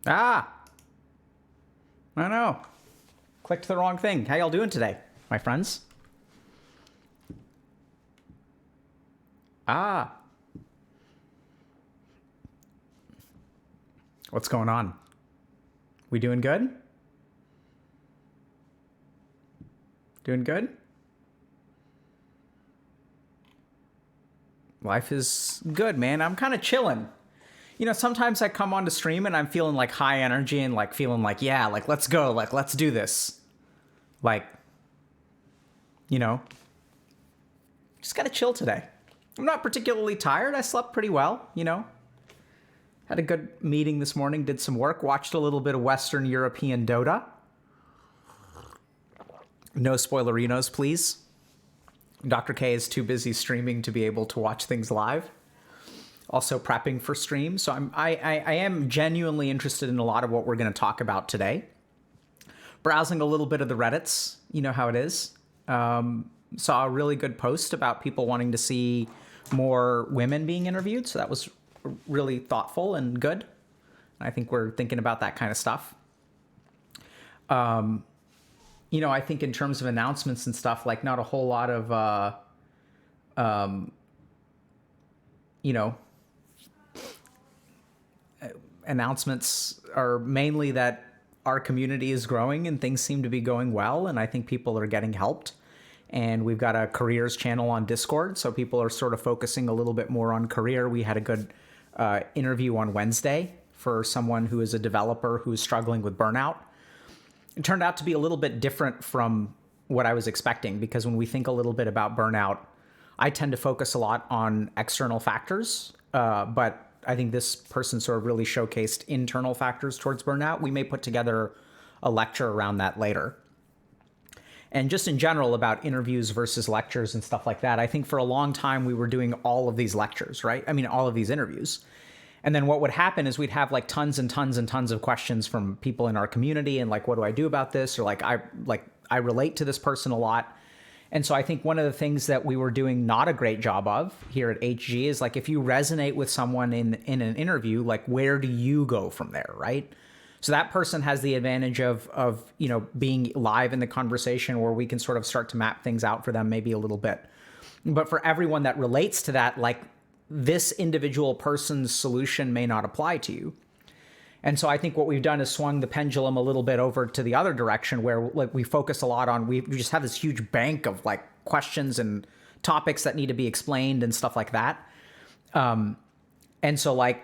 Ah, I know. Clicked the wrong thing. How y'all doing today, my friends? Ah, what's going on? We doing good? Doing good? Life is good, man. I'm kind of chilling. You know, sometimes I come on to stream and I'm feeling like high energy and like feeling like, yeah, like let's go, like let's do this. Like, you know, just gotta chill today. I'm not particularly tired. I slept pretty well, you know. Had a good meeting this morning, did some work, watched a little bit of Western European Dota. No spoilerinos, please. Dr. K is too busy streaming to be able to watch things live. Also prepping for stream. So I am genuinely interested in a lot of what we're going to talk about today. Browsing a little bit of the Reddits, you know how it is. Saw a really good post about people wanting to see more women being interviewed. So that was really thoughtful and good. I think we're thinking about that kind of stuff. You know, I think in terms of announcements and stuff, like not a whole lot of, you know, announcements are mainly that our community is growing and things seem to be going well. And I think people are getting helped. And we've got a careers channel on Discord. So people are sort of focusing a little bit more on career. We had a good interview on Wednesday for someone who is a developer who is struggling with burnout. It turned out to be a little bit different from what I was expecting, because when we think a little bit about burnout, I tend to focus a lot on external factors, but I think this person sort of really showcased internal factors towards burnout. We may put together a lecture around that later. And just in general about interviews versus lectures and stuff like that, I think for a long time we were doing all of these lectures, right? I mean, all of these interviews. And then what would happen is we'd have like tons and tons and tons of questions from people in our community and like, what do I do about this? Or I relate to this person a lot. And so I think one of the things that we were doing not a great job of here at HG is like, if you resonate with someone in an interview, like where do you go from there, right? So that person has the advantage of, you know, being live in the conversation where we can sort of start to map things out for them maybe a little bit. But for everyone that relates to that, like this individual person's solution may not apply to you. And so I think what we've done is swung the pendulum a little bit over to the other direction where like we focus a lot on, we just have this huge bank of like questions and topics that need to be explained and stuff like that. And so like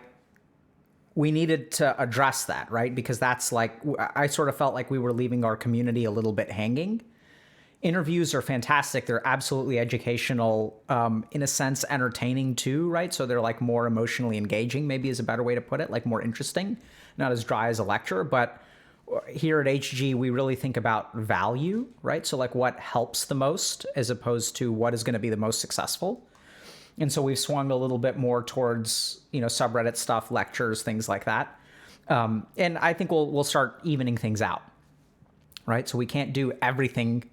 we needed to address that, right? Because that's like, I sort of felt like we were leaving our community a little bit hanging. Interviews are fantastic. They're absolutely educational, in a sense, entertaining too, right? So they're like more emotionally engaging, maybe is a better way to put it, like more interesting, not as dry as a lecture. But here at HG, we really think about value, right? So like what helps the most as opposed to what is going to be the most successful. And so we've swung a little bit more towards, you know, subreddit stuff, lectures, things like that. And I think we'll start evening things out, right? So we can't do everything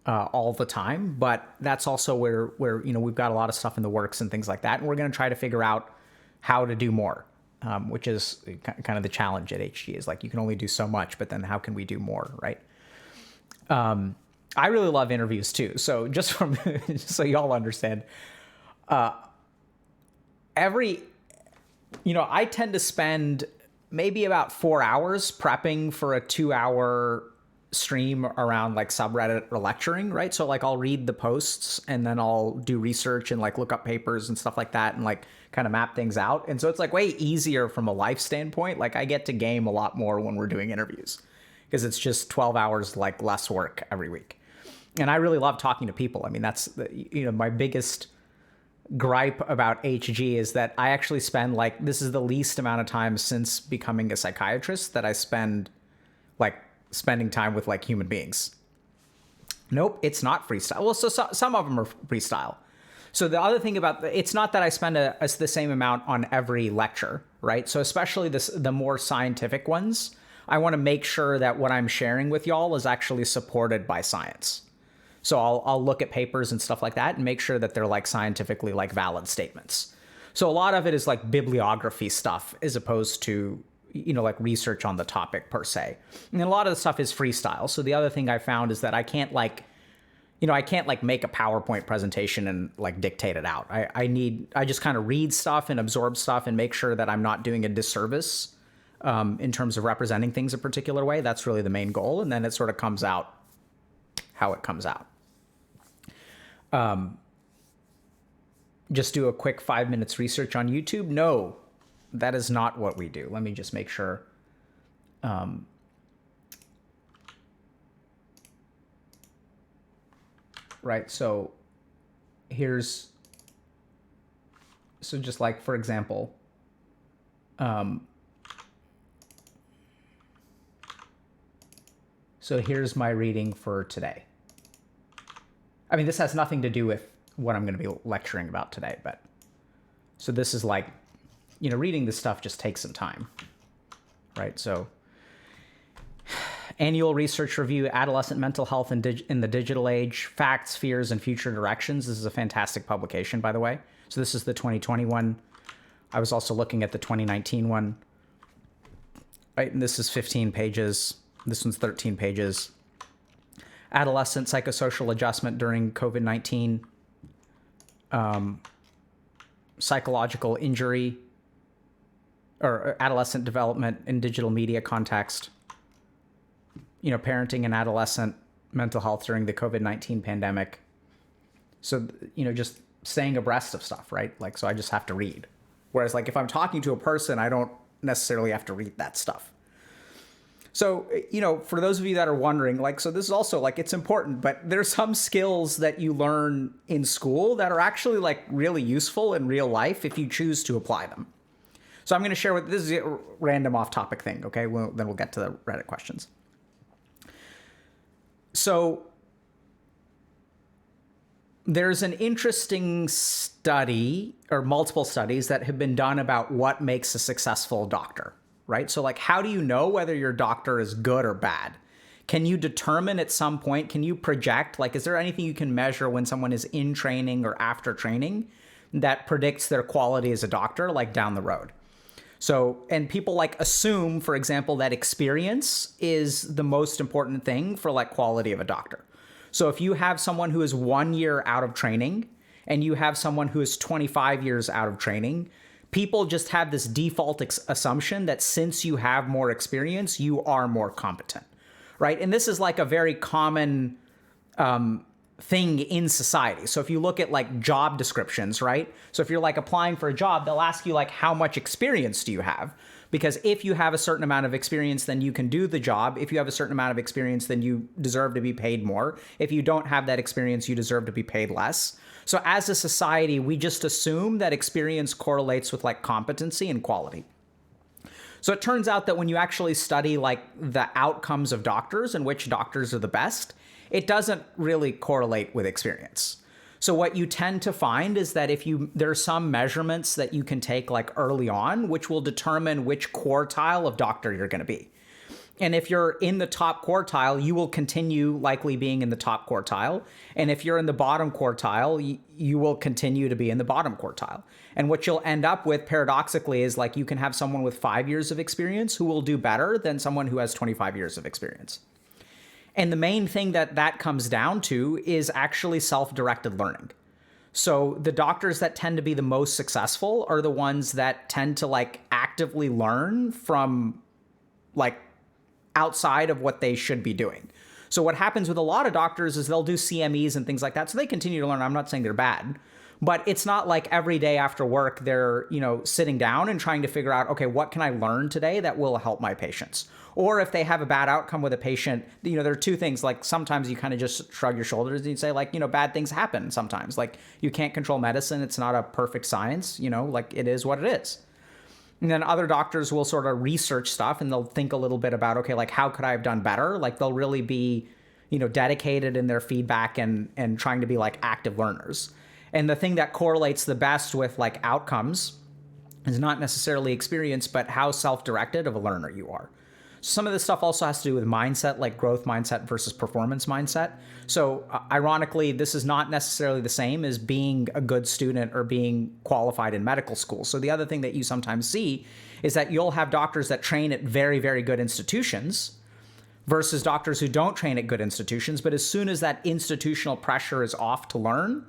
all the time, but that's also where you know we've got a lot of stuff in the works and things like that, and we're going to try to figure out how to do more, which is kind of the challenge at HG is like you can only do so much, but then how can we do more, right? I really love interviews too, so just from just so y'all understand, you know, I tend to spend maybe about 4 hours prepping for a 2-hour stream around like subreddit or lecturing, right? So like I'll read the posts and then I'll do research and like look up papers and stuff like that and like kind of map things out. And so it's like way easier from a life standpoint. Like I get to game a lot more when we're doing interviews because it's just 12 hours like less work every week. And I really love talking to people. I mean, that's you know, my biggest gripe about HG is that I actually spend like, this is the least amount of time since becoming a psychiatrist that I spend like spending time with like human beings. Nope, it's not freestyle. Well, so some of them are freestyle. So the other thing about it's not that I spend the same amount on every lecture, right? So especially the more scientific ones, I want to make sure that what I'm sharing with y'all is actually supported by science. So I'll look at papers and stuff like that and make sure that they're like scientifically like valid statements. So a lot of it is like bibliography stuff as opposed to like research on the topic per se. And a lot of the stuff is freestyle. So the other thing I found is that I can't make a PowerPoint presentation and like dictate it out. I just kind of read stuff and absorb stuff and make sure that I'm not doing a disservice in terms of representing things a particular way. That's really the main goal. And then it sort of comes out how it comes out. Just do a quick 5 minutes research on YouTube. No, that is not what we do. Let me just make sure. Right. So just like, for example, so here's my reading for today. I mean, this has nothing to do with what I'm going to be lecturing about today, but so this is like, reading this stuff just takes some time, right? So annual research review, adolescent mental health in the digital age, facts, fears, and future directions. This is a fantastic publication, by the way. So this is the 2020 one. I was also looking at the 2019 one, right? And this is 15 pages. This one's 13 pages. Adolescent psychosocial adjustment during COVID-19, psychological injury, or adolescent development in digital media context, parenting and adolescent mental health during the COVID-19 pandemic. So, just staying abreast of stuff, right? Like, so I just have to read. Whereas like if I'm talking to a person, I don't necessarily have to read that stuff. So, for those of you that are wondering, like, so this is also like, it's important, but there's some skills that you learn in school that are actually like really useful in real life if you choose to apply them. So I'm going to share this is a random off topic thing. Okay. Then we'll get to the Reddit questions. So there's an interesting study or multiple studies that have been done about what makes a successful doctor. Right? So like, how do you know whether your doctor is good or bad? Can you determine at some point, can you project, like, is there anything you can measure when someone is in training or after training that predicts their quality as a doctor, like down the road? So, and people like assume, for example, that experience is the most important thing for like quality of a doctor. So if you have someone who is 1 year out of training and you have someone who is 25 years out of training, people just have this default assumption that since you have more experience, you are more competent, right? And this is like a very common thing in society. So if you look at like job descriptions, right? So if you're like applying for a job, they'll ask you like, how much experience do you have? Because if you have a certain amount of experience, then you can do the job. If you have a certain amount of experience, then you deserve to be paid more. If you don't have that experience, you deserve to be paid less. So as a society, we just assume that experience correlates with like competency and quality. So it turns out that when you actually study like the outcomes of doctors and which doctors are the best, it doesn't really correlate with experience. So what you tend to find is that there are some measurements that you can take like early on, which will determine which quartile of doctor you're going to be. And if you're in the top quartile, you will continue likely being in the top quartile. And if you're in the bottom quartile, you will continue to be in the bottom quartile. And what you'll end up with paradoxically is like you can have someone with 5 years of experience who will do better than someone who has 25 years of experience. And the main thing that comes down to is actually self-directed learning. So the doctors that tend to be the most successful are the ones that tend to like actively learn from like outside of what they should be doing. So what happens with a lot of doctors is they'll do CMEs and things like that. So they continue to learn. I'm not saying they're bad, but it's not like every day after work, they're, sitting down and trying to figure out, okay, what can I learn today that will help my patients? Or if they have a bad outcome with a patient, there are two things. Like sometimes you kind of just shrug your shoulders and you say like, bad things happen sometimes. Like you can't control medicine. It's not a perfect science, like it is what it is. And then other doctors will sort of research stuff and they'll think a little bit about, okay, like how could I have done better? Like they'll really be, dedicated in their feedback and trying to be like active learners. And the thing that correlates the best with like outcomes is not necessarily experience, but how self-directed of a learner you are. Some of this stuff also has to do with mindset, like growth mindset versus performance mindset. So ironically, this is not necessarily the same as being a good student or being qualified in medical school. So the other thing that you sometimes see is that you'll have doctors that train at very, very good institutions versus doctors who don't train at good institutions. But as soon as that institutional pressure is off to learn,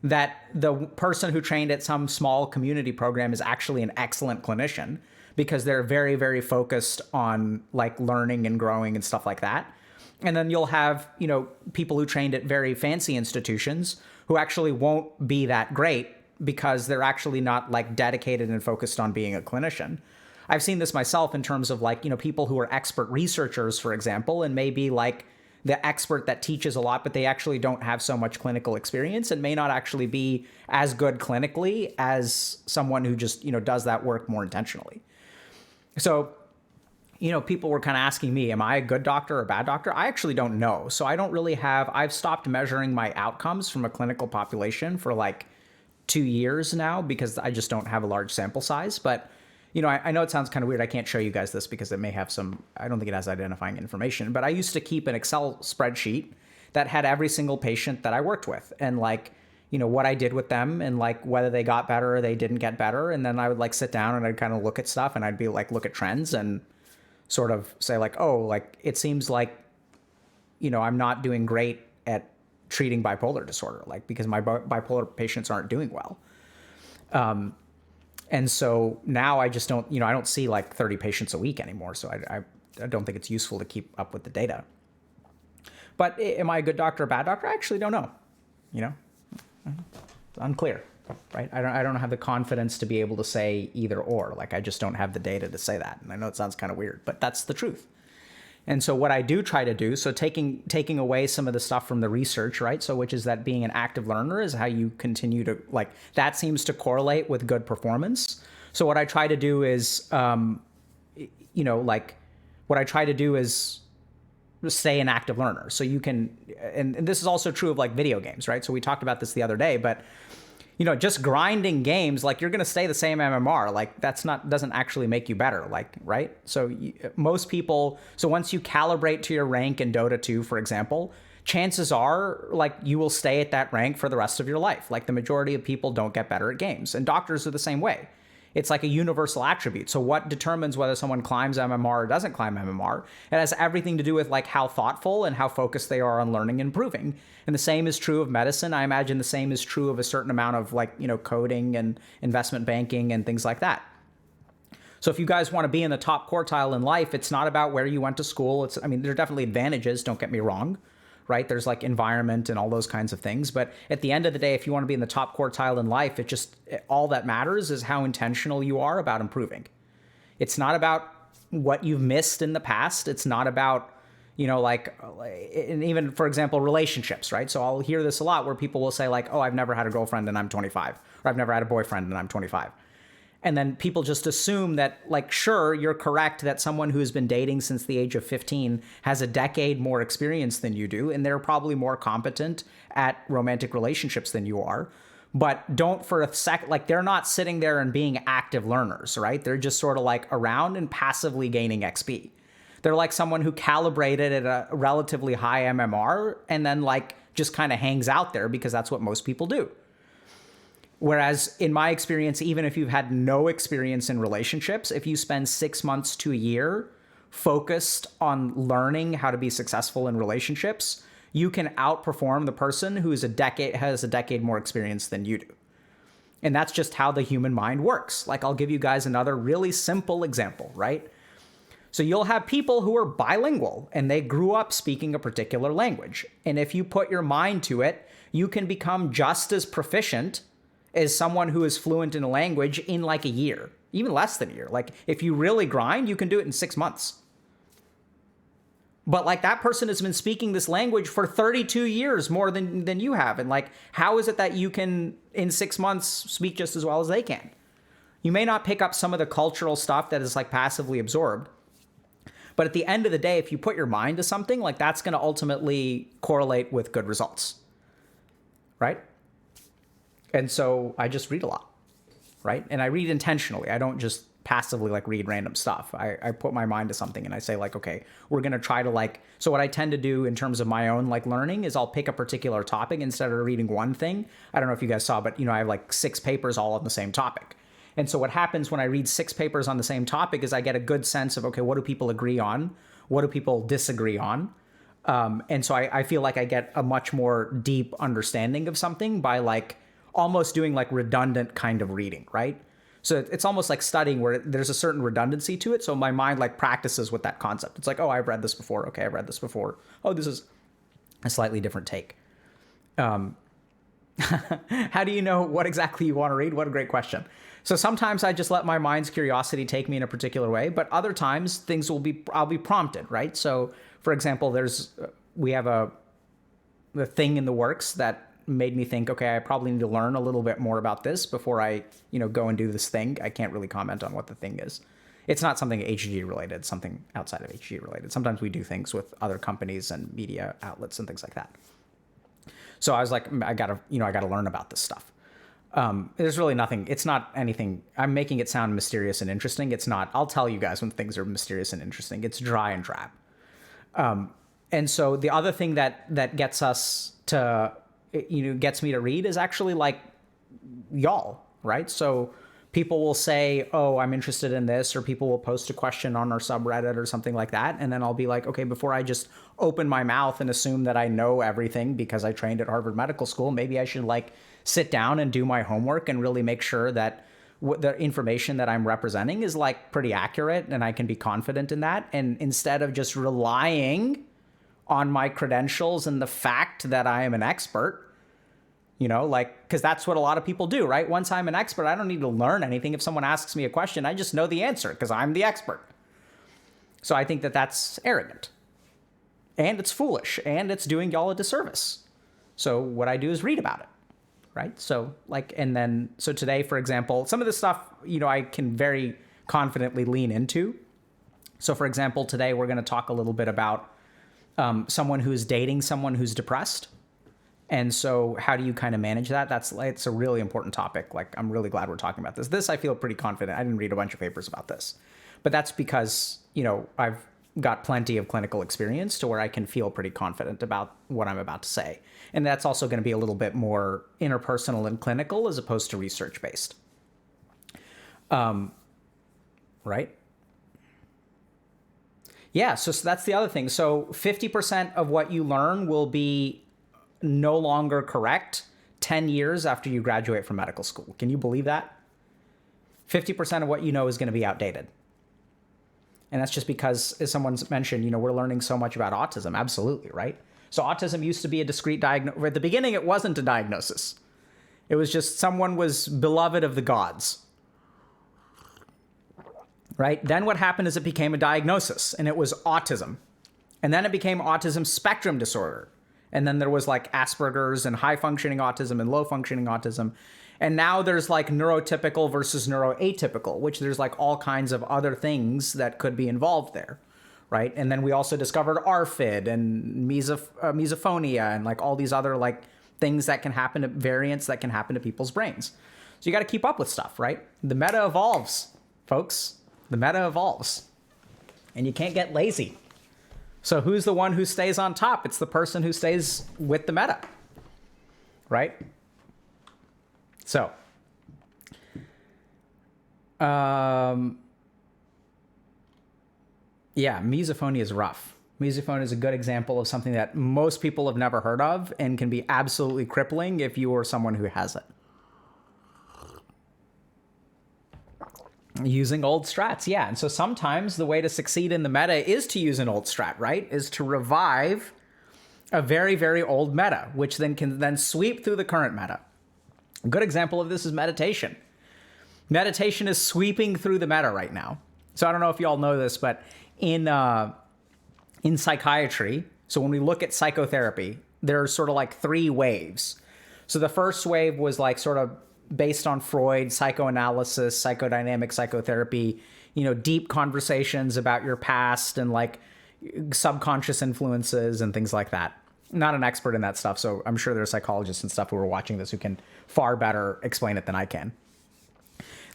that the person who trained at some small community program is actually an excellent clinician because they're very, very focused on like learning and growing and stuff like that. And then you'll have, people who trained at very fancy institutions who actually won't be that great because they're actually not like dedicated and focused on being a clinician. I've seen this myself in terms of like, people who are expert researchers, for example, and maybe like the expert that teaches a lot, but they actually don't have so much clinical experience and may not actually be as good clinically as someone who just, does that work more intentionally. So, people were kind of asking me, am I a good doctor or a bad doctor? I actually don't know. So I don't really I've stopped measuring my outcomes from a clinical population for like 2 years now because I just don't have a large sample size. But, I know it sounds kind of weird. I can't show you guys this because it may have I don't think it has identifying information, but I used to keep an Excel spreadsheet that had every single patient that I worked with and like, what I did with them and like whether they got better or they didn't get better. And then I would like sit down and I'd kind of look at stuff and I'd be like, look at trends and sort of say like, oh, like it seems like, I'm not doing great at treating bipolar disorder, like because my bipolar patients aren't doing well. And so now I just don't, I don't see like 30 patients a week anymore. So I don't think it's useful to keep up with the data. But am I a good doctor or a bad doctor? I actually don't know. It's unclear, right? I don't have the confidence to be able to say either or. Like I just don't have the data to say that. And I know it sounds kind of weird, but that's the truth. And so what I do try to do, so taking away some of the stuff from the research, right? So which is that being an active learner is how you continue to like, that seems to correlate with good performance. So what I try to do is, stay an active learner. So you can, and this is also true of like video games, right? So we talked about this the other day, but just grinding games, like you're going to stay the same MMR. Like doesn't actually make you better. Like, right. So most people, so once you calibrate to your rank in Dota 2, for example, chances are like you will stay at that rank for the rest of your life. Like the majority of people don't get better at games, and doctors are the same way. It's like a universal attribute. So what determines whether someone climbs MMR or doesn't climb MMR? It has everything to do with like how thoughtful and how focused they are on learning and improving. And the same is true of medicine. I imagine the same is true of a certain amount of like, coding and investment banking and things like that. So if you guys want to be in the top quartile in life, it's not about where you went to school. There are definitely advantages, don't get me wrong, right? There's like environment and all those kinds of things. But at the end of the day, if you want to be in the top quartile in life, all that matters is how intentional you are about improving. It's not about what you've missed in the past. It's not about, and even for example, relationships, right? So I'll hear this a lot where people will say like, oh, I've never had a girlfriend and I'm 25, or I've never had a boyfriend and I'm 25. And then people just assume that, like, sure, you're correct that someone who's been dating since the age of 15 has a decade more experience than you do, and they're probably more competent at romantic relationships than you are. But don't for a sec, like, they're not sitting there and being active learners, right? They're just sort of like around and passively gaining XP. They're like someone who calibrated at a relatively high MMR and then like just kind of hangs out there because that's what most people do. Whereas in my experience, even if you've had no experience in relationships, if you spend 6 months to a year focused on learning how to be successful in relationships, you can outperform the person who has a decade more experience than you do. And that's just how the human mind works. Like, I'll give you guys another really simple example, right? So you'll have people who are bilingual and they grew up speaking a particular language. And if you put your mind to it, you can become just as proficient as someone who is fluent in a language in like a year, even less than a year. Like if you really grind, you can do it in 6 months. But like that person has been speaking this language for 32 years more than you have. And like, how is it that you can in 6 months speak just as well as they can? You may not pick up some of the cultural stuff that is like passively absorbed. But at the end of the day, if you put your mind to something, like that's going to ultimately correlate with good results, right? And so I just read a lot, right? And I read intentionally. I don't just passively like read random stuff. I put my mind to something and I say like, okay, we're going to try to like, so what I tend to do in terms of my own like learning is I'll pick a particular topic instead of reading one thing. I don't know if you guys saw, but I have like 6 papers all on the same topic. And so what happens when I read 6 papers on the same topic is I get a good sense of, okay, what do people agree on? What do people disagree on? And so I feel like I get a much more deep understanding of something by like almost doing like redundant kind of reading, right? So it's almost like studying where there's a certain redundancy to it. So my mind like practices with that concept. It's like, oh, I've read this before. Okay, I've read this before. Oh, this is a slightly different take. How do you know what exactly you want to read? What a great question. So sometimes I just let my mind's curiosity take me in a particular way, but other times I'll be prompted, right? So for example, we have a thing in the works that made me think, okay, I probably need to learn a little bit more about this before I, go and do this thing. I can't really comment on what the thing is. It's not something HG related, something outside of HG related. Sometimes we do things with other companies and media outlets and things like that. So I was like, I gotta learn about this stuff. There's really nothing, it's not anything, I'm making it sound mysterious and interesting. It's not. I'll tell you guys when things are mysterious and interesting. It's dry and drab. And so the other thing that gets us to, gets me to read is actually like y'all, right? So people will say, oh, I'm interested in this, or people will post a question on our subreddit or something like that. And then I'll be like, okay, before I just open my mouth and assume that I know everything because I trained at Harvard Medical School, maybe I should like sit down and do my homework and really make sure that the information that I'm representing is like pretty accurate and I can be confident in that. And instead of just relying on my credentials and the fact that I am an expert, because that's what a lot of people do, right? Once I'm an expert, I don't need to learn anything. If someone asks me a question, I just know the answer because I'm the expert. So I think that that's arrogant and it's foolish and it's doing y'all a disservice. So what I do is read about it, right? So so today, for example, some of this stuff, I can very confidently lean into. So for example, today we're going to talk a little bit about someone who's dating someone who's depressed. And so how do you kind of manage that? It's a really important topic. Like, I'm really glad we're talking about this. This, I feel pretty confident. I didn't read a bunch of papers about this, but that's because, I've got plenty of clinical experience to where I can feel pretty confident about what I'm about to say. And that's also going to be a little bit more interpersonal and clinical as opposed to research based. Right? Yeah, so that's the other thing. So 50% of what you learn will be no longer correct 10 years after you graduate from medical school. Can you believe that? 50% of what you know is going to be outdated. And that's just because, as someone's mentioned, we're learning so much about autism. Absolutely, right? So autism used to be a discrete diagnosis. At the beginning, it wasn't a diagnosis. It was just someone was beloved of the gods. Right? Then what happened is it became a diagnosis, and it was autism. And then it became autism spectrum disorder. And then there was like Asperger's and high functioning autism and low functioning autism. And now there's like neurotypical versus neuroatypical, which there's like all kinds of other things that could be involved there, right? And then we also discovered ARFID and misophonia and like all these other like things that can happen to variants that can happen to people's brains. So you got to keep up with stuff, right? The meta evolves, folks. The meta evolves. And you can't get lazy. So who's the one who stays on top? It's the person who stays with the meta, right? So, yeah, misophonia is rough. Misophonia is a good example of something that most people have never heard of and can be absolutely crippling if you are someone who has it. Using old strats, yeah. And so sometimes the way to succeed in the meta is to use an old strat, right? Is to revive a very, very old meta, which then can then sweep through the current meta. A good example of this is meditation. Meditation is sweeping through the meta right now. So I don't know if you all know this, but in psychiatry, so when we look at psychotherapy, there's sort of like 3 waves. So the first wave was like sort of based on Freud, psychoanalysis, psychodynamic psychotherapy, deep conversations about your past and like subconscious influences and things like that. Not an expert in that stuff, so I'm sure there are psychologists and stuff who are watching this who can far better explain it than I can.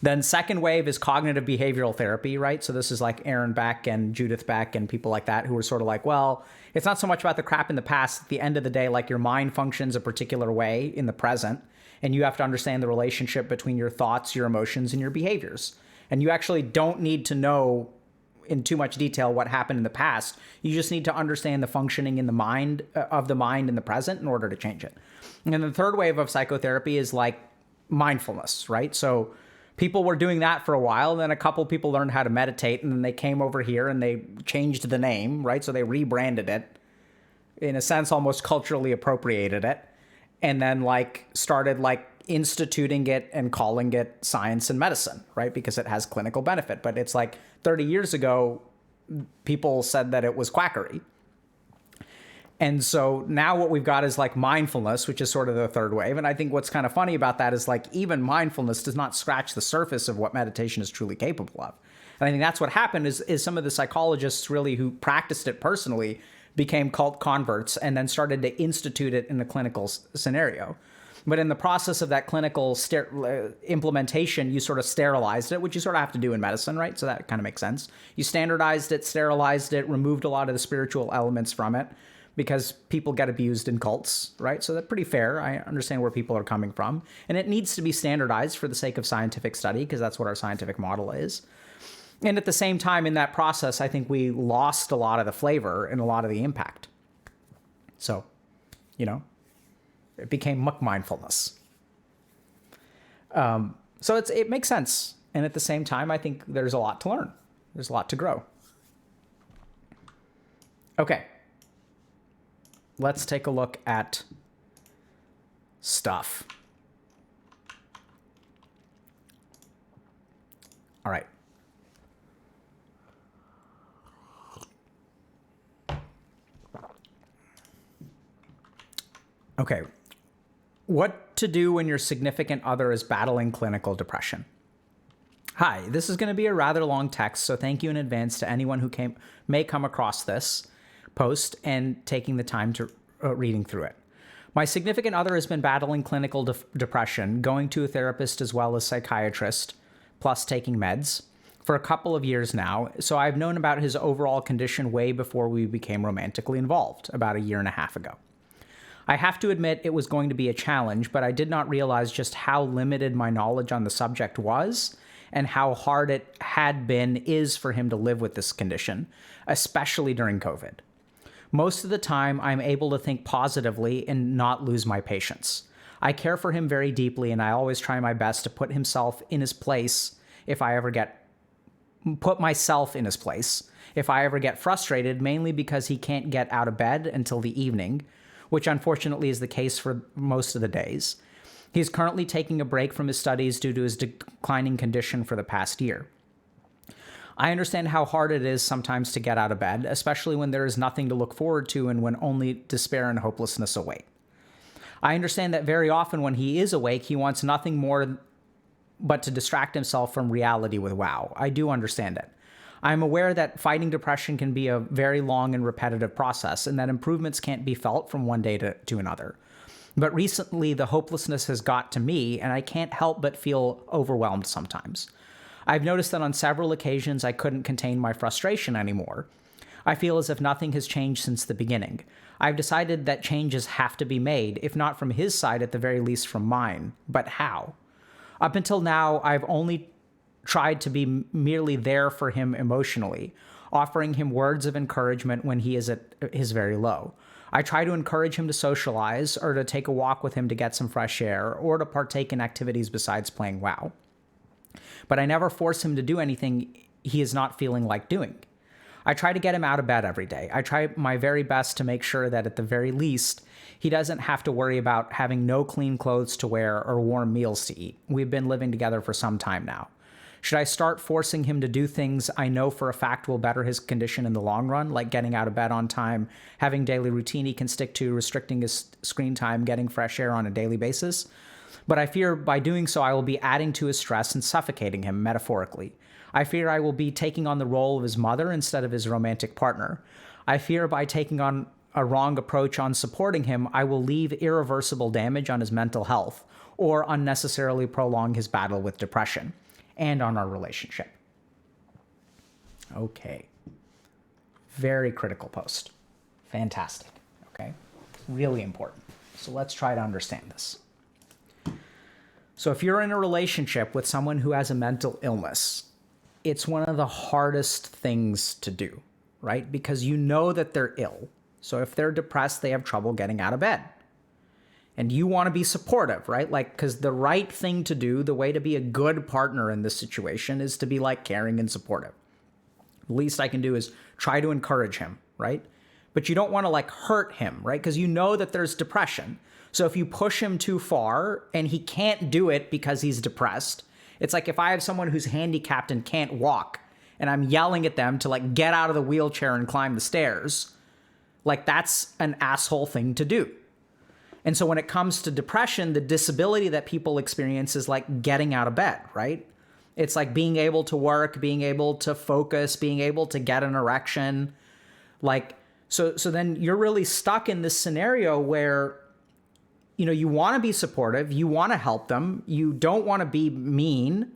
Then second wave is cognitive behavioral therapy, right? So this is like Aaron Beck and Judith Beck and people like that who are sort of like, well, it's not so much about the crap in the past. At the end of the day, like your mind functions a particular way in the present, and you have to understand the relationship between your thoughts, your emotions, and your behaviors. And you actually don't need to know in too much detail what happened in the past. You just need to understand the functioning in the mind in the present in order to change it. And then the third wave of psychotherapy is like mindfulness, right? So people were doing that for a while. Then a couple people learned how to meditate, and then they came over here and they changed the name, right? So they rebranded it, in a sense, almost culturally appropriated it, and then like started like instituting it and calling it science and medicine, right? Because it has clinical benefit. But it's like 30 years ago, people said that it was quackery. And so now what we've got is like mindfulness, which is sort of the third wave. And I think what's kind of funny about that is like even mindfulness does not scratch the surface of what meditation is truly capable of. And I think that's what happened is some of the psychologists really who practiced it personally became cult converts and then started to institute it in a clinical scenario. But in the process of that clinical implementation, you sort of sterilized it, which you sort of have to do in medicine, right? So that kind of makes sense. You standardized it, sterilized it, removed a lot of the spiritual elements from it because people get abused in cults, right? So that's pretty fair. I understand where people are coming from. And it needs to be standardized for the sake of scientific study because that's what our scientific model is. And at the same time, in that process, I think we lost a lot of the flavor and a lot of the impact. So, you know, it became muck mindfulness. So it makes sense. And at the same time, I think there's a lot to learn. There's a lot to grow. Okay. Let's take a look at stuff. All right. Okay. What to do when your significant other is battling clinical depression. Hi, this is going to be a rather long text, so thank you in advance to anyone who may come across this post and taking the time to reading through it. My significant other has been battling clinical depression, going to a therapist as well as psychiatrist, plus taking meds, for a couple of years now, so I've known about his overall condition way before we became romantically involved, about a year and a half ago. I have to admit it was going to be a challenge, but I did not realize just how limited my knowledge on the subject was and how hard it is for him to live with this condition, especially during COVID. Most of the time, I'm able to think positively and not lose my patience. I care for him very deeply, and I always try my best to put myself in his place if I ever get frustrated, mainly because he can't get out of bed until the evening, which unfortunately is the case for most of the days. He's currently taking a break from his studies due to his declining condition for the past year. I understand how hard it is sometimes to get out of bed, especially when there is nothing to look forward to and when only despair and hopelessness await. I understand that very often when he is awake, he wants nothing more but to distract himself from reality with WoW. I do understand it. I'm aware that fighting depression can be a very long and repetitive process and that improvements can't be felt from one day to another. But recently, the hopelessness has got to me, and I can't help but feel overwhelmed sometimes. I've noticed that on several occasions, I couldn't contain my frustration anymore. I feel as if nothing has changed since the beginning. I've decided that changes have to be made, if not from his side, at the very least from mine. But how? Up until now, I've only tried to be merely there for him emotionally, offering him words of encouragement when he is at his very low. I try to encourage him to socialize or to take a walk with him to get some fresh air or to partake in activities besides playing WoW. But I never force him to do anything he is not feeling like doing. I try to get him out of bed every day. I try my very best to make sure that at the very least, he doesn't have to worry about having no clean clothes to wear or warm meals to eat. We've been living together for some time now. Should I start forcing him to do things I know for a fact will better his condition in the long run, like getting out of bed on time, having daily routine he can stick to, restricting his screen time, getting fresh air on a daily basis? But I fear by doing so, I will be adding to his stress and suffocating him metaphorically. I fear I will be taking on the role of his mother instead of his romantic partner. I fear by taking on a wrong approach on supporting him, I will leave irreversible damage on his mental health or unnecessarily prolong his battle with depression. and on our relationship. Okay. Very critical post. Fantastic. Okay. Really important. So let's try to understand this. So if you're in a relationship with someone who has a mental illness, it's one of the hardest things to do, right? Because you know that they're ill. So if they're depressed, they have trouble getting out of bed. And you want to be supportive, right? Like, because the right thing to do, the way to be a good partner in this situation is to be like caring and supportive. The least I can do is try to encourage him, right? But you don't want to like hurt him, right? Because you know that there's depression. So if you push him too far and he can't do it because he's depressed, it's like if I have someone who's handicapped and can't walk and I'm yelling at them to like get out of the wheelchair and climb the stairs, like that's an asshole thing to do. And so when it comes to depression, the disability that people experience is like getting out of bed, right? It's like being able to work, being able to focus, being able to get an erection. Like, so then you're really stuck in this scenario where, you know, you want to be supportive, you want to help them, you don't want to be mean,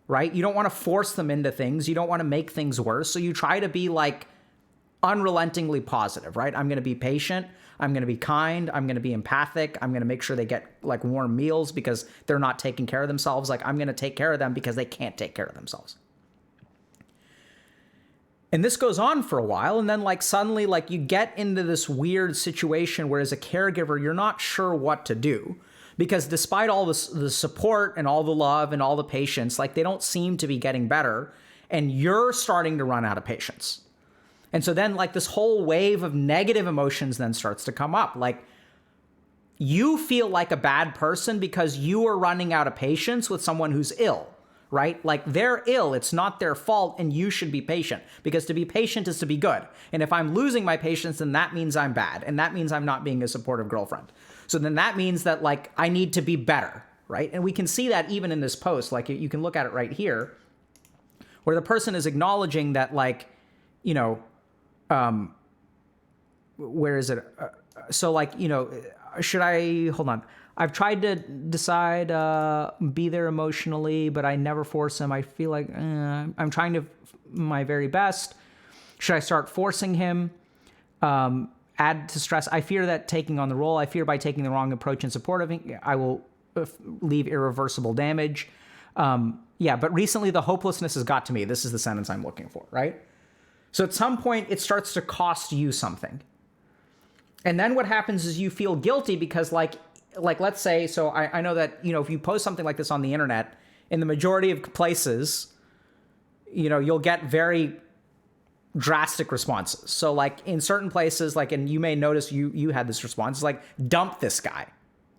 right? You don't want to force them into things, you don't want to make things worse. So you try to be like unrelentingly positive, right? I'm going to be patient. I'm going to be kind. I'm going to be empathic. I'm going to make sure they get like warm meals because they're not taking care of themselves. Like I'm going to take care of them because they can't take care of themselves. And this goes on for a while. And then like suddenly like you get into this weird situation where as a caregiver, you're not sure what to do because despite all this, the support and all the love and all the patience, like they don't seem to be getting better. And you're starting to run out of patience. And so then like this whole wave of negative emotions then starts to come up. Like you feel like a bad person because you are running out of patience with someone who's ill, right? Like they're ill, it's not their fault and you should be patient because to be patient is to be good. And if I'm losing my patience, then that means I'm bad. And that means I'm not being a supportive girlfriend. So then that means that like I need to be better, right? And we can see that even in this post, like you can look at it right here where the person is acknowledging that like, you know, where is it? So like, you know, should I, hold on. I've tried to decide, be there emotionally, but I never force him. I feel like I'm trying to my very best. Should I start forcing him? Add to stress. I fear that taking on the role, I fear by taking the wrong approach in support of him, I will leave irreversible damage. Yeah, but recently the hopelessness has got to me. This is the sentence I'm looking for, right? So at some point, it starts to cost you something. And then what happens is you feel guilty because like let's say, so I know that, you know, if you post something like this on the internet, in the majority of places, you know, you'll get very drastic responses. So like in certain places, like, and you may notice you had this response, like, dump this guy.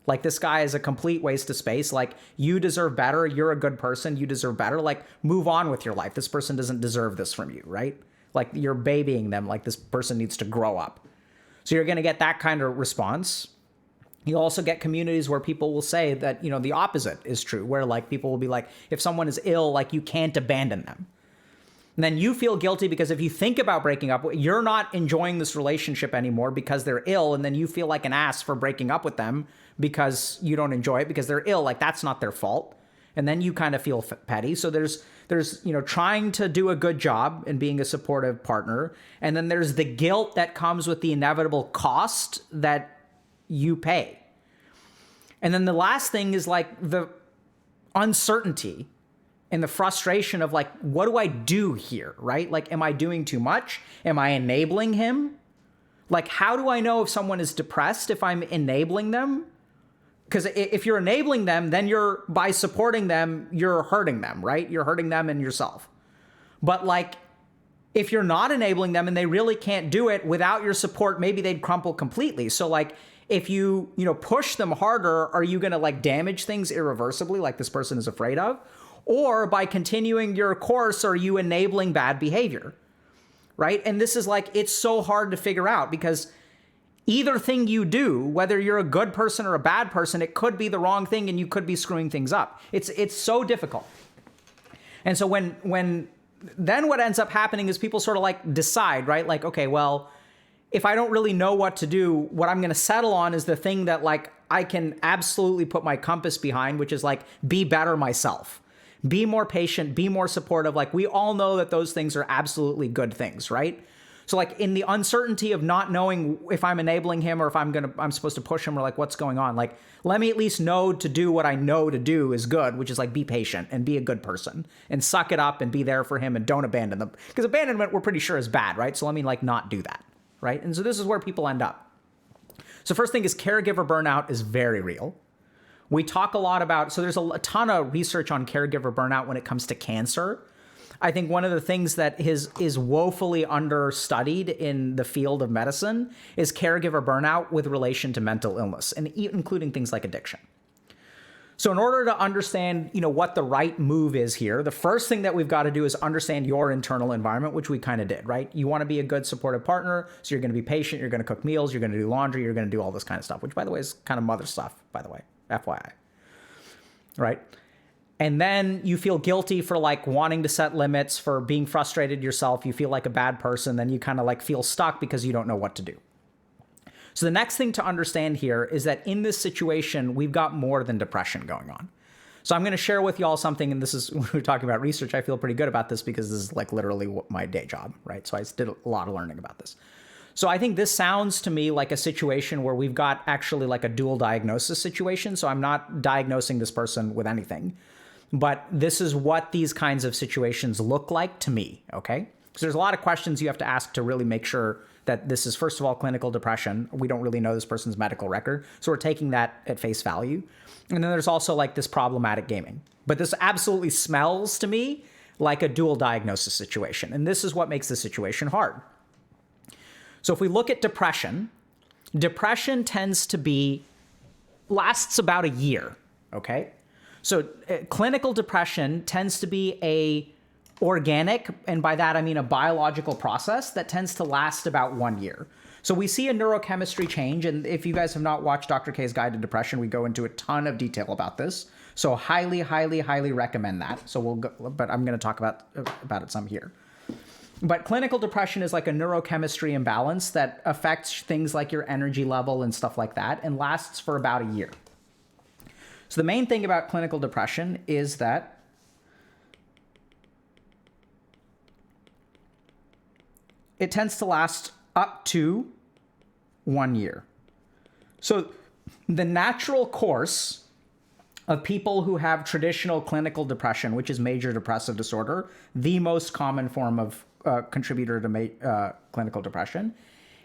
Like this guy is a complete waste of space. Like you deserve better. You're a good person. You deserve better. Like move on with your life. This person doesn't deserve this from you, right? Like you're babying them, like this person needs to grow up. So you're going to get that kind of response. You also get communities where people will say that, you know, the opposite is true, where like people will be like, if someone is ill, like you can't abandon them. And then you feel guilty because if you think about breaking up, you're not enjoying this relationship anymore because they're ill. And then you feel like an ass for breaking up with them because you don't enjoy it because they're ill. Like that's not their fault. And then you kind of feel petty. So there's, you know, trying to do a good job and being a supportive partner. And then there's the guilt that comes with the inevitable cost that you pay. And then the last thing is like the uncertainty and the frustration of like, what do I do here, right? Like, am I doing too much? Am I enabling him? Like, how do I know if someone is depressed if I'm enabling them? Because if you're enabling them, then you're, by supporting them, you're hurting them, right? You're hurting them and yourself. But like, if you're not enabling them and they really can't do it without your support, maybe they'd crumple completely. So like, if you push them harder, are you going to like damage things irreversibly like this person is afraid of? Or by continuing your course, are you enabling bad behavior, right? And this is like, it's so hard to figure out because either thing you do, whether you're a good person or a bad person, it could be the wrong thing and you could be screwing things up. It's so difficult. And so when then what ends up happening is people sort of like decide, right? Like, okay, well, if I don't really know what to do, what I'm going to settle on is the thing that like I can absolutely put my compass behind, which is like be better myself. Be more patient, be more supportive. Like, we all know that those things are absolutely good things, right? So like in the uncertainty of not knowing if I'm enabling him or if I'm supposed to push him or like what's going on, like let me at least know to do what I know to do is good, which is like be patient and be a good person and suck it up and be there for him and don't abandon them. Because abandonment we're pretty sure is bad, right? So let me like not do that, right? And so this is where people end up. So first thing is caregiver burnout is very real. We talk a lot about, so there's a ton of research on caregiver burnout when it comes to cancer. I think one of the things that is woefully understudied in the field of medicine is caregiver burnout with relation to mental illness, and including things like addiction. So in order to understand, what the right move is here, the first thing that we've got to do is understand your internal environment, which we kind of did, right? You want to be a good supportive partner, so you're going to be patient, you're going to cook meals, you're going to do laundry, you're going to do all this kind of stuff, which by the way is kind of mother stuff, by the way, FYI, right? And then you feel guilty for like wanting to set limits, for being frustrated yourself. You feel like a bad person. Then you kind of like feel stuck because you don't know what to do. So the next thing to understand here is that in this situation, we've got more than depression going on. So I'm going to share with y'all something, and this is, when we're talking about research, I feel pretty good about this because this is like literally my day job, right? So I did a lot of learning about this. So I think this sounds to me like a situation where we've got actually like a dual diagnosis situation. So I'm not diagnosing this person with anything. But this is what these kinds of situations look like to me, okay? Because there's a lot of questions you have to ask to really make sure that this is, first of all, clinical depression. We don't really know this person's medical record, so we're taking that at face value. And then there's also like this problematic gaming. But this absolutely smells to me like a dual diagnosis situation. And this is what makes the situation hard. So if we look at depression, depression tends to lasts about a year, okay? So clinical depression tends to be a organic, and by that I mean a biological process that tends to last about 1 year. So we see a neurochemistry change, and if you guys have not watched Dr. K's Guide to Depression, we go into a ton of detail about this. So highly, highly, highly recommend that. So but I'm going to talk about it some here. But clinical depression is like a neurochemistry imbalance that affects things like your energy level and stuff like that, and lasts for about a year. So the main thing about clinical depression is that it tends to last up to 1 year. So the natural course of people who have traditional clinical depression, which is major depressive disorder, the most common form of contributor to clinical depression,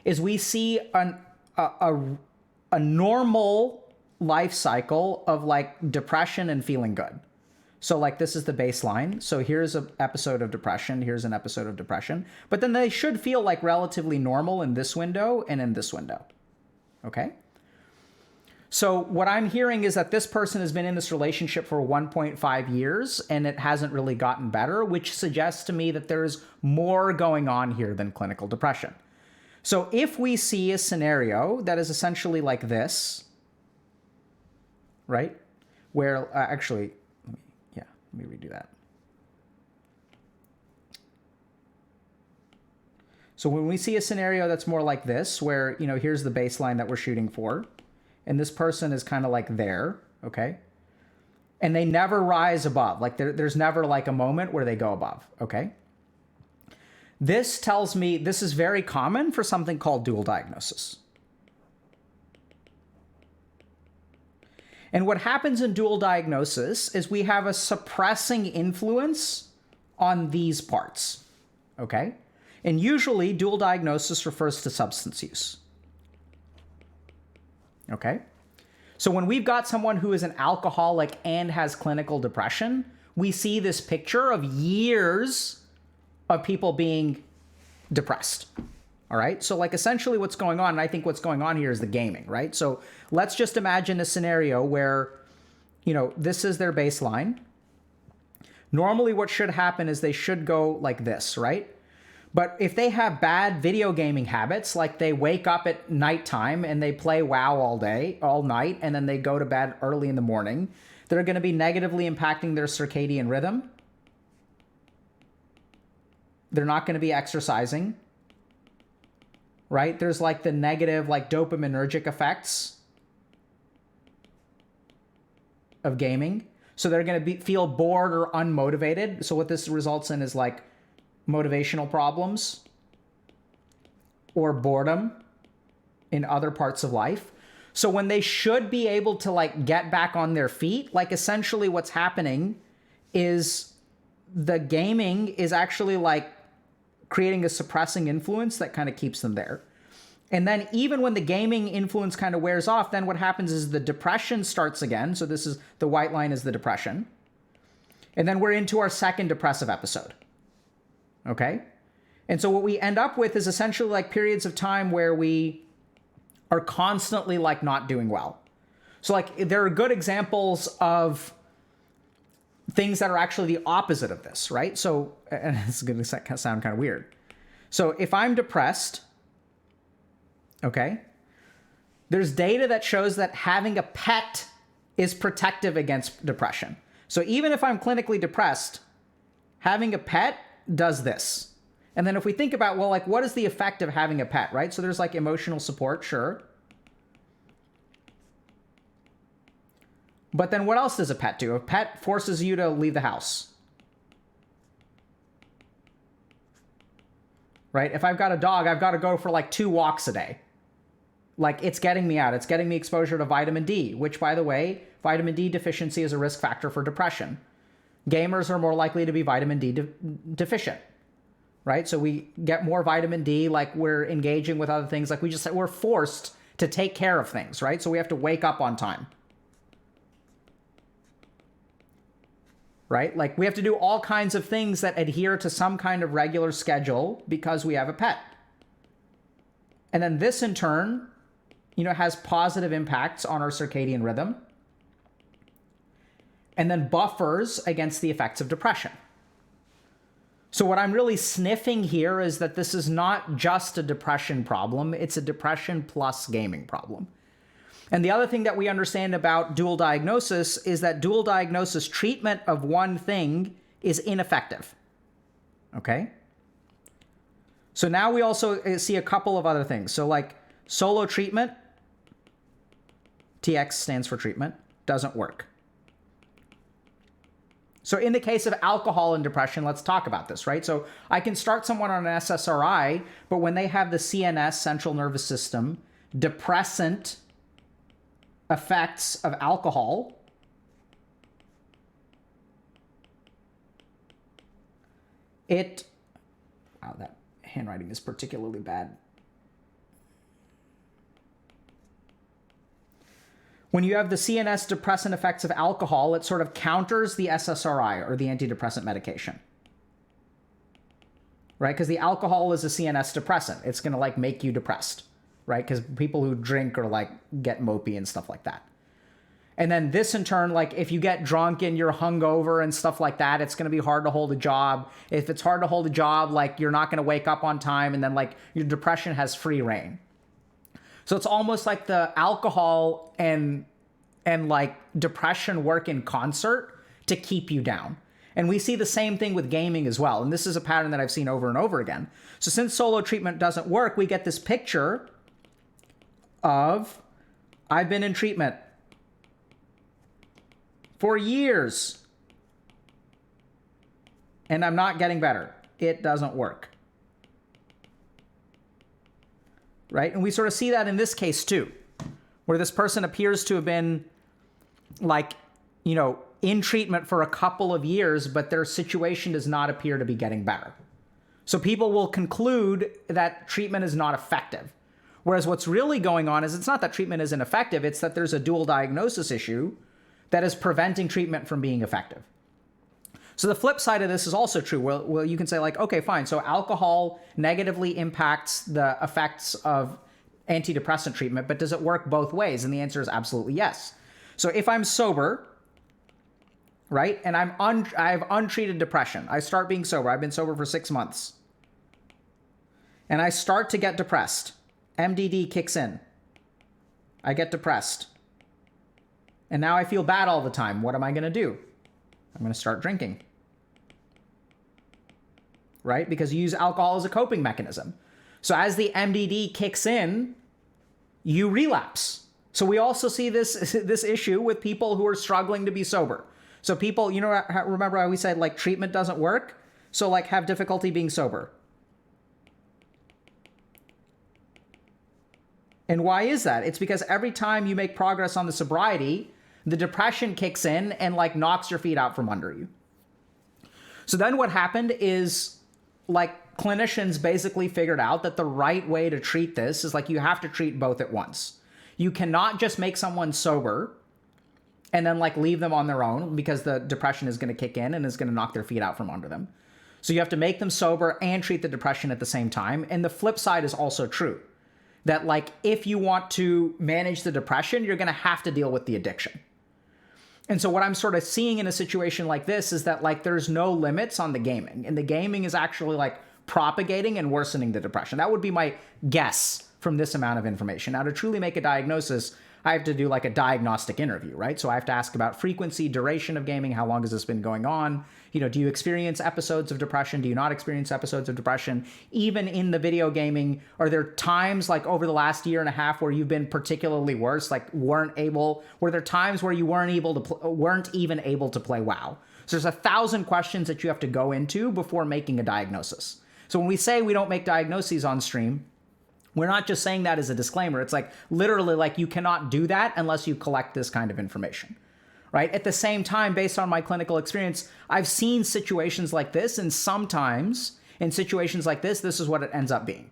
is we see a normal life cycle of like depression and feeling good. So like this is the baseline. So here's an episode of depression. Here's an episode of depression. But then they should feel like relatively normal in this window and in this window. Okay? So what I'm hearing is that this person has been in this relationship for 1.5 years and it hasn't really gotten better, which suggests to me that there's more going on here than clinical depression. So if we see a scenario that is essentially like this, right? Where actually, let me redo that. So when we see a scenario that's more like this, where, here's the baseline that we're shooting for, and this person is kind of like there, okay? And they never rise above. Like there's never like a moment where they go above, okay? This tells me this is very common for something called dual diagnosis. And what happens in dual diagnosis is we have a suppressing influence on these parts, okay? And usually dual diagnosis refers to substance use, okay? So when we've got someone who is an alcoholic and has clinical depression, we see this picture of years of people being depressed. All right. So like essentially what's going on, and I think what's going on here is the gaming, right? So let's just imagine a scenario where, this is their baseline. Normally what should happen is they should go like this, right? But if they have bad video gaming habits, like they wake up at nighttime and they play WoW all night, and then they go to bed early in the morning, they're going to be negatively impacting their circadian rhythm. They're not going to be exercising. Right? There's like the negative, like dopaminergic effects of gaming. So they're going to feel bored or unmotivated. So what this results in is like motivational problems or boredom in other parts of life. So when they should be able to like get back on their feet, like essentially what's happening is the gaming is actually like creating a suppressing influence that kind of keeps them there. And then even when the gaming influence kind of wears off, then what happens is the depression starts again. So this is the white line is the depression. And then we're into our second depressive episode. Okay? And so what we end up with is essentially like periods of time where we are constantly like not doing well. So like there are good examples of things that are actually the opposite of this, right? So, and it's going to sound kind of weird. So if I'm depressed, okay, there's data that shows that having a pet is protective against depression. So even if I'm clinically depressed, having a pet does this. And then if we think about, well, like what is the effect of having a pet, right? So there's like emotional support, sure. But then what else does a pet do? A pet forces you to leave the house. Right? If I've got a dog, I've got to go for like 2 walks a day. Like it's getting me out. It's getting me exposure to vitamin D, which by the way, vitamin D deficiency is a risk factor for depression. Gamers are more likely to be vitamin D deficient. Right? So we get more vitamin D, like we're engaging with other things. Like we're forced to take care of things, right? So we have to wake up on time. Right? Like we have to do all kinds of things that adhere to some kind of regular schedule because we have a pet. And then this in turn, has positive impacts on our circadian rhythm. And then buffers against the effects of depression. So what I'm really sniffing here is that this is not just a depression problem, it's a depression plus gaming problem. And the other thing that we understand about dual diagnosis is that dual diagnosis treatment of one thing is ineffective. Okay? So now we also see a couple of other things. So like solo treatment, TX stands for treatment, doesn't work. So in the case of alcohol and depression, let's talk about this, right? So I can start someone on an SSRI, but when they have the CNS, central nervous system, depressant effects of alcohol, wow, that handwriting is particularly bad. When you have the CNS depressant effects of alcohol, it sort of counters the SSRI or the antidepressant medication. Right? Because the alcohol is a CNS depressant. It's going to like make you depressed. Right? Because people who drink or like get mopey and stuff like that. And then this in turn, like if you get drunk and you're hungover and stuff like that, it's going to be hard to hold a job. If it's hard to hold a job, like you're not going to wake up on time, and then like your depression has free reign. So it's almost like the alcohol and like depression work in concert to keep you down. And we see the same thing with gaming as well. And this is a pattern that I've seen over and over again. So since solo treatment doesn't work, we get this picture of I've been in treatment for years and I'm not getting better. It doesn't work. Right? And we sort of see that in this case too, where this person appears to have been like, in treatment for a couple of years, but their situation does not appear to be getting better. So people will conclude that treatment is not effective. Whereas what's really going on is it's not that treatment isn't effective, it's that there's a dual diagnosis issue that is preventing treatment from being effective. So the flip side of this is also true. Well, you can say like, okay, fine. So alcohol negatively impacts the effects of antidepressant treatment, but does it work both ways? And the answer is absolutely yes. So if I'm sober, right, and I have untreated depression, I start being sober. I've been sober for 6 months. And I start to get depressed. MDD kicks in. I get depressed. And now I feel bad all the time. What am I going to do? I'm going to start drinking. Right? Because you use alcohol as a coping mechanism. So as the MDD kicks in, you relapse. So we also see this issue with people who are struggling to be sober. So people, remember how we said like treatment doesn't work? So like have difficulty being sober. And why is that? It's because every time you make progress on the sobriety, the depression kicks in and like knocks your feet out from under you. So then what happened is like clinicians basically figured out that the right way to treat this is like you have to treat both at once. You cannot just make someone sober and then like leave them on their own because the depression is going to kick in and is going to knock their feet out from under them. So you have to make them sober and treat the depression at the same time. And the flip side is also true. That like if you want to manage the depression, you're going to have to deal with the addiction. And so what I'm sort of seeing in a situation like this is that like there's no limits on the gaming. And the gaming is actually like propagating and worsening the depression. That would be my guess from this amount of information. Now to truly make a diagnosis, I have to do like a diagnostic interview, right? So I have to ask about frequency, duration of gaming, how long has this been going on? Do you experience episodes of depression? Do you not experience episodes of depression? Even in the video gaming, are there times like over the last year and a half where you've been particularly worse, like were there times where you weren't even able to play WoW? So there's 1,000 questions that you have to go into before making a diagnosis. So when we say we don't make diagnoses on stream, we're not just saying that as a disclaimer. It's like literally like you cannot do that unless you collect this kind of information, right? At the same time, based on my clinical experience, I've seen situations like this, and sometimes in situations like this is what it ends up being.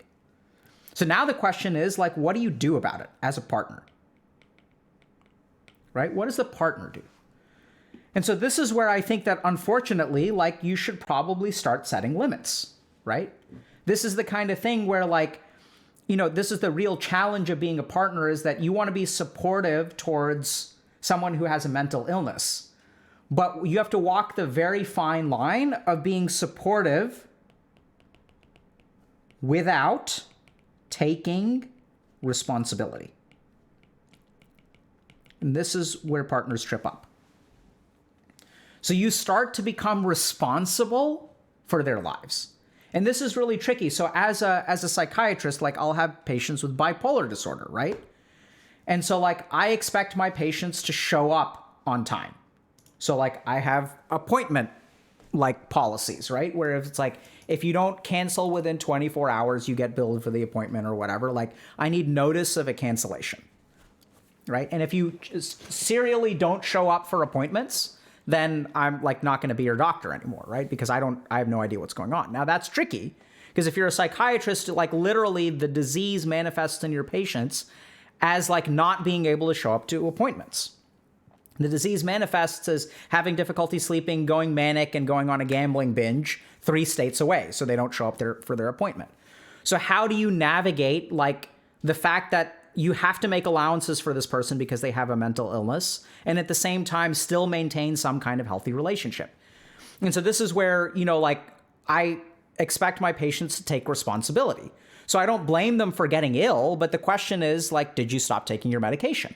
So now the question is like, what do you do about it as a partner, right? What does the partner do? And so this is where I think that unfortunately, like you should probably start setting limits, right? This is the kind of thing where like, this is the real challenge of being a partner, is that you want to be supportive towards someone who has a mental illness. But you have to walk the very fine line of being supportive without taking responsibility. And this is where partners trip up. So you start to become responsible for their lives. And this is really tricky. So as a psychiatrist, like I'll have patients with bipolar disorder, right? And so like I expect my patients to show up on time. So like I have appointment like policies, right? Where if it's like, if you don't cancel within 24 hours, you get billed for the appointment or whatever. Like I need notice of a cancellation, right? And if you just serially don't show up for appointments, then I'm like not going to be your doctor anymore, right? Because I have no idea what's going on. Now that's tricky because if you're a psychiatrist, like literally the disease manifests in your patients as like not being able to show up to appointments. The disease manifests as having difficulty sleeping, going manic, and going on a gambling binge 3 states away, so they don't show up there for their appointment. So how do you navigate like the fact that you have to make allowances for this person because they have a mental illness, and at the same time still maintain some kind of healthy relationship? And so this is where, like I expect my patients to take responsibility. So I don't blame them for getting ill, but the question is like, did you stop taking your medication?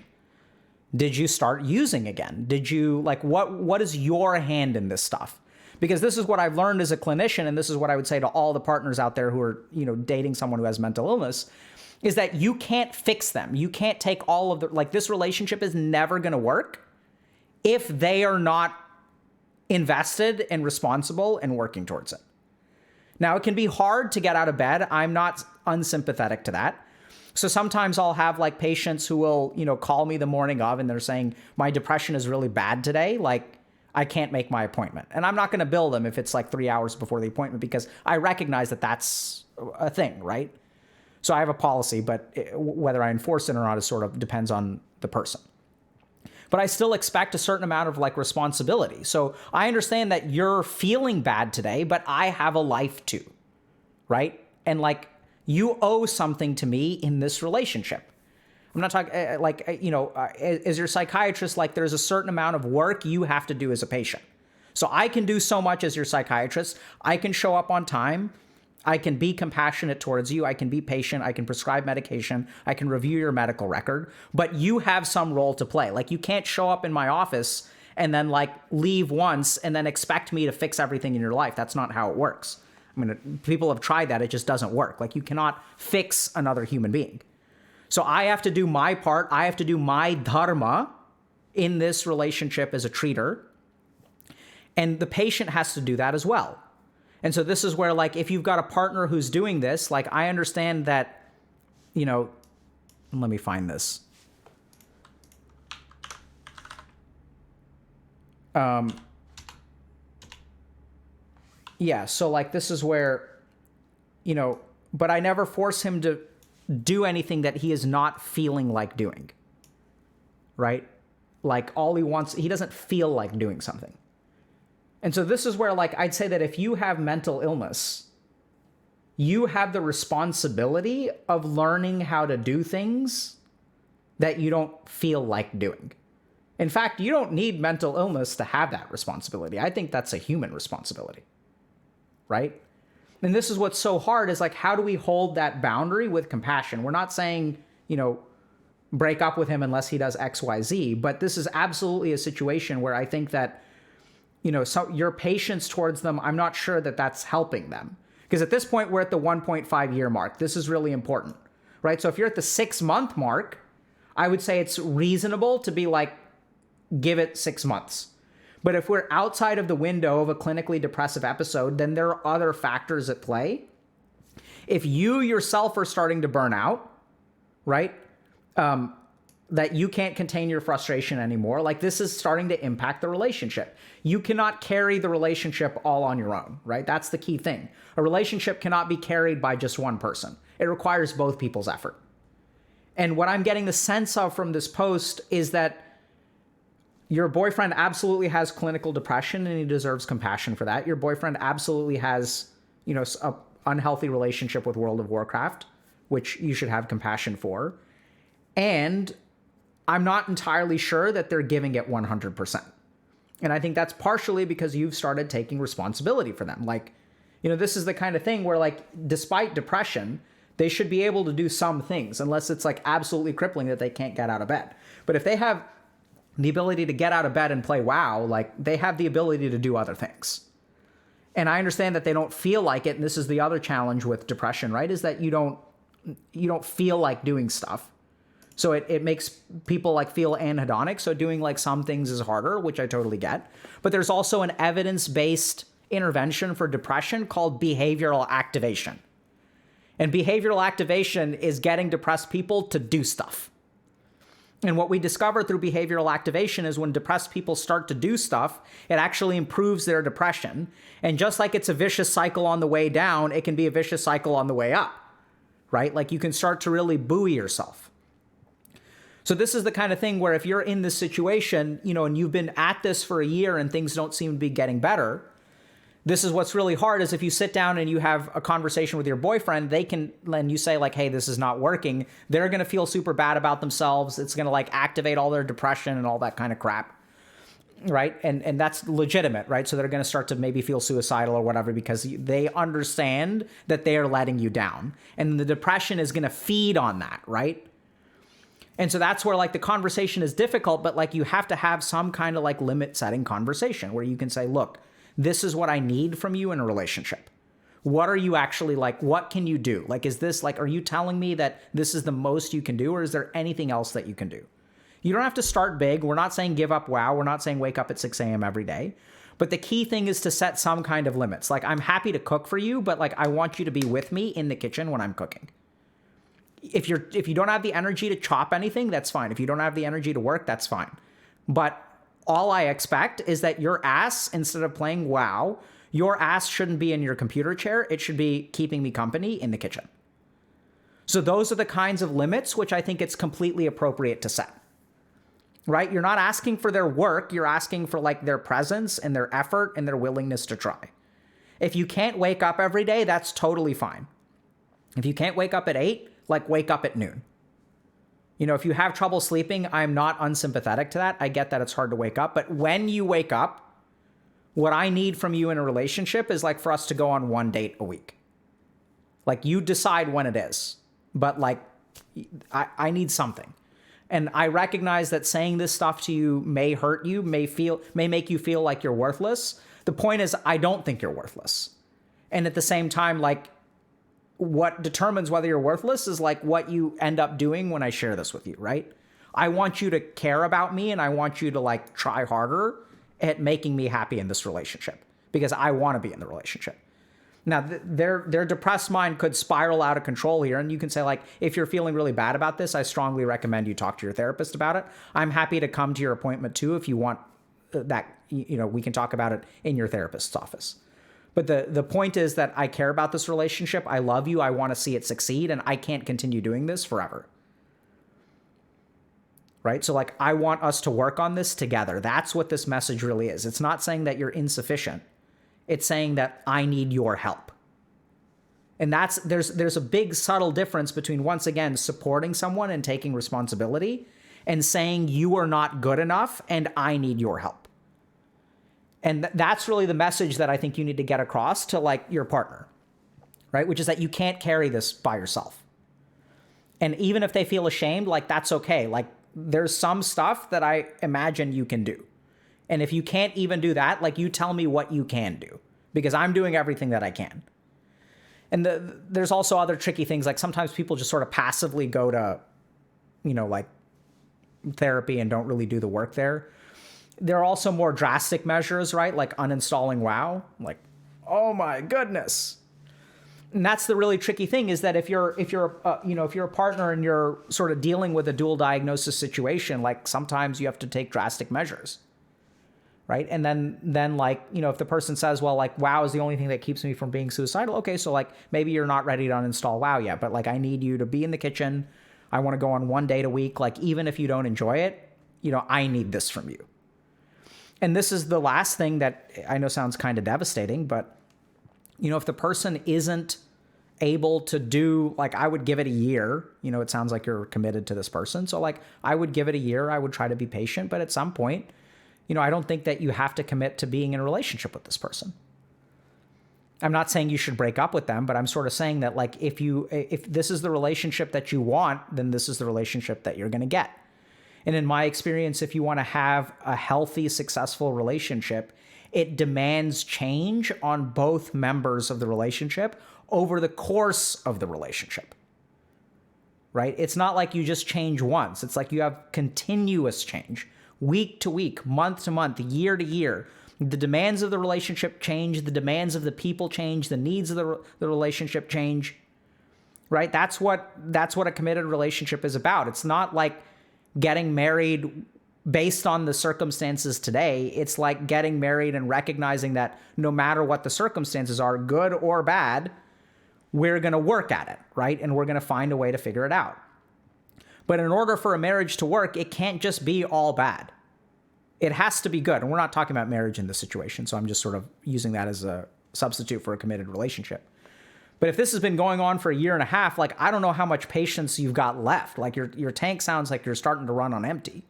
Did you start using again? Did you like, what is your hand in this stuff? Because this is what I've learned as a clinician, and this is what I would say to all the partners out there who are, dating someone who has mental illness, is that you can't fix them. You can't take all of the, like this relationship is never going to work if they are not invested and responsible and working towards it. Now, it can be hard to get out of bed. I'm not unsympathetic to that. So sometimes I'll have like patients who will, call me the morning of and they're saying, my depression is really bad today. Like I can't make my appointment. And I'm not going to bill them if it's like 3 hours before the appointment because I recognize that that's a thing, right? So I have a policy, but whether I enforce it or not is sort of depends on the person. But I still expect a certain amount of like responsibility. So I understand that you're feeling bad today, but I have a life too, right? And like you owe something to me in this relationship. I'm not talking as your psychiatrist, like there's a certain amount of work you have to do as a patient. So I can do so much as your psychiatrist. I can show up on time. I can be compassionate towards you. I can be patient. I can prescribe medication. I can review your medical record. But you have some role to play. Like you can't show up in my office and then like leave once and then expect me to fix everything in your life. That's not how it works. I mean, people have tried that. It just doesn't work. Like you cannot fix another human being. So I have to do my part. I have to do my dharma in this relationship as a treater. And the patient has to do that as well. And so this is where, like, if you've got a partner who's doing this, like, I understand that, you know, let me find this. Yeah, so like this is where, you know, but I never force him to do anything that he is not feeling like doing. Right? Like all he wants, he doesn't feel like doing something. And so this is where, like, I'd say that if you have mental illness, you have the responsibility of learning how to do things that you don't feel like doing. In fact, you don't need mental illness to have that responsibility. I think that's a human responsibility, right? And this is what's so hard is, like, how do we hold that boundary with compassion? We're not saying, you know, break up with him unless he does X, Y, Z, but this is absolutely a situation where I think that, you know, so your patience towards them, I'm not sure that that's helping them. Because at this point, we're at the 1.5 year mark. This is really important, right? So if you're at the 6 month mark, I would say it's reasonable to be like, give it 6 months. But if we're outside of the window of a clinically depressive episode, then there are other factors at play. If you yourself are starting to burn out, right? That you can't contain your frustration anymore, like this is starting to impact the relationship. You cannot carry the relationship all on your own, right? That's the key thing. A relationship cannot be carried by just one person. It requires both people's effort. And what I'm getting the sense of from this post is that your boyfriend absolutely has clinical depression and he deserves compassion for that. Your boyfriend absolutely has, you know, an unhealthy relationship with World of Warcraft, which you should have compassion for. And I'm not entirely sure that they're giving it 100%. And I think that's partially because you've started taking responsibility for them. Like, you know, this is the kind of thing where, like, despite depression, they should be able to do some things, unless it's like absolutely crippling that they can't get out of bed. But if they have the ability to get out of bed and play WoW, like, they have the ability to do other things. And I understand that they don't feel like it. And this is the other challenge with depression, right? Is that you don't feel like doing stuff. So it makes people like feel anhedonic. So doing like some things is harder, which I totally get. But there's also an evidence-based intervention for depression called behavioral activation. And behavioral activation is getting depressed people to do stuff. And what we discover through behavioral activation is when depressed people start to do stuff, it actually improves their depression. And just like it's a vicious cycle on the way down, it can be a vicious cycle on the way up, right? Like you can start to really buoy yourself. So this is the kind of thing where if you're in this situation, you know, and you've been at this for a year and things don't seem to be getting better, this is what's really hard is if you sit down and you have a conversation with your boyfriend, and you say like, hey, this is not working, they're going to feel super bad about themselves. It's going to like activate all their depression and all that kind of crap. Right. And that's legitimate. Right. So they're going to start to maybe feel suicidal or whatever because they understand that they are letting you down. And the depression is going to feed on that. Right. And so that's where like the conversation is difficult, but like you have to have some kind of like limit setting conversation where you can say, look, this is what I need from you in a relationship. What are you actually like? What can you do? Like, is this like, are you telling me that this is the most you can do, or is there anything else that you can do? You don't have to start big. We're not saying give up WoW. We're not saying wake up at 6 a.m. every day. But the key thing is to set some kind of limits. Like, I'm happy to cook for you, but like, I want you to be with me in the kitchen when I'm cooking. If you don't have the energy to chop anything, that's fine. If you don't have the energy to work, that's fine. But all I expect is that your ass, instead of playing WoW, your ass shouldn't be in your computer chair. It should be keeping me company in the kitchen. So those are the kinds of limits which I think it's completely appropriate to set. Right? You're not asking for their work. You're asking for like their presence and their effort and their willingness to try. If you can't wake up every day, that's totally fine. If you can't wake up at 8, like wake up at noon. You know, if you have trouble sleeping, I'm not unsympathetic to that. I get that it's hard to wake up. But when you wake up, what I need from you in a relationship is like for us to go on 1 date a week. Like you decide when it is. But like, I need something. And I recognize that saying this stuff to you may hurt you, may make you feel like you're worthless. The point is, I don't think you're worthless. And at the same time, like, what determines whether you're worthless is like what you end up doing when I share this with you, right? I want you to care about me and I want you to like try harder at making me happy in this relationship because I want to be in the relationship. Now, their depressed mind could spiral out of control here. And you can say, like, if you're feeling really bad about this, I strongly recommend you talk to your therapist about it. I'm happy to come to your appointment too if you want that. We can talk about it in your therapist's office. But the point is that I care about this relationship. I love you. I want to see it succeed. And I can't continue doing this forever. Right? So, like, I want us to work on this together. That's what this message really is. It's not saying that you're insufficient. It's saying that I need your help. And there's a big subtle difference between, once again, supporting someone and taking responsibility and saying you are not good enough and I need your help. And that's really the message that I think you need to get across to, like, your partner, right? Which is that you can't carry this by yourself. And even if they feel ashamed, like, that's okay. Like, there's some stuff that I imagine you can do. And if you can't even do that, like, you tell me what you can do, because I'm doing everything that I can. And there's also other tricky things. Like, sometimes people just sort of passively go to, like, therapy and don't really do the work there. There are also more drastic measures, right? Like uninstalling WoW. Like, oh my goodness. And that's the really tricky thing, is that if you're a partner and you're sort of dealing with a dual diagnosis situation, like, sometimes you have to take drastic measures. Right. And then like, if the person says, well, like, WoW is the only thing that keeps me from being suicidal. Okay, so, like, maybe you're not ready to uninstall WoW yet, but, like, I need you to be in the kitchen. I want to go on 1 date a week. Like, even if you don't enjoy it, I need this from you. And this is the last thing that I know sounds kind of devastating, but, if the person isn't able to do, like, I would give it a year. It sounds like you're committed to this person. So, like, I would give it a year. I would try to be patient, but at some point, I don't think that you have to commit to being in a relationship with this person. I'm not saying you should break up with them, but I'm sort of saying that, like, if this is the relationship that you want, then this is the relationship that you're going to get. And in my experience, if you want to have a healthy, successful relationship, it demands change on both members of the relationship over the course of the relationship. Right? It's not like you just change once. It's like you have continuous change. Week to week, month to month, year to year. The demands of the relationship change. The demands of the people change. The needs of the relationship change. Right? That's what a committed relationship is about. It's not like getting married based on the circumstances today. It's like getting married and recognizing that no matter what the circumstances are, good or bad, we're going to work at it, right? And we're going to find a way to figure it out. But in order for a marriage to work, it can't just be all bad. It has to be good. And we're not talking about marriage in this situation, so I'm just sort of using that as a substitute for a committed relationship. But if this has been going on for a year and a half, like, I don't know how much patience you've got left. Like, your tank sounds like you're starting to run on empty,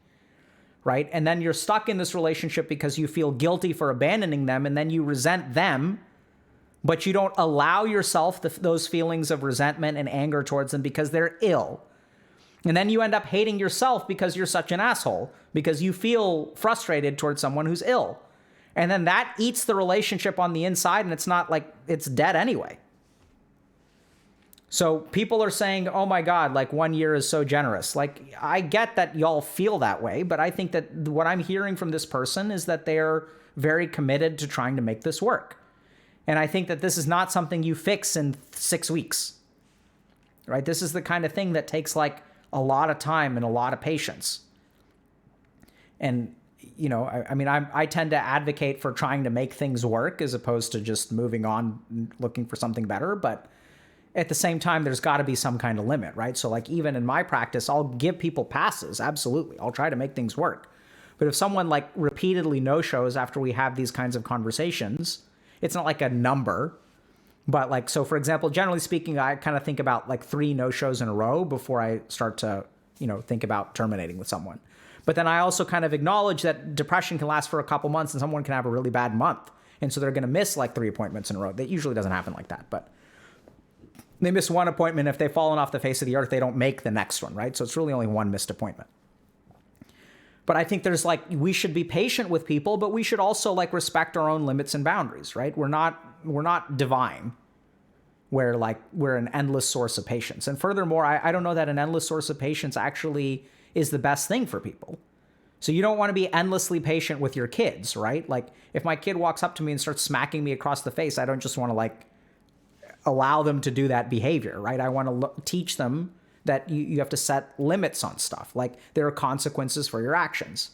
right? And then you're stuck in this relationship because you feel guilty for abandoning them, and then you resent them, but you don't allow yourself those feelings of resentment and anger towards them because they're ill. And then you end up hating yourself because you're such an asshole, because you feel frustrated towards someone who's ill. And then that eats the relationship on the inside, and it's not like it's dead anyway. So people are saying, oh my God, like 1 year is so generous. Like, I get that y'all feel that way, but I think that what I'm hearing from this person is that they're very committed to trying to make this work. And I think that this is not something you fix in 6 weeks, right? This is the kind of thing that takes, like, a lot of time and a lot of patience. And, I tend to advocate for trying to make things work as opposed to just moving on and looking for something better. But at the same time, there's got to be some kind of limit, right? So, like, even in my practice, I'll give people passes. Absolutely. I'll try to make things work. But if someone, like, repeatedly no-shows after we have these kinds of conversations, it's not like a number. But, like, so for example, generally speaking, I kind of think about, like, 3 no-shows in a row before I start to, think about terminating with someone. But then I also kind of acknowledge that depression can last for a couple months and someone can have a really bad month. And so they're going to miss, like, 3 appointments in a row. That usually doesn't happen like that. But they miss one appointment. If they've fallen off the face of the earth, they don't make the next one, right? So it's really only one missed appointment. But I think there's, like, we should be patient with people, but we should also, like, respect our own limits and boundaries, right? We're not divine, where, like, we're an endless source of patience. And furthermore, I don't know that an endless source of patience actually is the best thing for people. So you don't want to be endlessly patient with your kids, right? Like if my kid walks up to me and starts smacking me across the face, I don't just want to like allow them to do that behavior, right? I want to teach them that you have to set limits on stuff. Like there are consequences for your actions.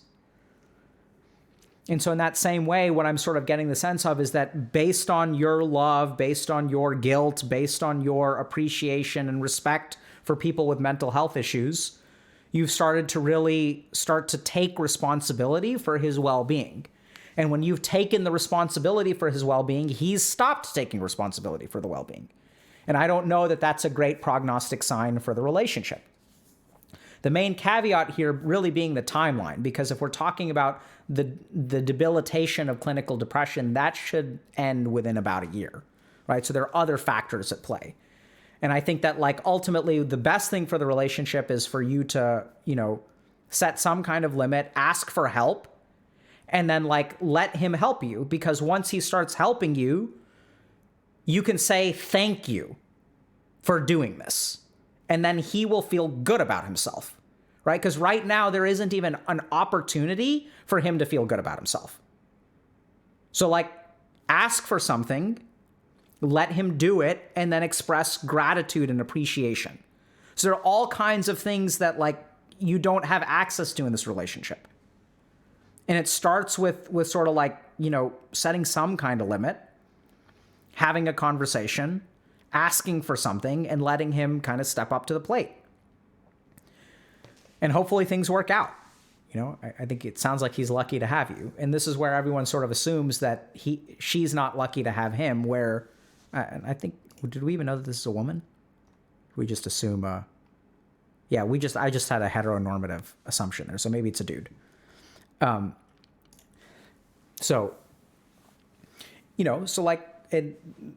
And so in that same way, what I'm sort of getting the sense of is that based on your love, based on your guilt, based on your appreciation and respect for people with mental health issues, you've started to really start to take responsibility for his well-being. And when you've taken the responsibility for his well-being, he's stopped taking responsibility for the well-being. And I don't know that that's a great prognostic sign for the relationship. The main caveat here really being the timeline, because if we're talking about the debilitation of clinical depression, that should end within about a year, right? So there are other factors at play. And I think that like ultimately the best thing for the relationship is for you to, set some kind of limit, ask for help, and then like let him help you, because once he starts helping you, you can say thank you for doing this. And then he will feel good about himself, right? Because right now there isn't even an opportunity for him to feel good about himself. So like ask for something, let him do it, and then express gratitude and appreciation. So there are all kinds of things that like you don't have access to in this relationship. And it starts with sort of like, setting some kind of limit, having a conversation, asking for something, and letting him kind of step up to the plate. And hopefully things work out. I think it sounds like he's lucky to have you. And this is where everyone sort of assumes that she's not lucky to have him, where I think, did we even know that this is a woman? We just assume, I just had a heteronormative assumption there. So maybe it's a dude. So like,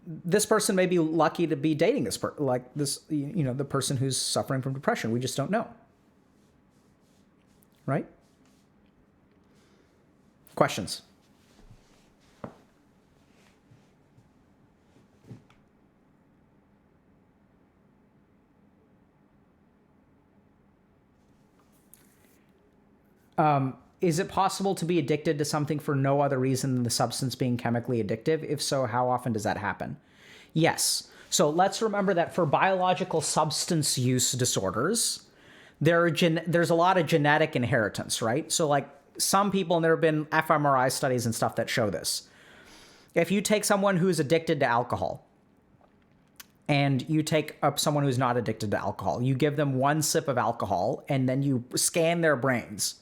this person may be lucky to be dating this person, like this, the person who's suffering from depression. We just don't know. Right? Questions? Is it possible to be addicted to something for no other reason than the substance being chemically addictive? If so, how often does that happen? Yes. So let's remember that for biological substance use disorders, there's a lot of genetic inheritance, right? So like some people, and there have been fMRI studies and stuff that show this. If you take someone who's addicted to alcohol and you take up someone who's not addicted to alcohol, you give them one sip of alcohol and then you scan their brains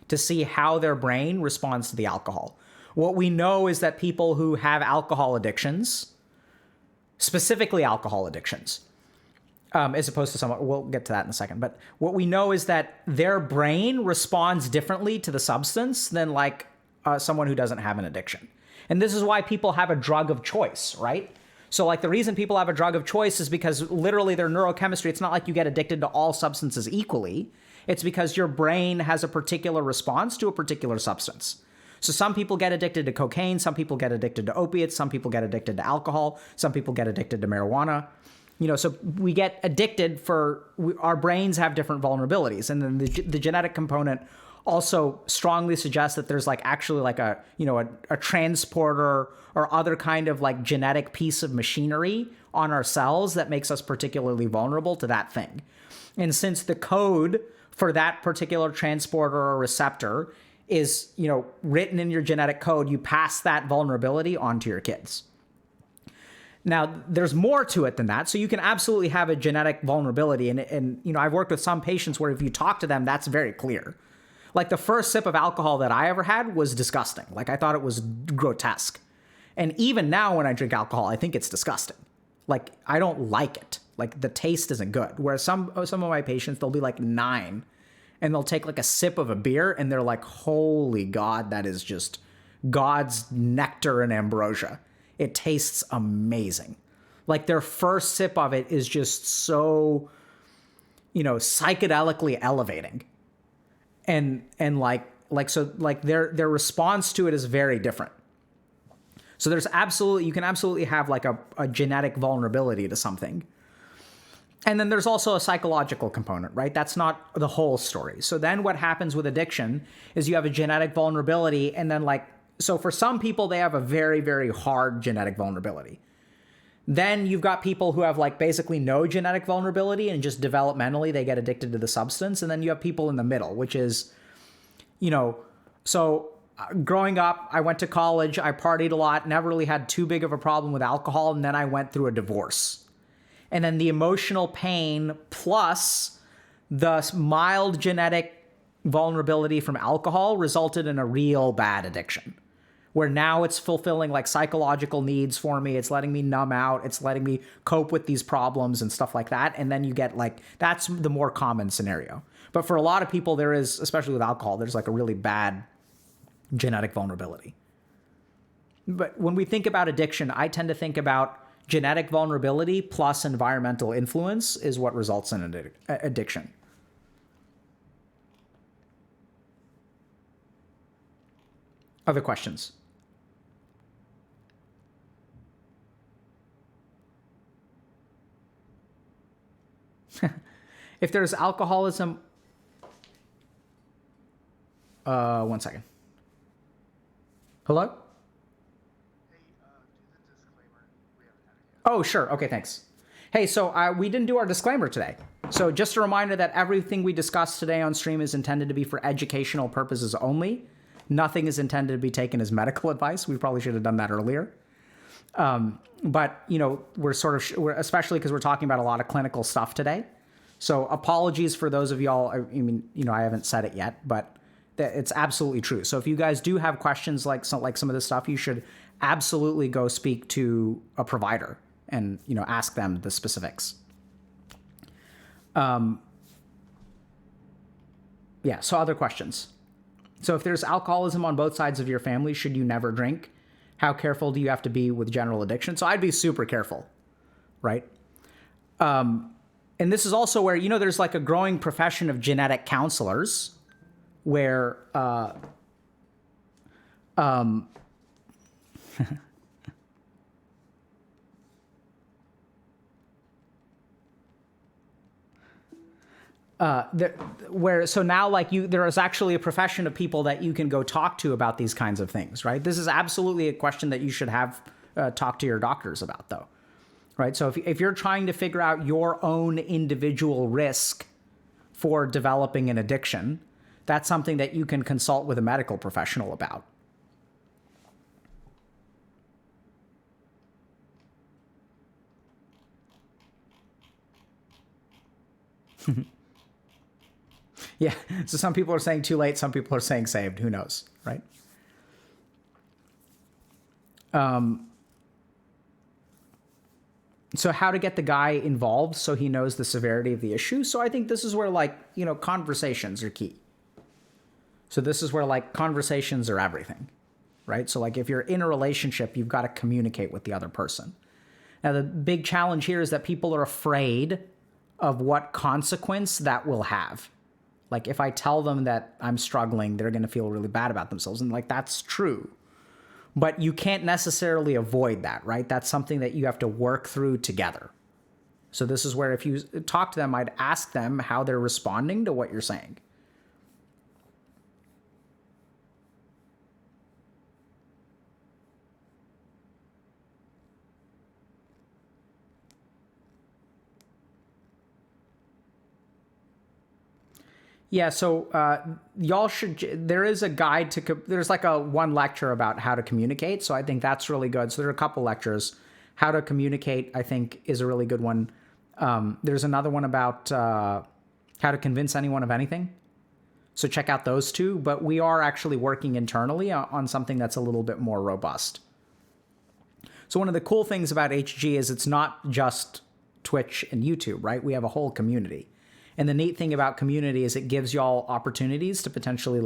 to see how their brain responds to the alcohol. What we know is that people who have alcohol addictions, specifically alcohol addictions, as opposed to someone, we'll get to that in a second, but what we know is that their brain responds differently to the substance than like someone who doesn't have an addiction. And this is why people have a drug of choice, right? So like the reason people have a drug of choice is because literally their neurochemistry, it's not like you get addicted to all substances equally. It's because your brain has a particular response to a particular substance. So some people get addicted to cocaine, some people get addicted to opiates, some people get addicted to alcohol, some people get addicted to marijuana. So we get addicted our brains have different vulnerabilities. And then the genetic component also strongly suggests that there's like actually like a transporter or other kind of like genetic piece of machinery on our cells that makes us particularly vulnerable to that thing. And since the code for that particular transporter or receptor is, written in your genetic code, you pass that vulnerability on to your kids. Now, there's more to it than that. So you can absolutely have a genetic vulnerability. And I've worked with some patients where if you talk to them, that's very clear. Like the first sip of alcohol that I ever had was disgusting. Like I thought it was grotesque. And even now when I drink alcohol, I think it's disgusting. Like I don't like it. Like the taste isn't good. Whereas some of my patients, they'll be like 9 and they'll take like a sip of a beer and they're like, holy God, that is just God's nectar and ambrosia. It tastes amazing. Like their first sip of it is just so, psychedelically elevating. And so their response to it is very different. So you can absolutely have like a genetic vulnerability to something. And then there's also a psychological component, right? That's not the whole story. So then what happens with addiction is you have a genetic vulnerability, and then so for some people, they have a very, very hard genetic vulnerability. Then you've got people who have basically no genetic vulnerability and just developmentally they get addicted to the substance. And then you have people in the middle, which is, so growing up, I went to college, I partied a lot, never really had too big of a problem with alcohol. And then I went through a divorce. And then the emotional pain plus the mild genetic vulnerability from alcohol resulted in a real bad addiction, where now it's fulfilling psychological needs for me. It's letting me numb out. It's letting me cope with these problems and stuff like that. And then you get that's the more common scenario. But for a lot of people, there is, especially with alcohol, there's a really bad genetic vulnerability. But when we think about addiction, I tend to think about genetic vulnerability plus environmental influence is what results in addiction. Other questions? If there's alcoholism, one second. Hello? Hey, do the disclaimer. We haven't had it yet. Oh, sure. Okay, thanks. Hey, so we didn't do our disclaimer today. So just a reminder that everything we discussed today on stream is intended to be for educational purposes only. Nothing is intended to be taken as medical advice. We probably should have done that earlier. But, we're especially because we're talking about a lot of clinical stuff today. So apologies for those of y'all. I mean, I haven't said it yet, but it's absolutely true. So if you guys do have questions like some of this stuff, you should absolutely go speak to a provider and, ask them the specifics. Yeah. So other questions. So if there's alcoholism on both sides of your family, should you never drink? How careful do you have to be with general addiction? So I'd be super careful, right? And this is also where, there's a growing profession of genetic counselors where, so now there is actually a profession of people that you can go talk to about these kinds of things, right? This is absolutely a question that you should have talk to your doctors about, though, right? So if you're trying to figure out your own individual risk for developing an addiction, that's something that you can consult with a medical professional about. Yeah, so some people are saying too late, some people are saying saved. Who knows, right? So how to get the guy involved so he knows the severity of the issue. So I think this is where conversations are key. So this is where conversations are everything, right? So if you're in a relationship, you've got to communicate with the other person. Now, the big challenge here is that people are afraid of what consequence that will have. If I tell them that I'm struggling, they're going to feel really bad about themselves. And that's true. But you can't necessarily avoid that, right? That's something that you have to work through together. So this is where if you talk to them, I'd ask them how they're responding to what you're saying. Yeah, so y'all should, there is a guide to, there's one lecture about how to communicate. So I think that's really good. So there are a couple lectures. How to communicate, I think, is a really good one. There's another one about how to convince anyone of anything. So check out those two. But we are actually working internally on something that's a little bit more robust. So one of the cool things about HG is it's not just Twitch and YouTube, right? We have a whole community. And the neat thing about community is it gives y'all opportunities to potentially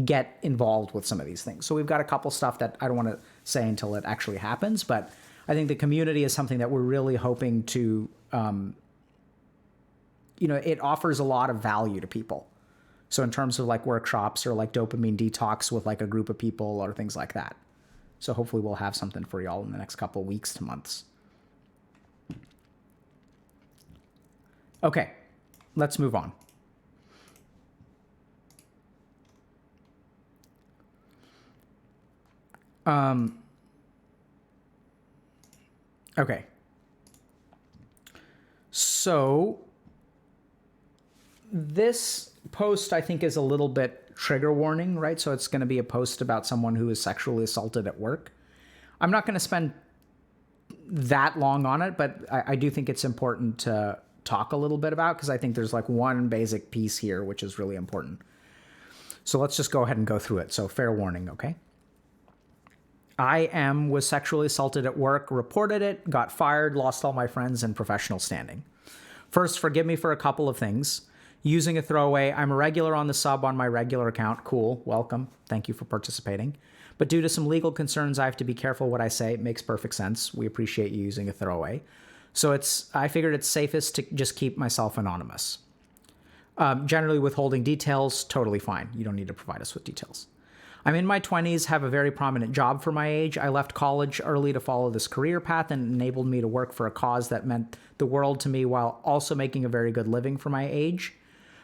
get involved with some of these things. So we've got a couple stuff that I don't want to say until it actually happens, but I think the community is something that we're really hoping to, it offers a lot of value to people. So in terms of workshops or dopamine detox with a group of people or things like that. So hopefully we'll have something for y'all in the next couple of weeks to months. Okay, let's move on. Okay. So this post, I think, is a little bit trigger warning, right? So it's going to be a post about someone who is sexually assaulted at work. I'm not going to spend that long on it, but I do think it's important to talk a little bit about, because I think there's like one basic piece here which is really important. So let's just go ahead and go through it. So fair warning, okay? Was sexually assaulted at work, reported it, got fired, lost all my friends and professional standing. First, forgive me for a couple of things. Using a throwaway, I'm a regular on the sub on my regular account. Cool, welcome. Thank you for participating. But due to some legal concerns, I have to be careful what I say. It makes perfect sense. We appreciate you using a throwaway. So I figured it's safest to just keep myself anonymous. Generally withholding details, totally fine. You don't need to provide us with details. I'm in my 20s, have a very prominent job for my age. I left college early to follow this career path, and it enabled me to work for a cause that meant the world to me while also making a very good living for my age.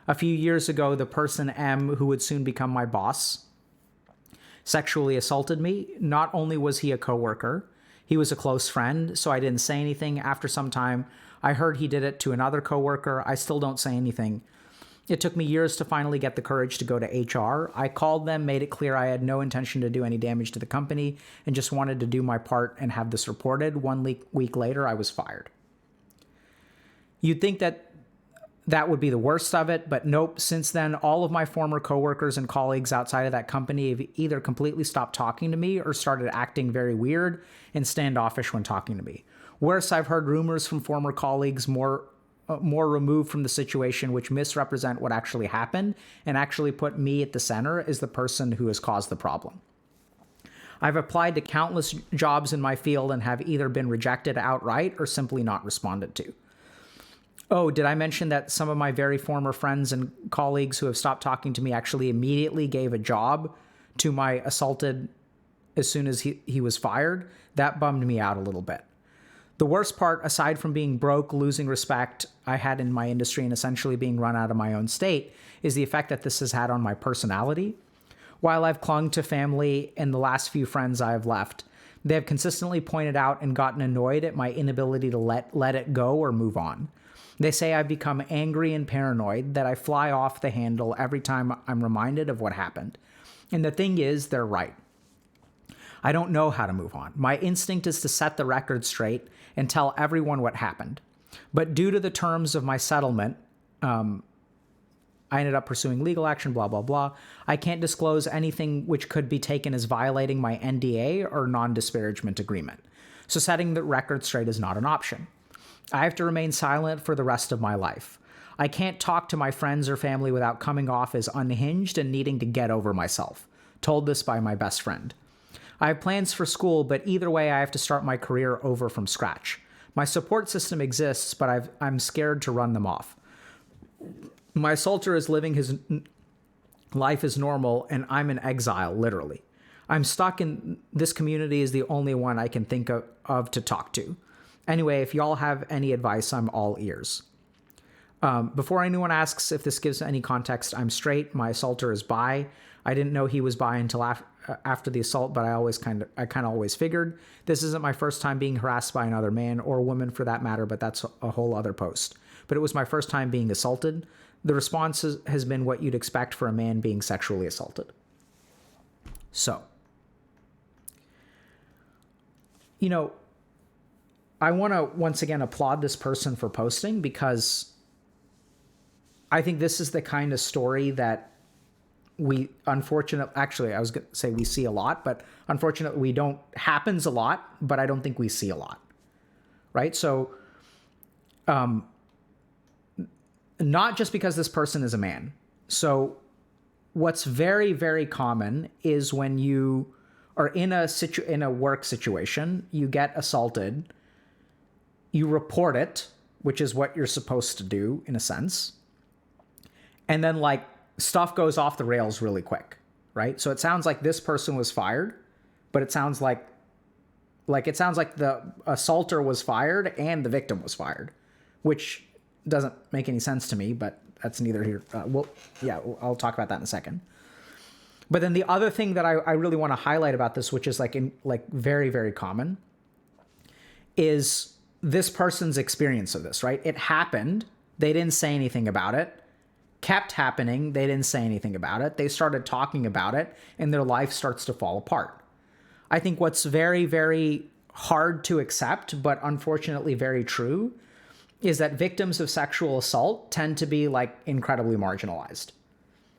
A few years ago, the person M, who would soon become my boss, sexually assaulted me. Not only was he a coworker, he was a close friend, so I didn't say anything. After some time, I heard he did it to another coworker. I still don't say anything. It took me years to finally get the courage to go to HR. I called them, made it clear I had no intention to do any damage to the company, and just wanted to do my part and have this reported. 1 week later, I was fired. You'd think that would be the worst of it, but nope. Since then, all of my former coworkers and colleagues outside of that company have either completely stopped talking to me or started acting very weird and standoffish when talking to me. Worse, I've heard rumors from former colleagues more removed from the situation, which misrepresent what actually happened and actually put me at the center as the person who has caused the problem. I've applied to countless jobs in my field and have either been rejected outright or simply not responded to. Oh, did I mention that some of my very former friends and colleagues who have stopped talking to me actually immediately gave a job to my assaulted as soon as he was fired? That bummed me out a little bit. The worst part, aside from being broke, losing respect I had in my industry, and essentially being run out of my own state, is the effect that this has had on my personality. While I've clung to family and the last few friends I have left, they have consistently pointed out and gotten annoyed at my inability to let it go or move on. They say I've become angry and paranoid, that I fly off the handle every time I'm reminded of what happened. And the thing is, they're right. I don't know how to move on. My instinct is to set the record straight and tell everyone what happened. But due to the terms of my settlement, I ended up pursuing legal action, blah, blah, blah. I can't disclose anything which could be taken as violating my NDA or non-disparagement agreement. So setting the record straight is not an option. I have to remain silent for the rest of my life. I can't talk to my friends or family without coming off as unhinged and needing to get over myself. Told this by my best friend. I have plans for school, but either way, I have to start my career over from scratch. My support system exists, but I'm scared to run them off. My assaulter is living his life as normal, and I'm in exile, literally. I'm stuck in this community is the only one I can think of to talk to. Anyway, if y'all have any advice, I'm all ears. Before anyone asks if this gives any context, I'm straight. My assaulter is bi. I didn't know he was bi until after the assault, but I kind of always figured. This isn't my first time being harassed by another man or woman for that matter, but that's a whole other post. But it was my first time being assaulted. The response has been what you'd expect for a man being sexually assaulted. So, I want to once again applaud this person for posting, because I think this is the kind of story that actually, I was going to say we see a lot, but unfortunately happens a lot, but I don't think we see a lot. Right? So, not just because this person is a man. So what's very, very common is when you are in a work situation, you get assaulted, you report it, which is what you're supposed to do in a sense. And then stuff goes off the rails really quick, right? So it sounds like this person was fired, but it sounds like the assaulter was fired and the victim was fired, which doesn't make any sense to me, but that's neither here. I'll talk about that in a second. But then the other thing that I really want to highlight about this, which is very, very common, is this person's experience of this, right? It happened. They didn't say anything about it. Kept happening. They didn't say anything about it. They started talking about it, and their life starts to fall apart. I think what's very, very hard to accept, but unfortunately very true, is that victims of sexual assault tend to be incredibly marginalized,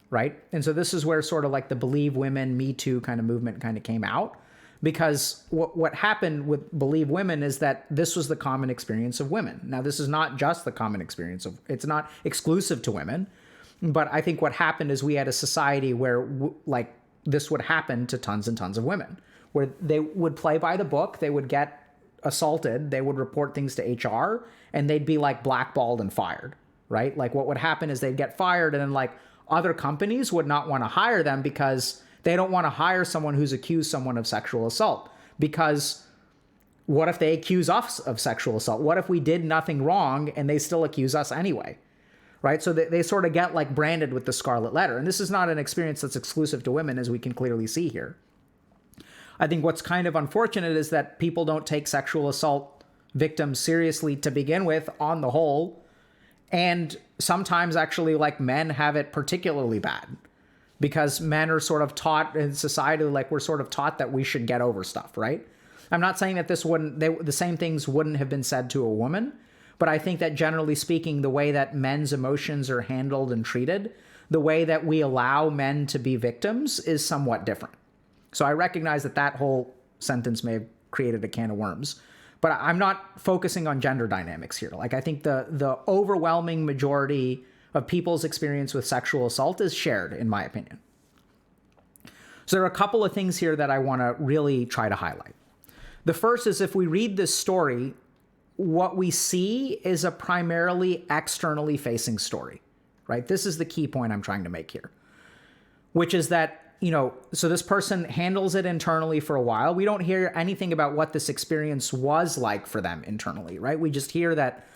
right? And so this is where sort of the Believe Women, Me Too kind of movement kind of came out, because what happened with Believe Women is that this was the common experience of women. Now, this is not just the common experience it's not exclusive to women, but I think what happened is we had a society where this would happen to tons and tons of women, where they would play by the book, they would get assaulted, they would report things to HR, and they'd be blackballed and fired, right? What would happen is they'd get fired, and then other companies would not want to hire them because they don't want to hire someone who's accused someone of sexual assault. Because what if they accuse us of sexual assault? What if we did nothing wrong and they still accuse us anyway? Right? So they sort of get branded with the scarlet letter. And this is not an experience that's exclusive to women, as we can clearly see here. I think what's kind of unfortunate is that people don't take sexual assault victims seriously to begin with, on the whole. And sometimes actually men have it particularly bad, because men are sort of taught in society, we're sort of taught that we should get over stuff, right? I'm not saying that the same things wouldn't have been said to a woman, but I think that generally speaking, the way that men's emotions are handled and treated, the way that we allow men to be victims is somewhat different. So I recognize that whole sentence may have created a can of worms, but I'm not focusing on gender dynamics here. I think the overwhelming majority of people's experience with sexual assault is shared, in my opinion. So there are a couple of things here that I want to really try to highlight. The first is, if we read this story, what we see is a primarily externally facing story, right? This is the key point I'm trying to make here, which is that, so this person handles it internally for a while. We don't hear anything about what this experience was like for them internally, right? We just hear that,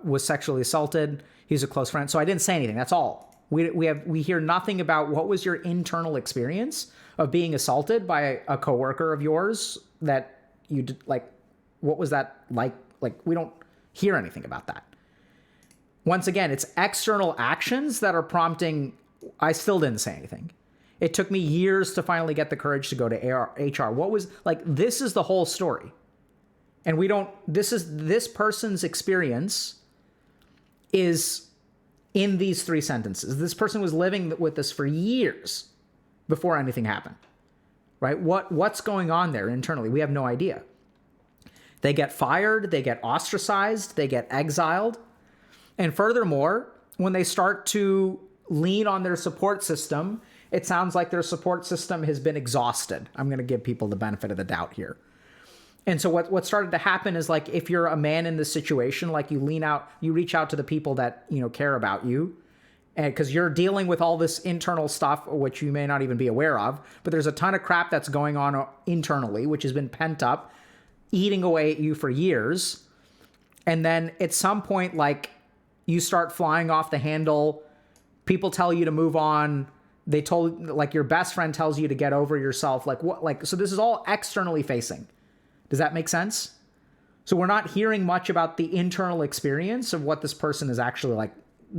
was sexually assaulted. He's a close friend. So I didn't say anything. That's all. We hear nothing about what was your internal experience of being assaulted by a coworker of yours that you did. What was that like? We don't hear anything about that. Once again, it's external actions that are prompting. I still didn't say anything. It took me years to finally get the courage to go to HR. What was this is the whole story. And this person's experience is in these 3 sentences. This person was living with this for years before anything happened, right? What's going on there internally? We have no idea. They get fired, they get ostracized, they get exiled. And furthermore, when they start to lean on their support system, it sounds like their support system has been exhausted. I'm going to give people the benefit of the doubt here. And so what started to happen is, if you're a man in this situation, you reach out to the people that, care about you, and because you're dealing with all this internal stuff, which you may not even be aware of, but there's a ton of crap that's going on internally, which has been pent up, eating away at you for years. And then at some point, you start flying off the handle. People tell you to move on. They told, your best friend tells you to get over yourself. So this is all externally facing. Does that make sense? So we're not hearing much about the internal experience of what this person is actually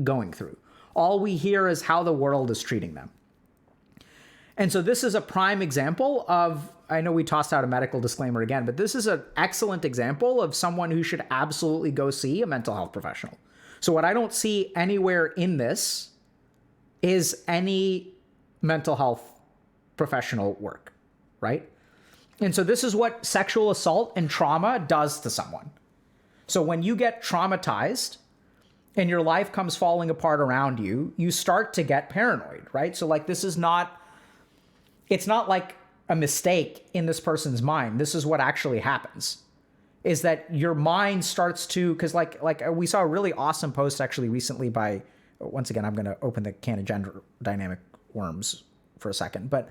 going through. All we hear is how the world is treating them. And so this is a prime example of, I know we tossed out a medical disclaimer again, but this is an excellent example of someone who should absolutely go see a mental health professional. So what I don't see anywhere in this is any mental health professional work, right? And so this is what sexual assault and trauma does to someone. So when you get traumatized and your life comes falling apart around you, you start to get paranoid, right? So this is not, it's not like a mistake in this person's mind. This is what actually happens, is that your mind starts to, because we saw a really awesome post actually recently by, once again, I'm going to open the can of gender dynamic worms for a second, but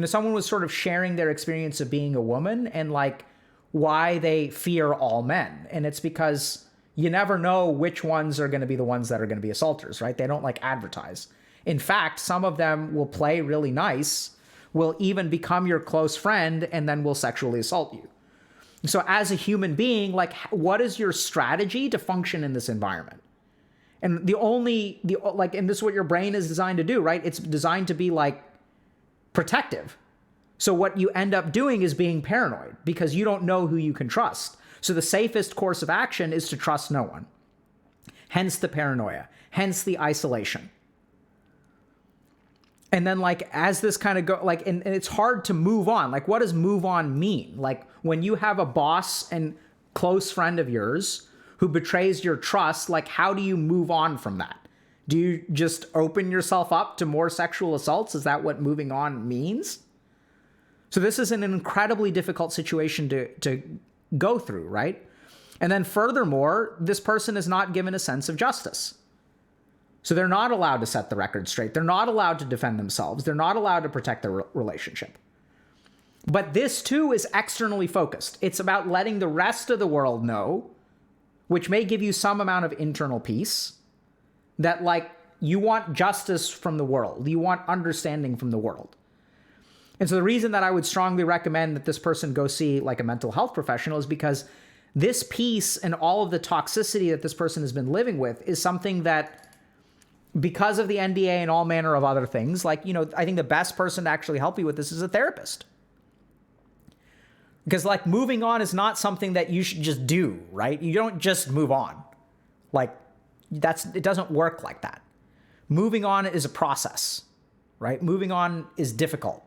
someone was sort of sharing their experience of being a woman and why they fear all men. And it's because, you never know which ones are going to be the ones that are going to be assaulters, right? They don't like advertise. In fact, some of them will play really nice, will even become your close friend, and then will sexually assault you. So as a human being, like, what is your strategy to function in this environment? And and this is what your brain is designed to do, right? It's designed to be like protective. So what you end up doing is being paranoid because you don't know who you can trust. So the safest course of action is to trust no one. Hence the paranoia, hence the isolation. And then like, as this kind of go, like, and it's hard to move on. Like, what does move on mean? Like, when you have a boss and close friend of yours who betrays your trust, like, how do you move on from that? Do you just open yourself up to more sexual assaults? Is that what moving on means? So this is an incredibly difficult situation to go through, right? And then furthermore, this person is not given a sense of justice. So they're not allowed to set the record straight. They're not allowed to defend themselves. They're not allowed to protect their relationship. But this too is externally focused. It's about letting the rest of the world know, which may give you some amount of internal peace, that like you want justice from the world. You want understanding from the world. And so the reason that I would strongly recommend that this person go see like a mental health professional is because this piece and all of the toxicity that this person has been living with is something that, because of the NDA and all manner of other things, like, you know, I think the best person to actually help you with this is a therapist. Because like moving on is not something that you should just do, right? You don't just move on. Like it doesn't work like that. Moving on is a process, right? Moving on is difficult.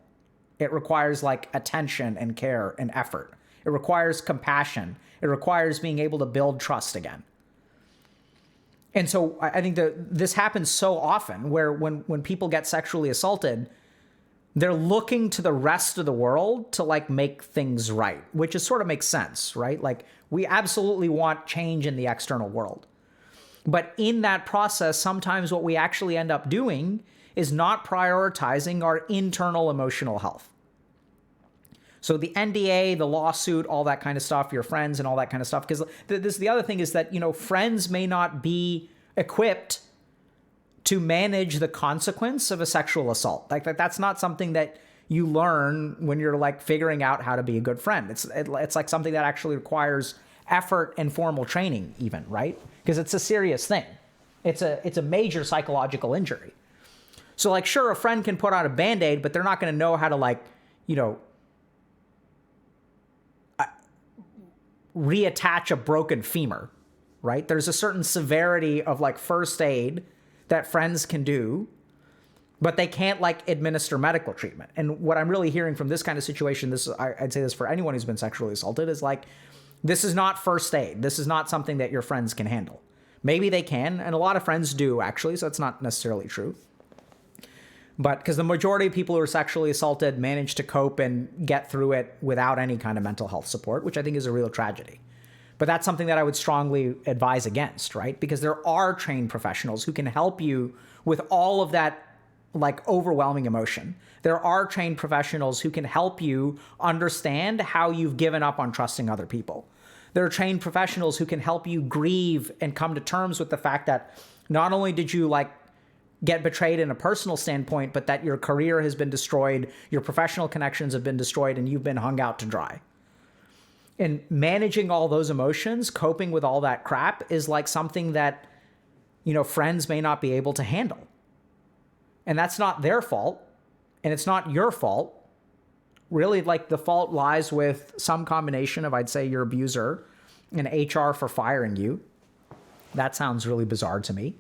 It requires like attention and care and effort. It requires compassion. It requires being able to build trust again. And so I think that this happens so often where when people get sexually assaulted, they're looking to the rest of the world to like make things right, which is sort of makes sense, right? Like we absolutely want change in the external world. But in that process, sometimes what we actually end up doing is not prioritizing our internal emotional health. So the NDA, the lawsuit, all that kind of stuff, your friends and all that kind of stuff. Because the other thing is that, you know, friends may not be equipped to manage the consequence of a sexual assault. Like that's not something that you learn when you're like figuring out how to be a good friend. It's like something that actually requires effort and formal training even, right? Because it's a serious thing. It's a major psychological injury. So like, sure, a friend can put on a Band-Aid, but they're not going to know how to like, you know, reattach a broken femur, right? There's a certain severity of like first aid that friends can do, but they can't like administer medical treatment. And what I'm really hearing from this kind of situation, I'd say this for anyone who's been sexually assaulted, is like, this is not first aid. This is not something that your friends can handle. Maybe they can, and a lot of friends do actually, so it's not necessarily true. But because the majority of people who are sexually assaulted manage to cope and get through it without any kind of mental health support, which I think is a real tragedy. But that's something that I would strongly advise against, right? Because there are trained professionals who can help you with all of that like overwhelming emotion. There are trained professionals who can help you understand how you've given up on trusting other people. There are trained professionals who can help you grieve and come to terms with the fact that not only did you like get betrayed in a personal standpoint, but that your career has been destroyed, your professional connections have been destroyed, and you've been hung out to dry. And managing all those emotions, coping with all that crap is like something that, you know, friends may not be able to handle. And that's not their fault, and it's not your fault. Really, like the fault lies with some combination of, I'd say, your abuser and HR for firing you. That sounds really bizarre to me,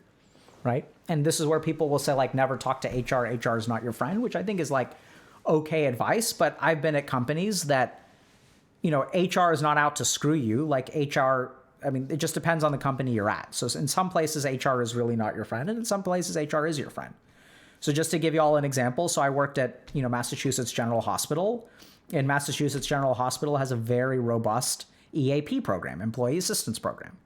right? And this is where people will say, like, never talk to HR. HR is not your friend, which I think is like okay advice. But I've been at companies that, you know, HR is not out to screw you. Like HR, I mean, it just depends on the company you're at. So in some places, HR is really not your friend. And in some places, HR is your friend. So just to give you all an example, so I worked at, you know, Massachusetts General Hospital. And Massachusetts General Hospital has a very robust EAP program, Employee Assistance Program.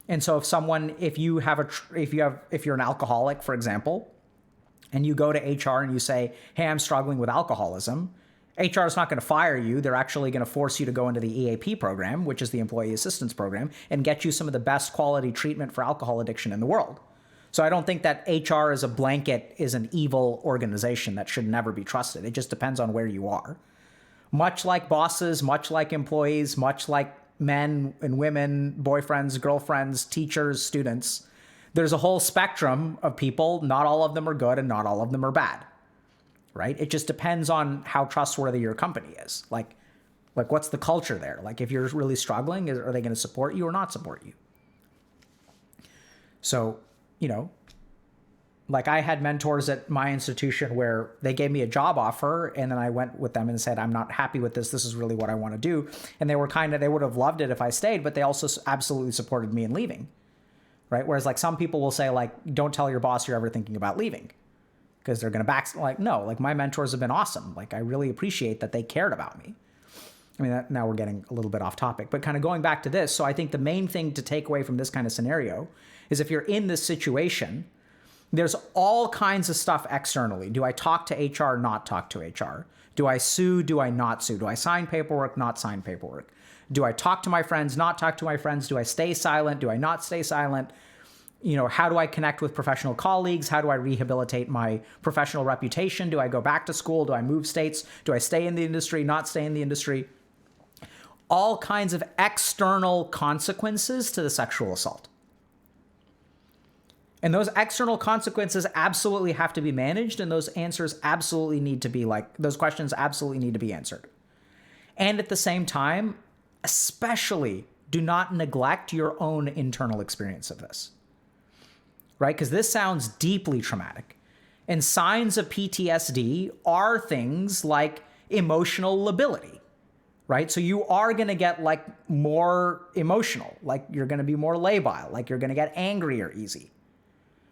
And so if you're an alcoholic, for example, and you go to HR and you say, hey, I'm struggling with alcoholism, HR is not going to fire you. They're actually going to force you to go into the EAP program, which is the Employee Assistance Program, and get you some of the best quality treatment for alcohol addiction in the world. So I don't think that HR as a blanket is an evil organization that should never be trusted. It just depends on where you are. Much like bosses, much like employees, much like men and women, boyfriends, girlfriends, teachers, students, there's a whole spectrum of people. Not all of them are good and not all of them are bad, right? It just depends on how trustworthy your company is. Like what's the culture there? Like if you're really struggling, are they going to support you or not support you? So, you know, like I had mentors at my institution where they gave me a job offer and then I went with them and said, I'm not happy with this. This is really what I want to do. And they would have loved it if I stayed, but they also absolutely supported me in leaving, right? Whereas like some people will say like, don't tell your boss you're ever thinking about leaving because they're going to like, no, like my mentors have been awesome. Like I really appreciate that they cared about me. I mean, now we're getting a little bit off topic, but kind of going back to this. So I think the main thing to take away from this kind of scenario is if you're in this situation, there's all kinds of stuff externally. Do I talk to HR, not talk to HR? Do I sue? Do I not sue? Do I sign paperwork, not sign paperwork? Do I talk to my friends, not talk to my friends? Do I stay silent? Do I not stay silent? You know, how do I connect with professional colleagues? How do I rehabilitate my professional reputation? Do I go back to school? Do I move states? Do I stay in the industry, not stay in the industry? All kinds of external consequences to the sexual assault. And those external consequences absolutely have to be managed, and those answers absolutely need to be those questions absolutely need to be answered. And at the same time, especially do not neglect your own internal experience of this, right? Because this sounds deeply traumatic. And signs of PTSD are things like emotional lability, right? So you are going to get like more emotional, like you're going to be more labile, like you're going to get angrier easy.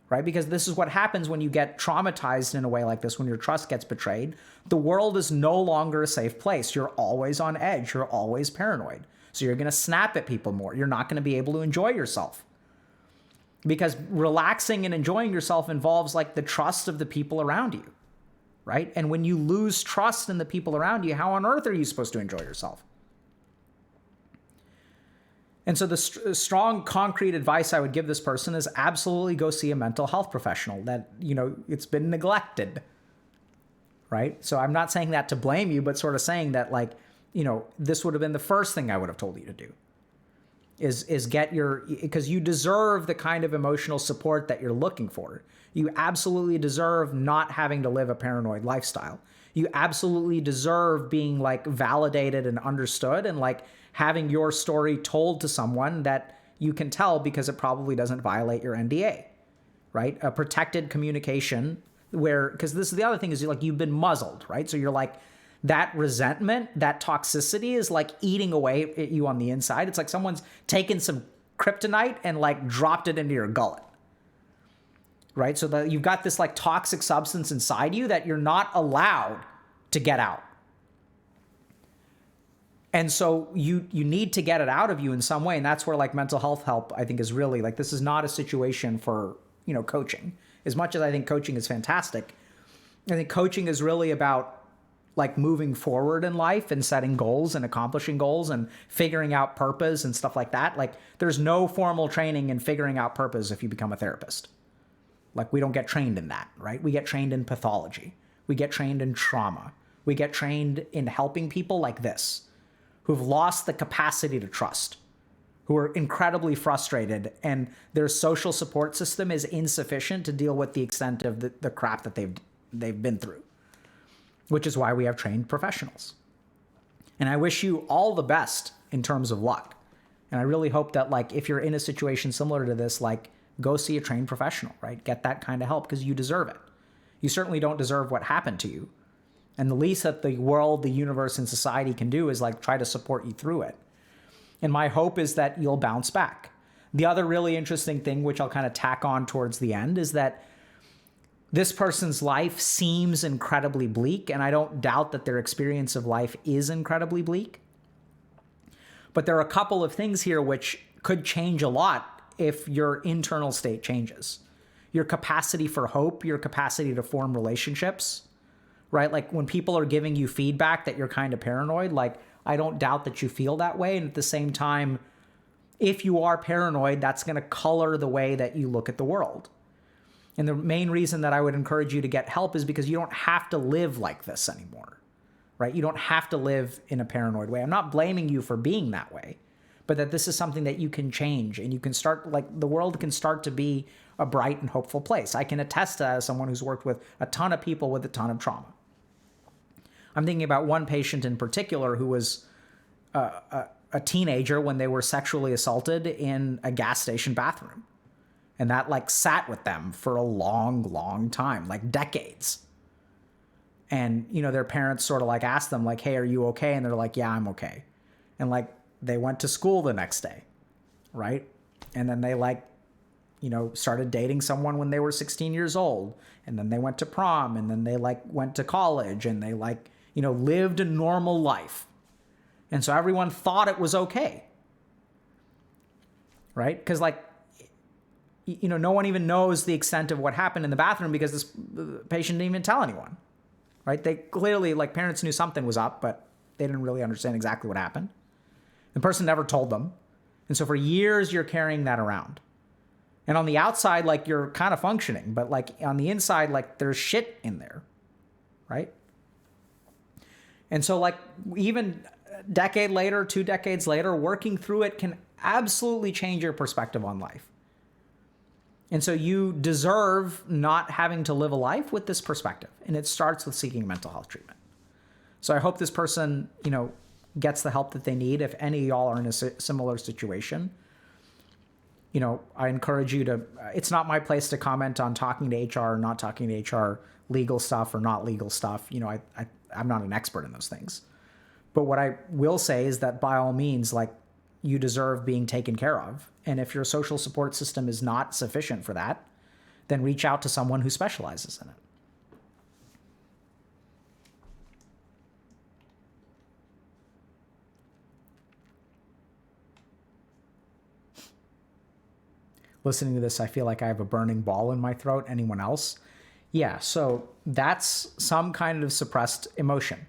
Right? Because this is what happens when you get traumatized in a way like this, when your trust gets betrayed. The world is no longer a safe place. You're always on edge. You're always paranoid. So you're going to snap at people more. You're not going to be able to enjoy yourself. Because relaxing and enjoying yourself involves like the trust of the people around you. Right? And when you lose trust in the people around you, how on earth are you supposed to enjoy yourself? And so the strong, concrete advice I would give this person is absolutely go see a mental health professional that, you know, it's been neglected, right? So I'm not saying that to blame you, but sort of saying that like, you know, this would have been the first thing I would have told you to do is get because you deserve the kind of emotional support that you're looking for. You absolutely deserve not having to live a paranoid lifestyle. You absolutely deserve being like validated and understood and like having your story told to someone that you can tell because it probably doesn't violate your NDA, right? A protected communication because this is the other thing is like you've been muzzled, right? So you're like that resentment, that toxicity is like eating away at you on the inside. It's like someone's taken some kryptonite and like dropped it into your gullet, right? So that you've got this like toxic substance inside you that you're not allowed to get out. And so you need to get it out of you in some way. And that's where like mental health help, I think, is really like, this is not a situation for, you know, coaching. As much as I think coaching is fantastic, I think coaching is really about like moving forward in life and setting goals and accomplishing goals and figuring out purpose and stuff like that. Like there's no formal training in figuring out purpose if you become a therapist. Like we don't get trained in that, right? We get trained in pathology. We get trained in trauma. We get trained in helping people like this, who've lost the capacity to trust, who are incredibly frustrated, and their social support system is insufficient to deal with the extent of the crap that they've been through, which is why we have trained professionals. And I wish you all the best in terms of luck. And I really hope that like if you're in a situation similar to this, like go see a trained professional, right? Get that kind of help because you deserve it. You certainly don't deserve what happened to you. And the least that the world, the universe, and society can do is like try to support you through it. And my hope is that you'll bounce back. The other really interesting thing, which I'll kind of tack on towards the end, is that this person's life seems incredibly bleak, and I don't doubt that their experience of life is incredibly bleak. But there are a couple of things here which could change a lot if your internal state changes. Your capacity for hope, your capacity to form relationships, right? Like when people are giving you feedback that you're kind of paranoid, like I don't doubt that you feel that way. And at the same time, if you are paranoid, that's going to color the way that you look at the world. And the main reason that I would encourage you to get help is because you don't have to live like this anymore, right? You don't have to live in a paranoid way. I'm not blaming you for being that way, but that this is something that you can change and you can start, like the world can start to be a bright and hopeful place. I can attest to that as someone who's worked with a ton of people with a ton of trauma. I'm thinking about one patient in particular who was a teenager when they were sexually assaulted in a gas station bathroom. And that like sat with them for a long, long time, like decades. And, you know, their parents sort of like asked them like, hey, are you okay? And they're like, yeah, I'm okay. And like they went to school the next day, right? And then they like, you know, started dating someone when they were 16 years old. And then they went to prom and then they like went to college and they like, you know, lived a normal life. And so everyone thought it was okay, right? Because like, you know, no one even knows the extent of what happened in the bathroom because this patient didn't even tell anyone, right? They clearly, like parents knew something was up, but they didn't really understand exactly what happened. The person never told them. And so for years, you're carrying that around. And on the outside, like you're kind of functioning, but like on the inside, like there's shit in there, right? And so like even a decade later, 2 decades later, working through it can absolutely change your perspective on life. And so you deserve not having to live a life with this perspective. And it starts with seeking mental health treatment. So I hope this person, you know, gets the help that they need. If any of y'all are in a similar situation, you know, I encourage you to, it's not my place to comment on talking to HR or not talking to HR, legal stuff or not legal stuff. You know, I'm not an expert in those things. But what I will say is that by all means, like, you deserve being taken care of. And if your social support system is not sufficient for that, then reach out to someone who specializes in it. Listening to this, I feel like I have a burning ball in my throat. Anyone else? Yeah, so that's some kind of suppressed emotion.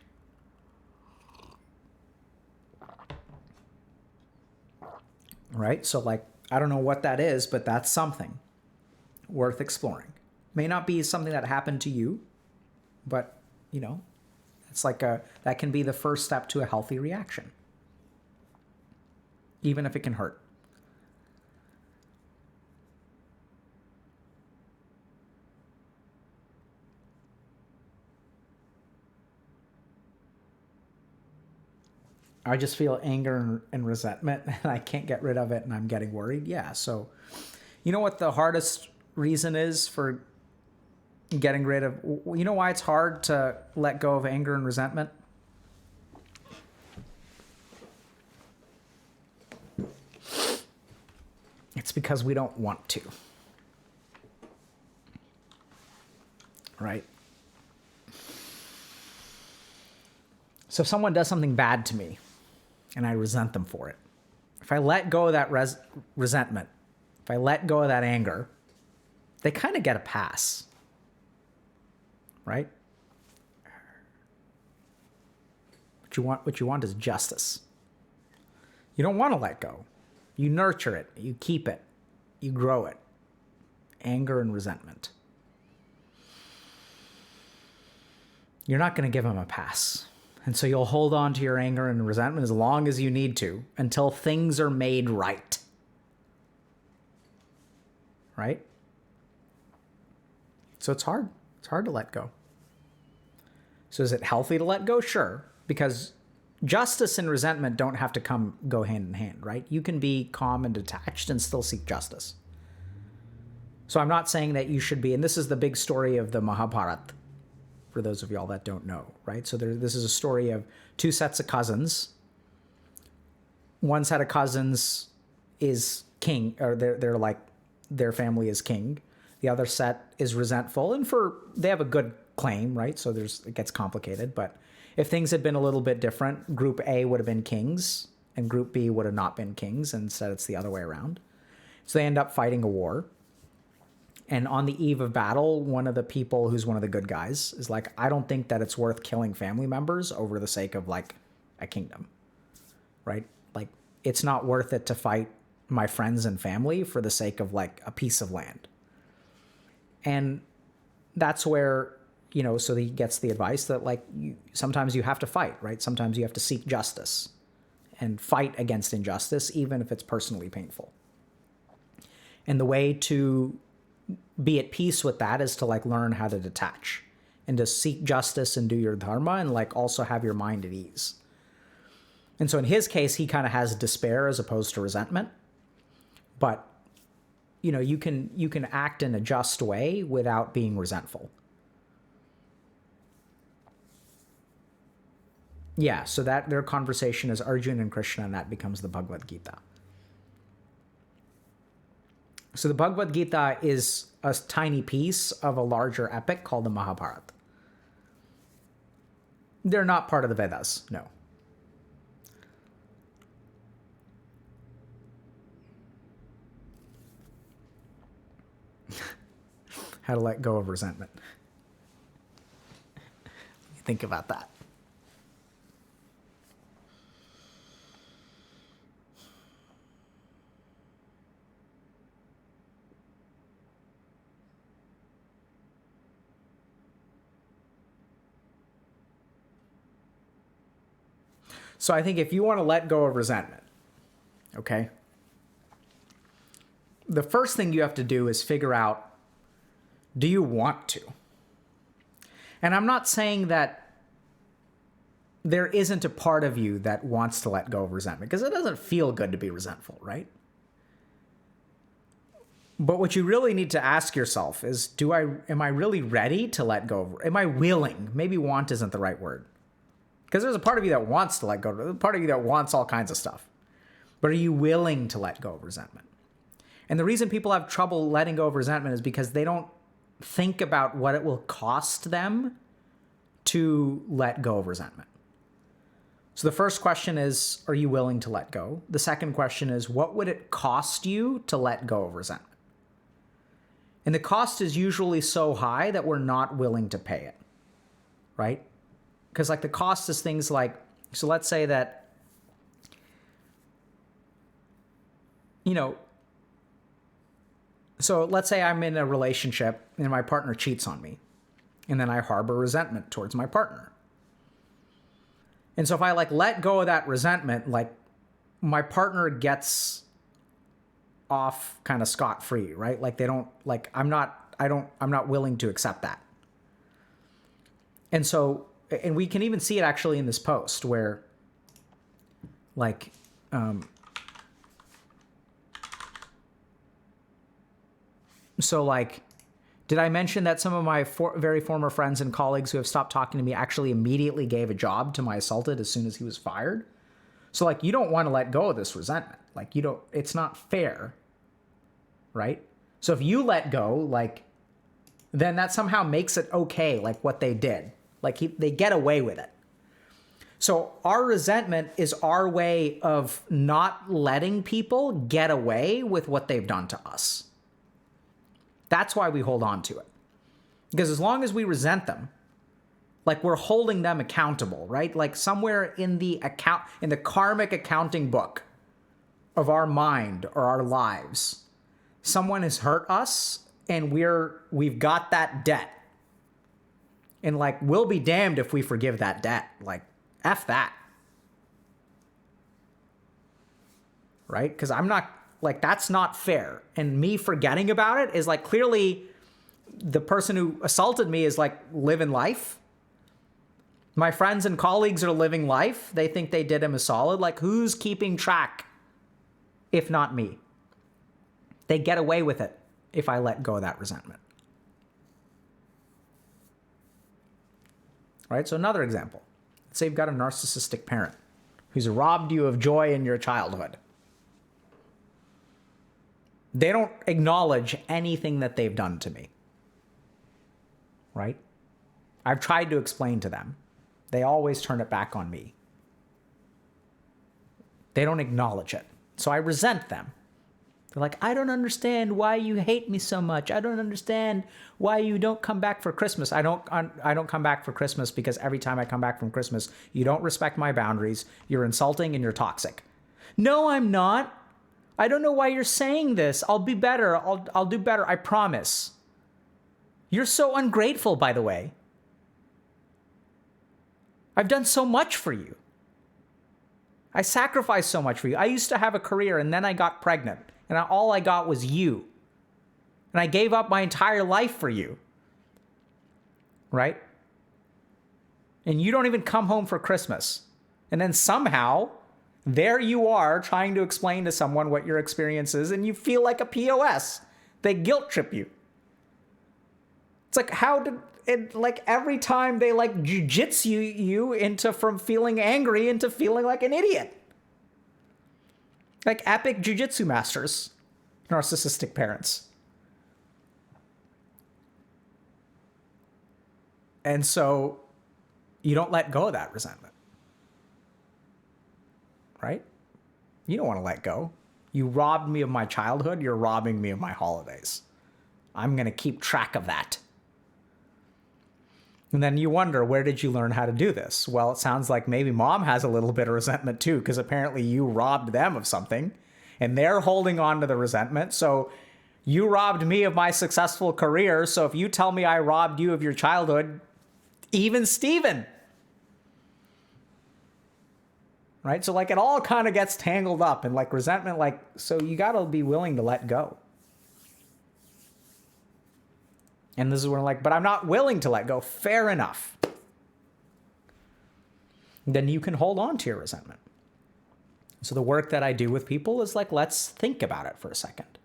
Right? So like, I don't know what that is, but that's something worth exploring. May not be something that happened to you, but you know, it's like that can be the first step to a healthy reaction, even if it can hurt. I just feel anger and resentment and I can't get rid of it and I'm getting worried. Yeah. So, you know what the hardest reason is for getting rid of, you know why it's hard to let go of anger and resentment? It's because we don't want to. Right? So if someone does something bad to me, and I resent them for it. If I let go of that resentment, if I let go of that anger, they kind of get a pass, right? What you want is justice. You don't want to let go. You nurture it, you keep it, you grow it. Anger and resentment. You're not going to give them a pass. And so you'll hold on to your anger and resentment as long as you need to until things are made right. Right? So it's hard. It's hard to let go. So is it healthy to let go? Sure. Because justice and resentment don't have to go hand in hand, right? You can be calm and detached and still seek justice. So I'm not saying that you should be, and this is the big story of the Mahabharata, for those of y'all that don't know, right? So this is a story of 2 sets of cousins. One set of cousins is king, or they're like, their family is king. The other set is resentful, and they have a good claim, right? So it gets complicated. But if things had been a little bit different, Group A would have been kings, and Group B would have not been kings. Instead, it's the other way around. So they end up fighting a war. And on the eve of battle, one of the people who's one of the good guys is like, I don't think that it's worth killing family members over the sake of like a kingdom, right? Like, it's not worth it to fight my friends and family for the sake of like a piece of land. And that's where, you know, so he gets the advice that like sometimes you have to fight, right? Sometimes you have to seek justice and fight against injustice, even if it's personally painful. And the way to be at peace with that is to like learn how to detach and to seek justice and do your dharma and like also have your mind at ease. And so in his case, he kind of has despair as opposed to resentment. But, you know, you can act in a just way without being resentful. Yeah, so that their conversation is Arjuna and Krishna, and that becomes the Bhagavad Gita. So the Bhagavad Gita is a tiny piece of a larger epic called the Mahabharata. They're not part of the Vedas, no. How to let go of resentment. Think about that. So I think if you want to let go of resentment, okay, the first thing you have to do is figure out, do you want to? And I'm not saying that there isn't a part of you that wants to let go of resentment, because it doesn't feel good to be resentful, right? But what you really need to ask yourself is, am I really ready to let go? Am I willing? Maybe want isn't the right word. Because there's a part of you that wants to let go. There's a part of you that wants all kinds of stuff. But are you willing to let go of resentment? And the reason people have trouble letting go of resentment is because they don't think about what it will cost them to let go of resentment. So the first question is, are you willing to let go? The second question is, what would it cost you to let go of resentment? And the cost is usually so high that we're not willing to pay it, right? Because like the cost is things like, so let's say that, you know, so let's say I'm in a relationship and my partner cheats on me, and then I harbor resentment towards my partner. And so if I like let go of that resentment, like my partner gets off kind of scot-free, right? Like they don't, like I'm not willing to accept that. And so, and we can even see it actually in this post where like, so like, did I mention that some of my very former friends and colleagues who have stopped talking to me actually immediately gave a job to my assaulted as soon as he was fired? So like, you don't want to let go of this resentment. Like it's not fair, right? So if you let go, like, then that somehow makes it okay, like what they did. Like they get away with it. So our resentment is our way of not letting people get away with what they've done to us. That's why we hold on to it. Because as long as we resent them, like we're holding them accountable, right? Like somewhere in the karmic accounting book of our mind or our lives, someone has hurt us and we've got that debt. And like, we'll be damned if we forgive that debt. Like, F that. Right? Because I'm not, like, that's not fair. And me forgetting about it is like, clearly the person who assaulted me is like living life. My friends and colleagues are living life. They think they did him a solid. Like, who's keeping track if not me? They get away with it if I let go of that resentment. Right? So another example. Let's say you've got a narcissistic parent who's robbed you of joy in your childhood. They don't acknowledge anything that they've done to me. Right? I've tried to explain to them. They always turn it back on me. They don't acknowledge it. So I resent them. They're like, I don't understand why you hate me so much. I don't understand why you don't come back for Christmas. I don't come back for Christmas because every time I come back from Christmas, you don't respect my boundaries. You're insulting and you're toxic. No, I'm not. I don't know why you're saying this. I'll be better. I'll do better. I promise. You're so ungrateful, by the way. I've done so much for you. I sacrificed so much for you. I used to have a career and then I got pregnant and all I got was you. And I gave up my entire life for you. Right? And you don't even come home for Christmas. And then somehow, there you are trying to explain to someone what your experience is and you feel like a POS. They guilt trip you. It's like, how did it, like every time they like jujitsu you into from feeling angry into feeling like an idiot. Like epic jujitsu masters, narcissistic parents. And so you don't let go of that resentment. Right? You don't want to let go. You robbed me of my childhood. You're robbing me of my holidays. I'm going to keep track of that. And then you wonder, where did you learn how to do this? Well, it sounds like maybe mom has a little bit of resentment too, because apparently you robbed them of something and they're holding on to the resentment. So you robbed me of my successful career. So if you tell me I robbed you of your childhood, even Steven. Right? So like it all kind of gets tangled up and like resentment, like, so you got to be willing to let go. And this is where I'm like, but I'm not willing to let go. Fair enough. Then you can hold on to your resentment. So the work that I do with people is like, let's think about it for a second.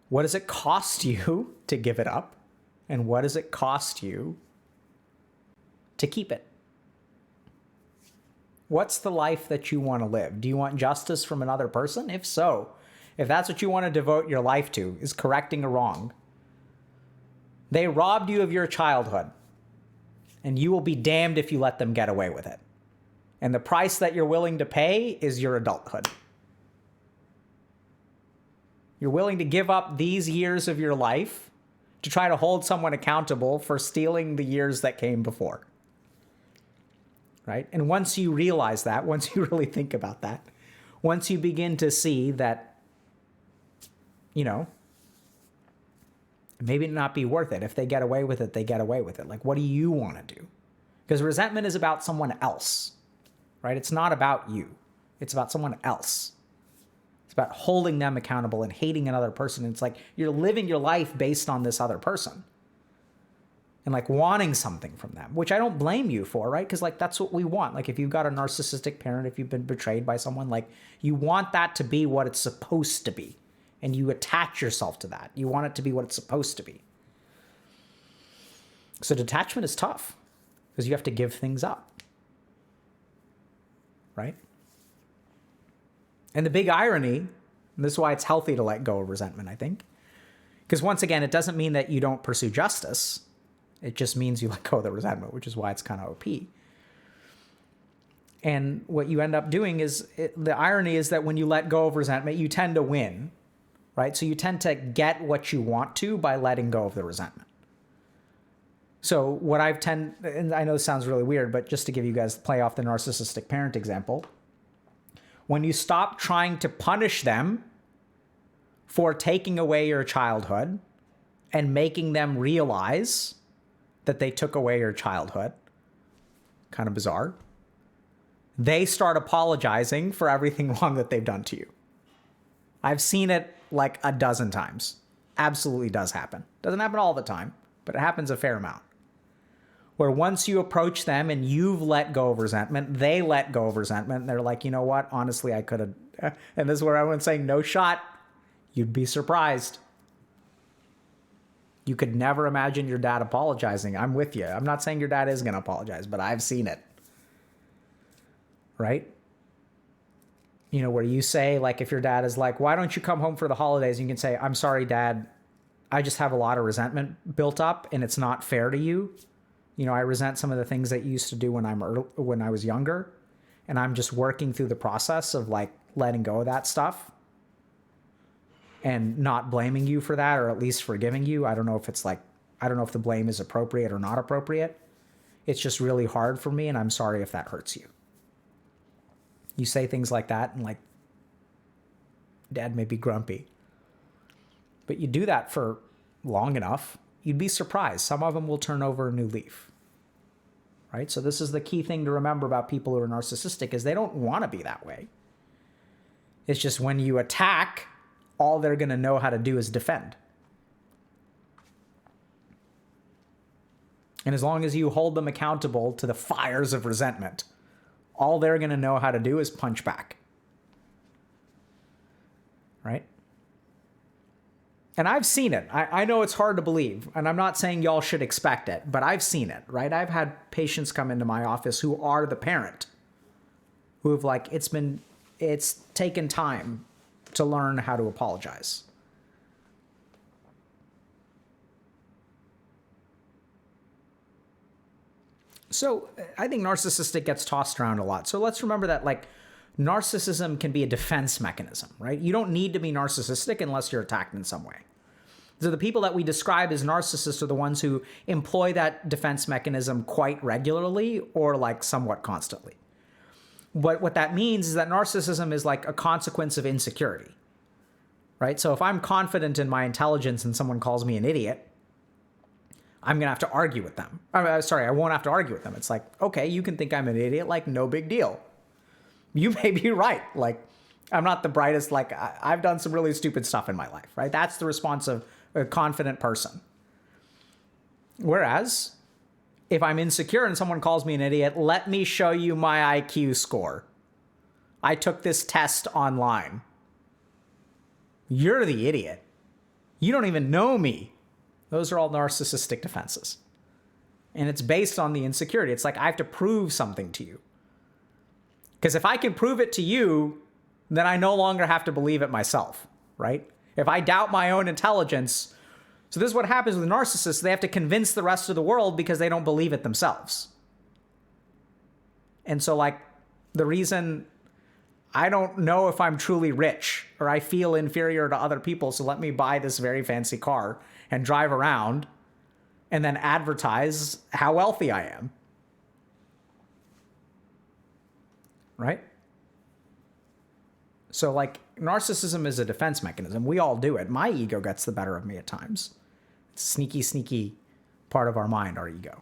What does it cost you to give it up? And what does it cost you to keep it? What's the life that you want to live? Do you want justice from another person? If so, if that's what you want to devote your life to, is correcting a wrong, they robbed you of your childhood, and you will be damned if you let them get away with it. And the price that you're willing to pay is your adulthood. You're willing to give up these years of your life to try to hold someone accountable for stealing the years that came before. Right? And once you realize that, once you really think about that, once you begin to see that, you know, maybe it not be worth it. If they get away with it, they get away with it. Like, what do you want to do? Because resentment is about someone else, right? It's not about you. It's about someone else. It's about holding them accountable and hating another person. It's like you're living your life based on this other person and like wanting something from them, which I don't blame you for, right? Because like that's what we want. Like if you've got a narcissistic parent, if you've been betrayed by someone, like you want that to be what it's supposed to be. And you attach yourself to that. You want it to be what it's supposed to be. So detachment is tough because you have to give things up. Right? And the big irony, and this is why it's healthy to let go of resentment, I think. Because once again, it doesn't mean that you don't pursue justice. It just means you let go of the resentment, which is why it's kind of OP. And what you end up doing is, the irony is that when you let go of resentment, you tend to win. Right? So you tend to get what you want to by letting go of the resentment. So what and I know this sounds really weird, but just to give you guys, play off the narcissistic parent example, when you stop trying to punish them for taking away your childhood and making them realize that they took away your childhood, kind of bizarre, they start apologizing for everything wrong that they've done to you. I've seen it like a dozen times. Absolutely does happen. Doesn't happen all the time, but it happens a fair amount. Where once you approach them and you've let go of resentment, they let go of resentment. And they're like, you know what? Honestly, I could have. And this is where everyone's saying, no shot. You'd be surprised. You could never imagine your dad apologizing. I'm with you. I'm not saying your dad is going to apologize, but I've seen it. Right? You know, where you say, like, if your dad is like, why don't you come home for the holidays? And you can say, I'm sorry, Dad. I just have a lot of resentment built up and it's not fair to you. You know, I resent some of the things that you used to do when I was younger. And I'm just working through the process of like letting go of that stuff. and not blaming you for that, or at least forgiving you. I don't know if the blame is appropriate or not appropriate. It's just really hard for me, and I'm sorry if that hurts you. You say things like that, and like, Dad may be grumpy, but you do that for long enough, you'd be surprised. Some of them will turn over a new leaf, right? So this is the key thing to remember about people who are narcissistic, is they don't want to be that way. It's just when you attack, all they're going to know how to do is defend. And as long as you hold them accountable to the fires of resentment, all they're going to know how to do is punch back. Right? And I've seen it. I know it's hard to believe, and I'm not saying y'all should expect it, but I've seen it, right? I've had patients come into my office who are the parent, who have like, it's taken time to learn how to apologize. So I think narcissistic gets tossed around a lot. So let's remember that like narcissism can be a defense mechanism, right? You don't need to be narcissistic unless you're attacked in some way. So the people that we describe as narcissists are the ones who employ that defense mechanism quite regularly or like somewhat constantly. But what that means is that narcissism is like a consequence of insecurity, right? So if I'm confident in my intelligence and someone calls me an idiot, I'm going to have to argue with them. I won't have to argue with them. It's like, okay, you can think I'm an idiot, like no big deal. You may be right. Like, I'm not the brightest, like I've done some really stupid stuff in my life, right? That's the response of a confident person. Whereas if I'm insecure and someone calls me an idiot, let me show you my IQ score. I took this test online. You're the idiot. You don't even know me. Those are all narcissistic defenses. And it's based on the insecurity. It's like, I have to prove something to you. Because if I can prove it to you, then I no longer have to believe it myself, right? If I doubt my own intelligence, so this is what happens with narcissists. They have to convince the rest of the world because they don't believe it themselves. And so like the reason I don't know if I'm truly rich or I feel inferior to other people, so let me buy this very fancy car and drive around and then advertise how wealthy I am. Right? So like narcissism is a defense mechanism. We all do it. My ego gets the better of me at times. It's a sneaky, sneaky part of our mind, our ego.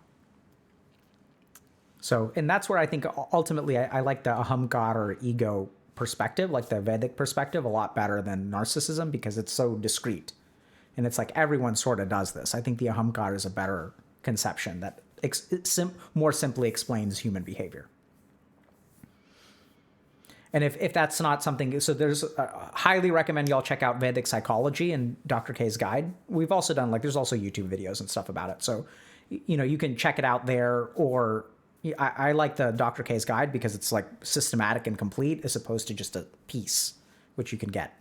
So, and that's where I think ultimately I like the ahamkar or ego perspective, like the Vedic perspective, a lot better than narcissism because it's so discrete. And it's like everyone sort of does this. I think the ahamkar is a better conception that more simply explains human behavior. And if that's not something, so there's highly recommend y'all check out Vedic Psychology and Dr. K's guide. We've also done like, there's also YouTube videos and stuff about it. So, you know, you can check it out there, or I like the Dr. K's guide because it's like systematic and complete as opposed to just a piece, which you can get.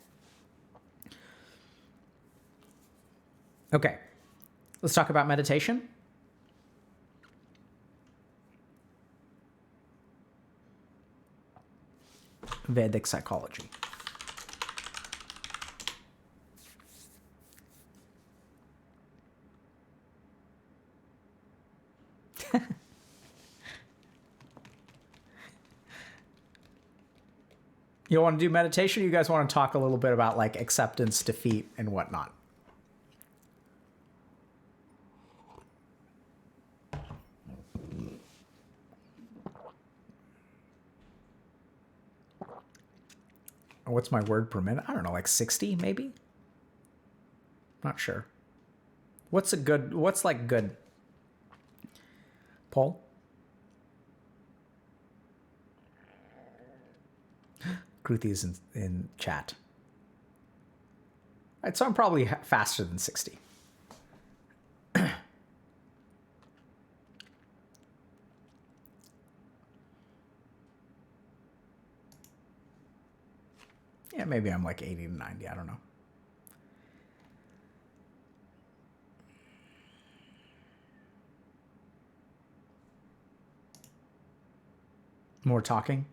Okay, let's talk about meditation. Vedic psychology. You want to do meditation? Or you guys want to talk a little bit about like acceptance, defeat, and whatnot? What's my word per minute? I don't know, like 60 maybe? Not sure. What's like good? Paul? Kruti is in chat. All right, so I'm probably faster than 60. Yeah, maybe I'm like 80 to 90. I don't know. More talking?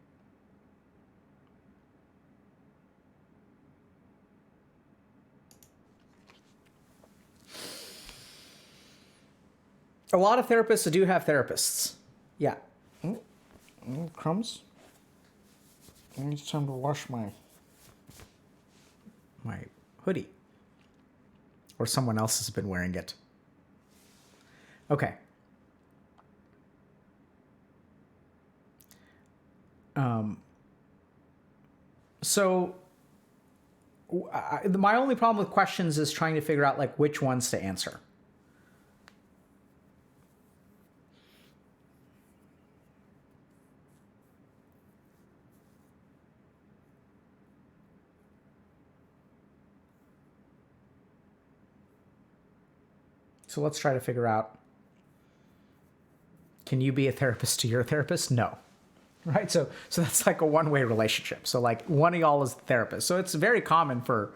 A lot of therapists do have therapists. Yeah. Crumbs. It's time to wash my hoodie. Or someone else has been wearing it. Okay. So my only problem with questions is trying to figure out like which ones to answer. So let's try to figure out, can you be a therapist to your therapist? No. Right? So that's like a one-way relationship. So like one of y'all is the therapist. So it's very common for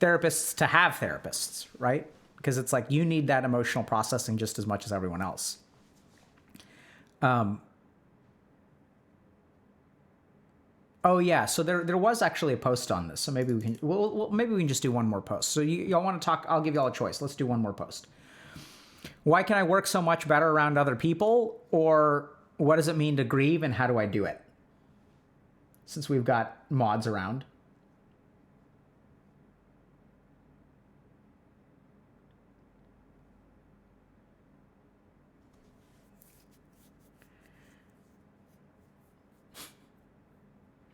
therapists to have therapists, right? Because it's like you need that emotional processing just as much as everyone else. Oh yeah, so there was actually a post on this. So maybe we can maybe we can just do one more post. So y'all want to talk? I'll give y'all a choice. Let's do one more post. Why can I work so much better around other people? Or what does it mean to grieve and how do I do it? Since we've got mods around.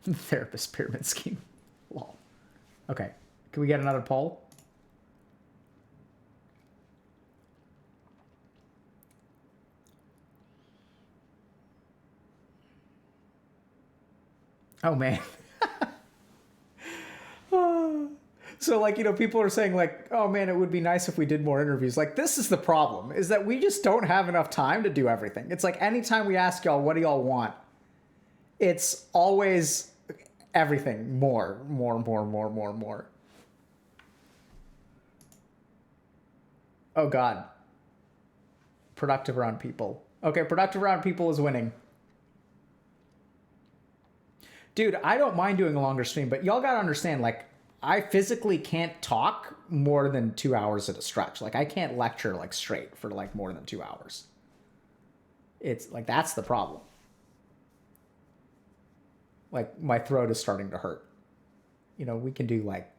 Therapist pyramid scheme. Lol. Okay. Can we get another poll? Oh, man. So, like, you know, people are saying, like, oh, man, it would be nice if we did more interviews. Like, this is the problem, is that we just don't have enough time to do everything. It's like anytime we ask y'all, what do y'all want? It's always everything. More. Oh, God. Productive around people. Okay, productive around people is winning. Dude, I don't mind doing a longer stream, but y'all gotta understand, like, I physically can't talk more than 2 hours at a stretch. Like, I can't lecture, like, straight for, like, more than 2 hours. It's, like, that's the problem. Like, my throat is starting to hurt. You know, we can do, like,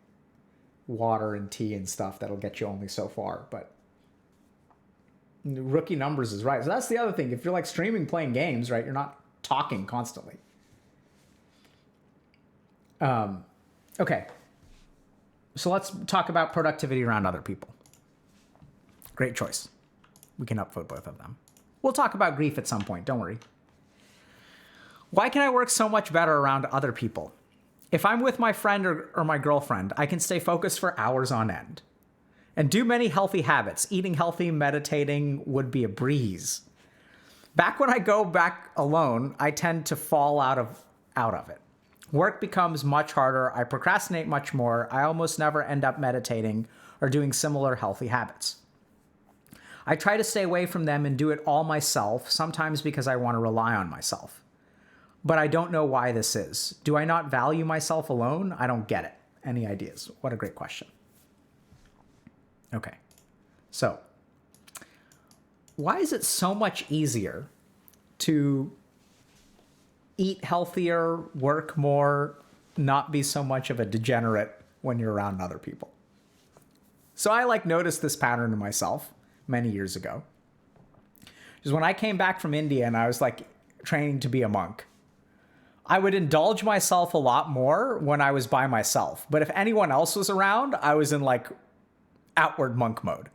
water and tea and stuff that'll get you only so far, but rookie numbers is right. So that's the other thing. If you're, like, streaming playing games, right, you're not talking constantly. Okay. So let's talk about productivity around other people. Great choice. We can upvote both of them. We'll talk about grief at some point. Don't worry. Why can I work so much better around other people? If I'm with my friend or my girlfriend, I can stay focused for hours on end and do many healthy habits. Eating healthy, meditating would be a breeze. Back when I go back alone, I tend to fall out of it. Work becomes much harder. I procrastinate much more. I almost never end up meditating or doing similar healthy habits. I try to stay away from them and do it all myself, sometimes because I want to rely on myself. But I don't know why this is. Do I not value myself alone? I don't get it. Any ideas? What a great question. Okay. So, why is it so much easier to eat healthier, work more, not be so much of a degenerate when you're around other people? So I like noticed this pattern in myself many years ago. Because when I came back from India and I was like training to be a monk, I would indulge myself a lot more when I was by myself. But if anyone else was around, I was in like outward monk mode,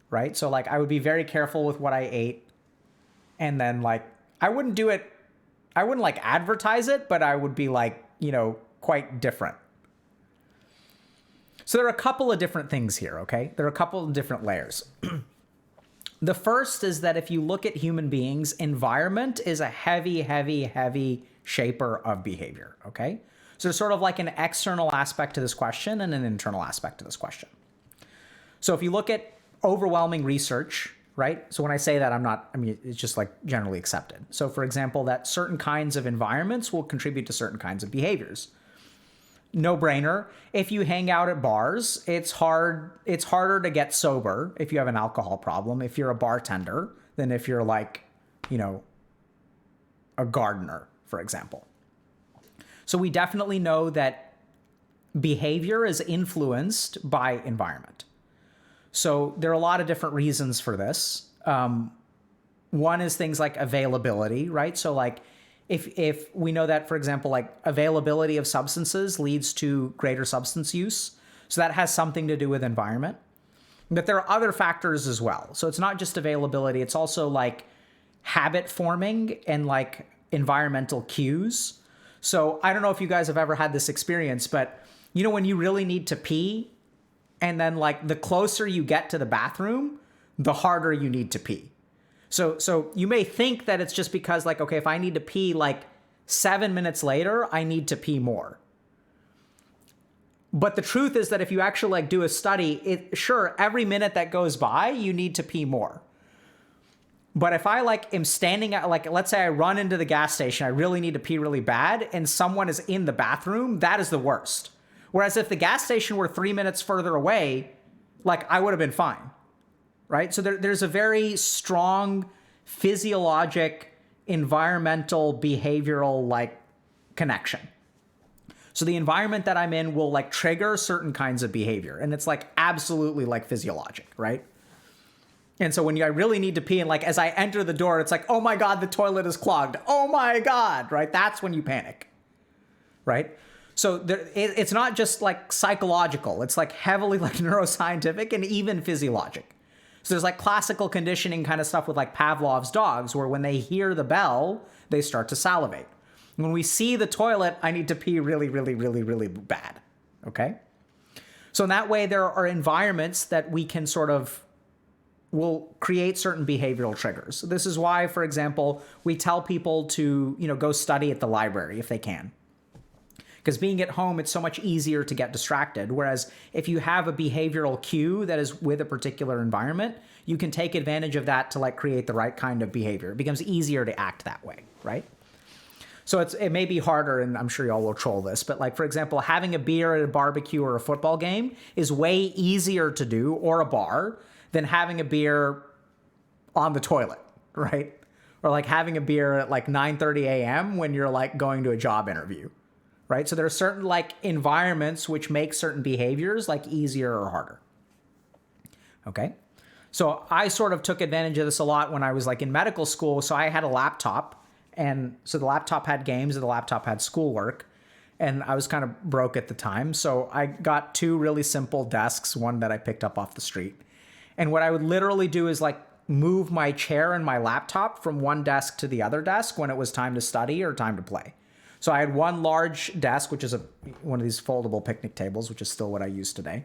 right? So like I would be very careful with what I ate. And then like I wouldn't like advertise it, but I would be like, you know, quite different. So there are a couple of different things here, okay? There are a couple of different layers. The first is that if you look at human beings, environment is a heavy shaper of behavior, okay? So there's sort of like an external aspect to this question and an internal aspect to this question. So if you look at overwhelming research, right? So when I say that, it's just like generally accepted. So for example, that certain kinds of environments will contribute to certain kinds of behaviors. no brainer. If you hang out at bars, it's harder to get sober if you have an alcohol problem, if you're a bartender, than if you're like, a gardener, for example. So we definitely know that behavior is influenced by environment. So there are a lot of different reasons for this. One is things like availability, right? So like if we know that, for example, like availability of substances leads to greater substance use. So that has something to do with environment. But there are other factors as well. So it's not just availability, it's also like habit forming and like environmental cues. So I don't know if you guys have ever had this experience, but when you really need to pee, and then like the closer you get to the bathroom, the harder you need to pee. So you may think that it's just because like, okay, if I need to pee like 7 minutes later, I need to pee more. But the truth is that if you actually like do a study, sure, every minute that goes by, you need to pee more. But if I like am standing at, like, let's say I run into the gas station, I really need to pee really bad, and someone is in the bathroom, that is the worst. Whereas if the gas station were 3 minutes further away, like I would have been fine, right? So there's a very strong physiologic, environmental, behavioral like connection. So the environment that I'm in will like trigger certain kinds of behavior, and it's like absolutely like physiologic, right? And so when I really need to pee, and like as I enter the door, it's like, oh my God, the toilet is clogged. Oh my God, right? That's when you panic, right? So it's not just like psychological. It's like heavily like neuroscientific and even physiologic. So there's like classical conditioning kind of stuff with like Pavlov's dogs, where when they hear the bell, they start to salivate. When we see the toilet, I need to pee really, really, really, really bad, okay? So in that way, there are environments that we can sort of will create certain behavioral triggers. So this is why, for example, we tell people to, go study at the library if they can. Because being at home, it's so much easier to get distracted. Whereas if you have a behavioral cue that is with a particular environment, you can take advantage of that to like create the right kind of behavior. It becomes easier to act that way, right? So it may be harder, and I'm sure y'all will troll this, but like, for example, having a beer at a barbecue or a football game is way easier to do, or a bar, than having a beer on the toilet, right? Or like having a beer at like 9:30 a.m. when you're like going to a job interview, right? So there are certain like environments which make certain behaviors like easier or harder. Okay. So I sort of took advantage of this a lot when I was like in medical school. So I had a laptop, and so the laptop had games and the laptop had schoolwork, and I was kind of broke at the time. So I got two really simple desks, one that I picked up off the street. And what I would literally do is like move my chair and my laptop from one desk to the other desk when it was time to study or time to play. So I had one large desk, which is one of these foldable picnic tables, which is still what I use today.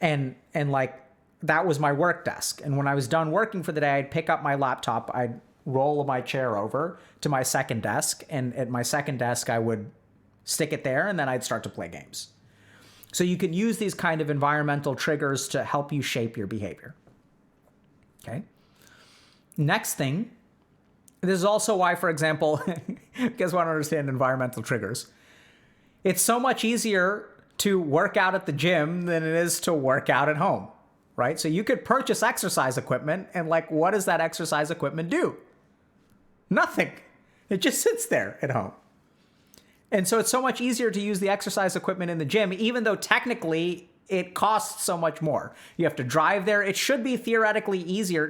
And like that was my work desk. And when I was done working for the day, I'd pick up my laptop, I'd roll my chair over to my second desk. And at my second desk, I would stick it there, and then I'd start to play games. So you can use these kind of environmental triggers to help you shape your behavior. Okay. Next thing, this is also why, for example, you guys want to understand environmental triggers. It's so much easier to work out at the gym than it is to work out at home, right? So you could purchase exercise equipment, and like, what does that exercise equipment do? Nothing. It just sits there at home. And so it's so much easier to use the exercise equipment in the gym, even though technically it costs so much more. You have to drive there. It should be theoretically easier.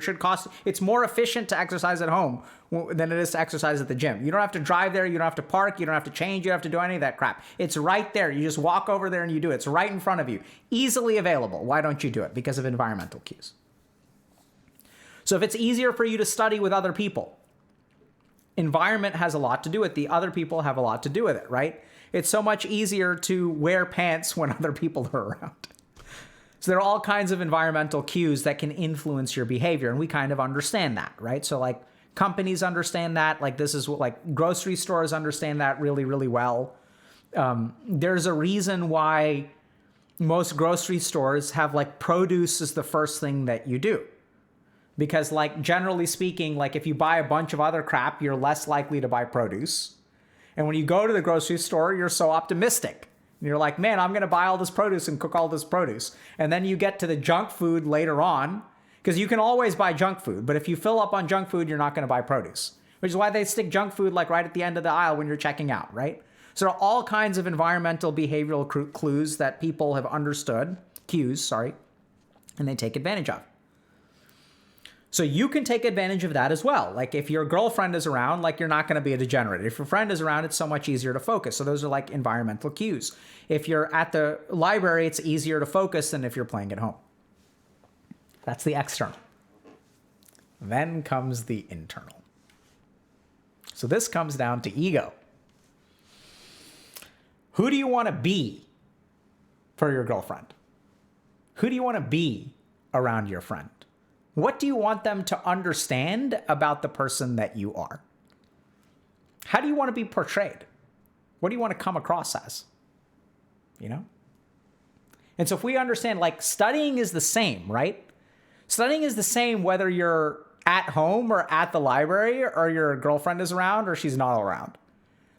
It's more efficient to exercise at home than it is to exercise at the gym. You don't have to drive there. You don't have to park. You don't have to change. You don't have to do any of that crap. It's right there. You just walk over there and you do it. It's right in front of you. Easily available. Why don't you do it? Because of environmental cues. So if it's easier for you to study with other people, environment has a lot to do with it. The other people have a lot to do with it, right? It's so much easier to wear pants when other people are around. So there are all kinds of environmental cues that can influence your behavior, and we kind of understand that, right? So like companies understand that, like this is what like grocery stores understand that really, really well. There's a reason why most grocery stores have like produce as the first thing that you do. Because like generally speaking, like if you buy a bunch of other crap, you're less likely to buy produce. And when you go to the grocery store, you're so optimistic And you're like, man, I'm going to buy all this produce and cook all this produce. And then you get to the junk food later on, because you can always buy junk food. But if you fill up on junk food, you're not going to buy produce, which is why they stick junk food like right at the end of the aisle when you're checking out, right? So there are all kinds of environmental behavioral clues that people have understood, and they take advantage of. So you can take advantage of that as well. Like if your girlfriend is around, like you're not going to be a degenerate. If your friend is around, it's so much easier to focus. So those are like environmental cues. If you're at the library, it's easier to focus than if you're playing at home. That's the external. Then comes the internal. So this comes down to ego. Who do you want to be for your girlfriend? Who do you want to be around your friend? What do you want them to understand about the person that you are? How do you want to be portrayed? What do you want to come across as? You know? And so if we understand, like, studying is the same, right? Studying is the same whether you're at home or at the library or your girlfriend is around or she's not around.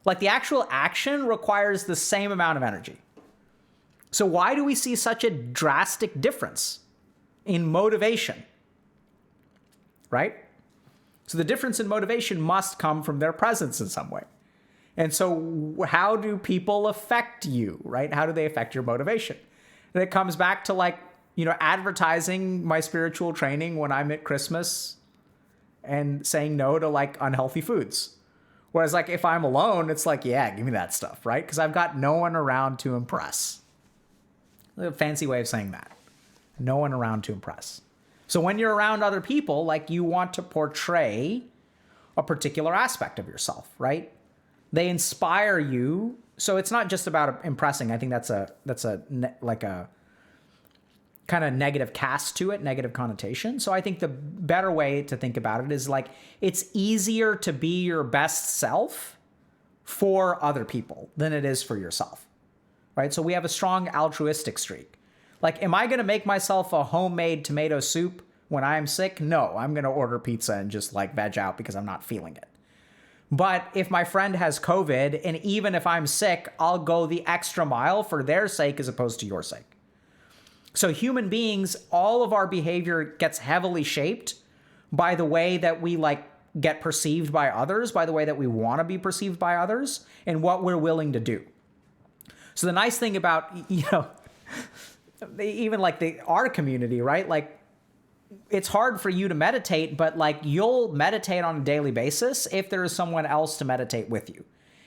Like, the actual action requires the same amount of energy. So why do we see such a drastic difference in motivation? Right? So the difference in motivation must come from their presence in some way. And so how do people affect you, right? How do they affect your motivation? And it comes back to, like, you know, advertising my spiritual training when I'm at Christmas and saying no to like unhealthy foods. Whereas like if I'm alone, it's like, yeah, give me that stuff, right? Because I've got no one around to impress. A fancy way of saying that. No one around to impress. So when you're around other people, like, you want to portray a particular aspect of yourself, right? They inspire you. So it's not just about impressing. I think that's a kind of negative cast to it, negative connotation. So I think the better way to think about it is like, it's easier to be your best self for other people than it is for yourself, right? So we have a strong altruistic streak. Like, am I going to make myself a homemade tomato soup when I'm sick? No, I'm going to order pizza and just like veg out because I'm not feeling it. But if my friend has COVID, and even if I'm sick, I'll go the extra mile for their sake as opposed to your sake. So human beings, all of our behavior gets heavily shaped by the way that we like get perceived by others, by the way that we want to be perceived by others, and what we're willing to do. So the nice thing about, you know, even like our community, right? Like, it's hard for you to meditate, but like you'll meditate on a daily basis if there is someone else to meditate with you.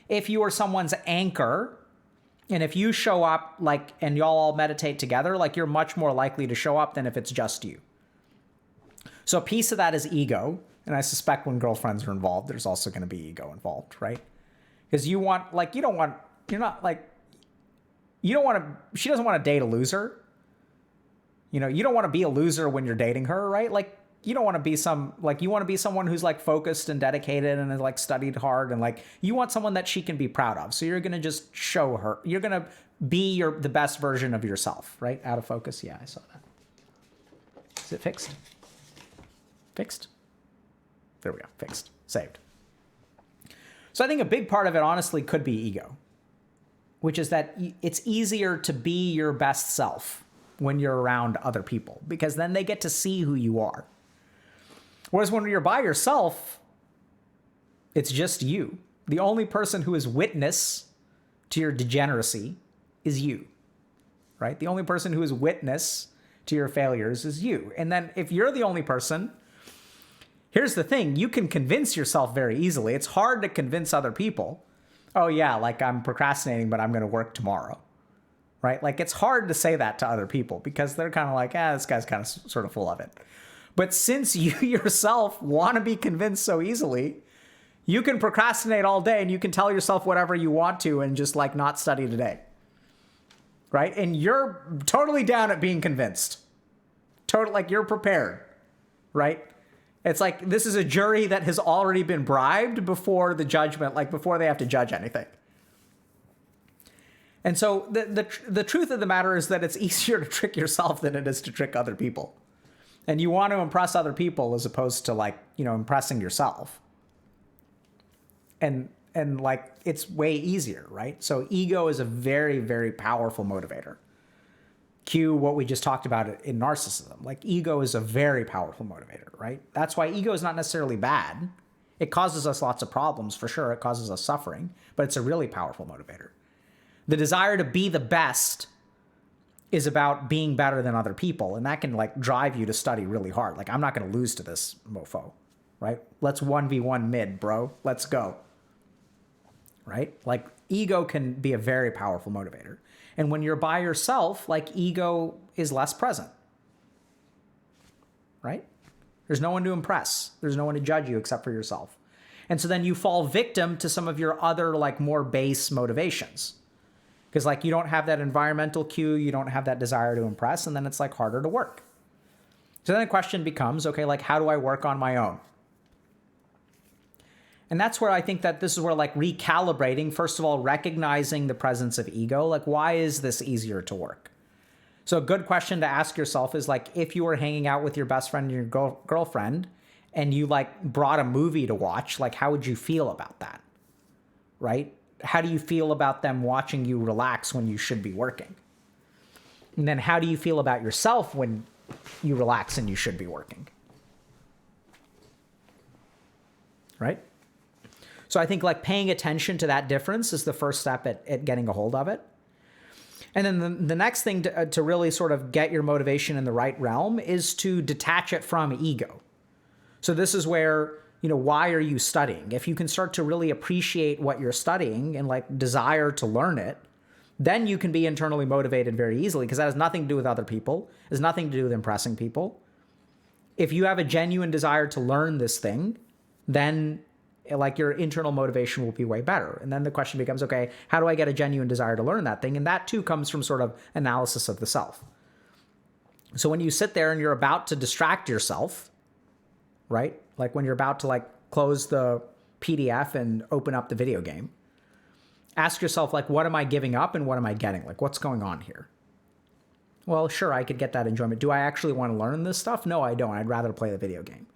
If you are someone's anchor, and if you show up like, and y'all all meditate together, like you're much more likely to show up than if it's just you. So a piece of that is ego. And I suspect when girlfriends are involved, there's also going to be ego involved, right? Because you want, like, she doesn't want to date a loser. You know, you don't want to be a loser when you're dating her, right? Like, you don't want to be you want to be someone who's like focused and dedicated and has like studied hard, and like you want someone that she can be proud of. So you're going to just show her, you're going to be the best version of yourself, right? Out of focus. Yeah, I saw that. Is it fixed? Fixed? There we go. Fixed. Saved. So I think a big part of it honestly could be ego, which is that it's easier to be your best self when you're around other people, because then they get to see who you are. Whereas when you're by yourself, it's just you. The only person who is witness to your degeneracy is you, right? The only person who is witness to your failures is you. And then if you're the only person, here's the thing, you can convince yourself very easily. It's hard to convince other people. Oh yeah, like I'm procrastinating, but I'm going to work tomorrow. Right? Like, it's hard to say that to other people because they're kind of like, this guy's kind of sort of full of it. But since you yourself want to be convinced so easily, you can procrastinate all day and you can tell yourself whatever you want to and just like not study today. Right? And you're totally down at being convinced. Like you're prepared. Right? It's like this is a jury that has already been bribed before the judgment, like before they have to judge anything. And so the truth of the matter is that it's easier to trick yourself than it is to trick other people. And you want to impress other people as opposed to like, you know, impressing yourself. And And like, it's way easier, right? So ego is a very, very powerful motivator. Cue what we just talked about in narcissism. Like, ego is a very powerful motivator, right? That's why ego is not necessarily bad. It causes us lots of problems, for sure. It causes us suffering, but it's a really powerful motivator. The desire to be the best is about being better than other people, and that can like drive you to study really hard. Like, I'm not going to lose to this mofo, right? Let's 1v1 mid, bro. Let's go. Right? Like, ego can be a very powerful motivator. And when you're by yourself, like, ego is less present. Right? There's no one to impress. There's no one to judge you except for yourself. And so then you fall victim to some of your other like more base motivations. Because like, you don't have that environmental cue, you don't have that desire to impress, and then it's like harder to work. So then the question becomes, okay, like, how do I work on my own? And that's where I think that this is where like recalibrating, first of all, recognizing the presence of ego, like, why is this easier to work? So a good question to ask yourself is like, if you were hanging out with your best friend and your girlfriend and you like brought a movie to watch, like, how would you feel about that? Right? How do you feel about them watching you relax when you should be working? And then how do you feel about yourself when you relax and you should be working? Right? So I think like paying attention to that difference is the first step at getting a hold of it. And then the next thing to really sort of get your motivation in the right realm is to detach it from ego. So this is where, you know, why are you studying? If you can start to really appreciate what you're studying and like desire to learn it, then you can be internally motivated very easily, because that has nothing to do with other people. It has nothing to do with impressing people. If you have a genuine desire to learn this thing, then like your internal motivation will be way better. And then the question becomes, okay, how do I get a genuine desire to learn that thing? And that too comes from sort of analysis of the self. So when you sit there and you're about to distract yourself, right? Like when you're about to like close the PDF and open up the video game, ask yourself, like, what am I giving up and what am I getting? Like, what's going on here? Well, sure, I could get that enjoyment. Do I actually want to learn this stuff? No, I don't. I'd rather play the video game.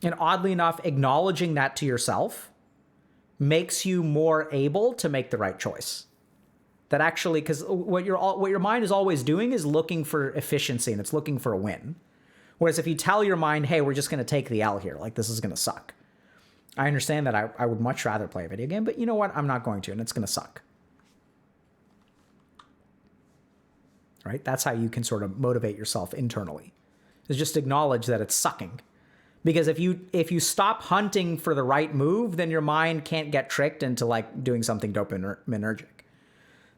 And oddly enough, acknowledging that to yourself makes you more able to make the right choice. That actually, because what your mind is always doing is looking for efficiency, and it's looking for a win. Whereas if you tell your mind, hey, we're just going to take the L here, like, this is going to suck. I understand that I would much rather play a video game, but you know what? I'm not going to, and it's going to suck. Right? That's how you can sort of motivate yourself internally, is just acknowledge that it's sucking. Because if you stop hunting for the right move, then your mind can't get tricked into like doing something dopaminergic.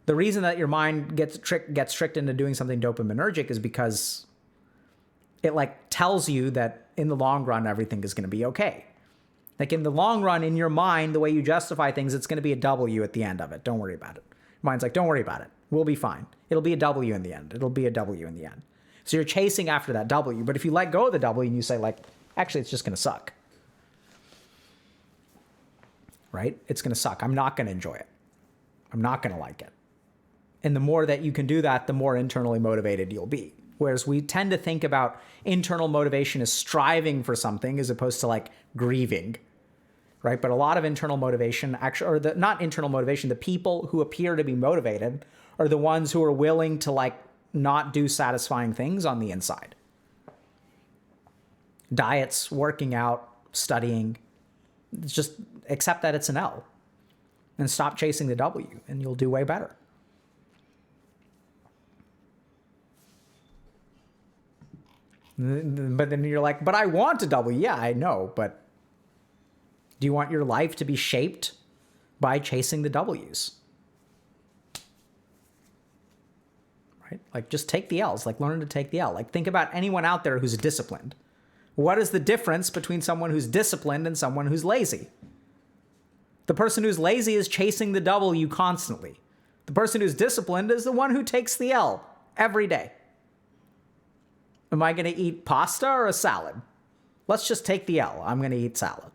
The reason that your mind gets tricked into doing something dopaminergic is because it like tells you that in the long run everything is going to be okay. Like in the long run, in your mind, the way you justify things, it's going to be a W at the end of it. Don't worry about it. Your mind's like, don't worry about it. We'll be fine. It'll be a W in the end. It'll be a W in the end. So you're chasing after that W. But if you let go of the W and you say like, actually, it's just going to suck. Right? It's going to suck. I'm not going to enjoy it. I'm not going to like it. And the more that you can do that, the more internally motivated you'll be. Whereas we tend to think about internal motivation as striving for something as opposed to like grieving, right? But a lot of internal motivation, actually, or not internal motivation, the people who appear to be motivated are the ones who are willing to like not do satisfying things on the inside. Diets, working out, studying, just accept that it's an L and stop chasing the W and you'll do way better. But then you're like, but I want a W. Yeah, I know. But do you want your life to be shaped by chasing the W's? Right? Like just take the L's, like learn to take the L. Like think about anyone out there who's disciplined. What is the difference between someone who's disciplined and someone who's lazy? The person who's lazy is chasing the W constantly. The person who's disciplined is the one who takes the L every day. Am I going to eat pasta or a salad? Let's just take the L. I'm going to eat salad.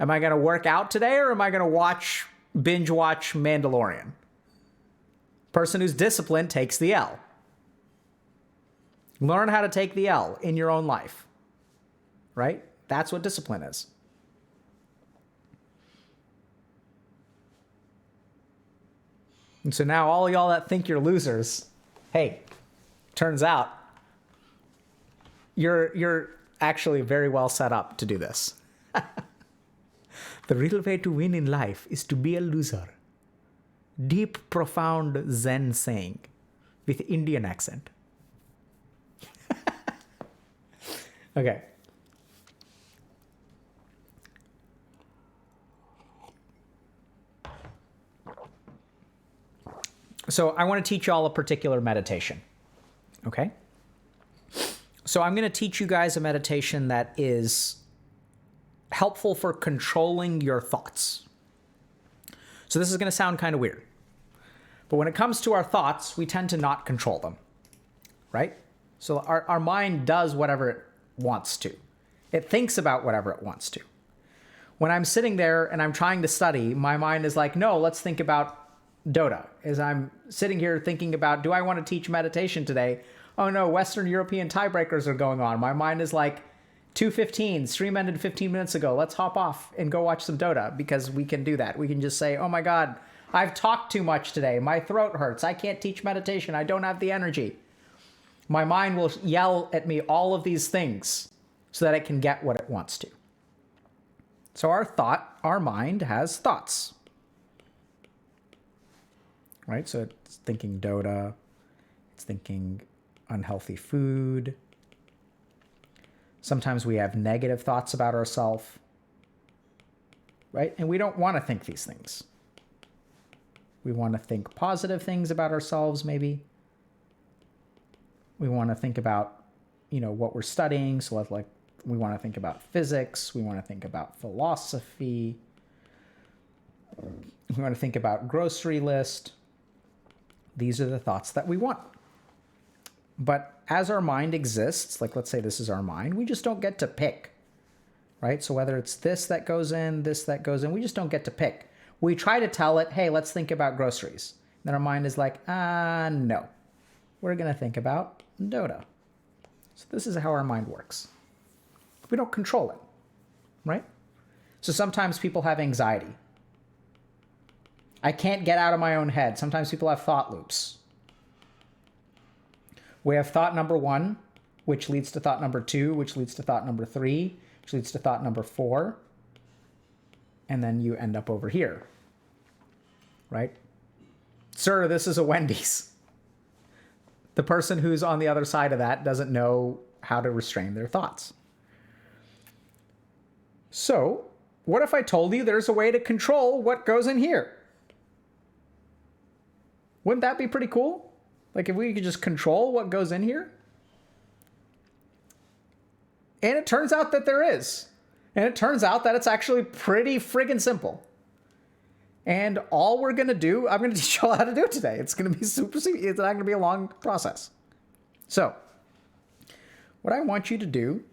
Am I going to work out today or am I going to binge watch Mandalorian? Person who's disciplined takes the L. Learn how to take the L in your own life. Right? That's what discipline is. And so now all y'all that think you're losers, hey, turns out you're actually very well set up to do this. The real way to win in life is to be a loser. Deep, profound Zen saying with Indian accent. Okay. So I want to teach y'all a particular meditation. Okay? So I'm going to teach you guys a meditation that is helpful for controlling your thoughts. So this is going to sound kind of weird. But when it comes to our thoughts, we tend to not control them. Right? So our mind does whatever it wants to. It thinks about whatever it wants to. When I'm sitting there and I'm trying to study, my mind is like, no, let's think about Dota. As I'm sitting here thinking about, do I want to teach meditation today? Oh no, Western European tiebreakers are going on. My mind is like, 2:15, stream ended 15 minutes ago. Let's hop off and go watch some Dota, because we can do that. We can just say, oh my God, I've talked too much today. My throat hurts. I can't teach meditation. I don't have the energy. My mind will yell at me all of these things so that it can get what it wants to. So our mind has thoughts. Right? So it's thinking Dota. It's thinking unhealthy food. Sometimes we have negative thoughts about ourselves. Right? And we don't want to think these things. We want to think positive things about ourselves, maybe. We want to think about, what we're studying. So we want to think about physics. We want to think about philosophy. We want to think about grocery list. These are the thoughts that we want. But as our mind exists, like let's say this is our mind, we just don't get to pick, right? So whether it's this that goes in, this that goes in, we just don't get to pick. We try to tell it, hey, let's think about groceries. Then our mind is like, no. We're going to think about Dota. So this is how our mind works. We don't control it, right? So sometimes people have anxiety. I can't get out of my own head. Sometimes people have thought loops. We have thought number 1, which leads to thought number 2, which leads to thought number 3, which leads to thought number 4. And then you end up over here, right? Sir, this is a Wendy's. The person who's on the other side of that doesn't know how to restrain their thoughts. So, what if I told you there's a way to control what goes in here? Wouldn't that be pretty cool? Like if we could just control what goes in here? And it turns out that there is. And it turns out that it's actually pretty friggin' simple. And all we're going to do, I'm going to teach you all how to do it today. It's going to be super simple. It's not going to be a long process. So, what I want you to do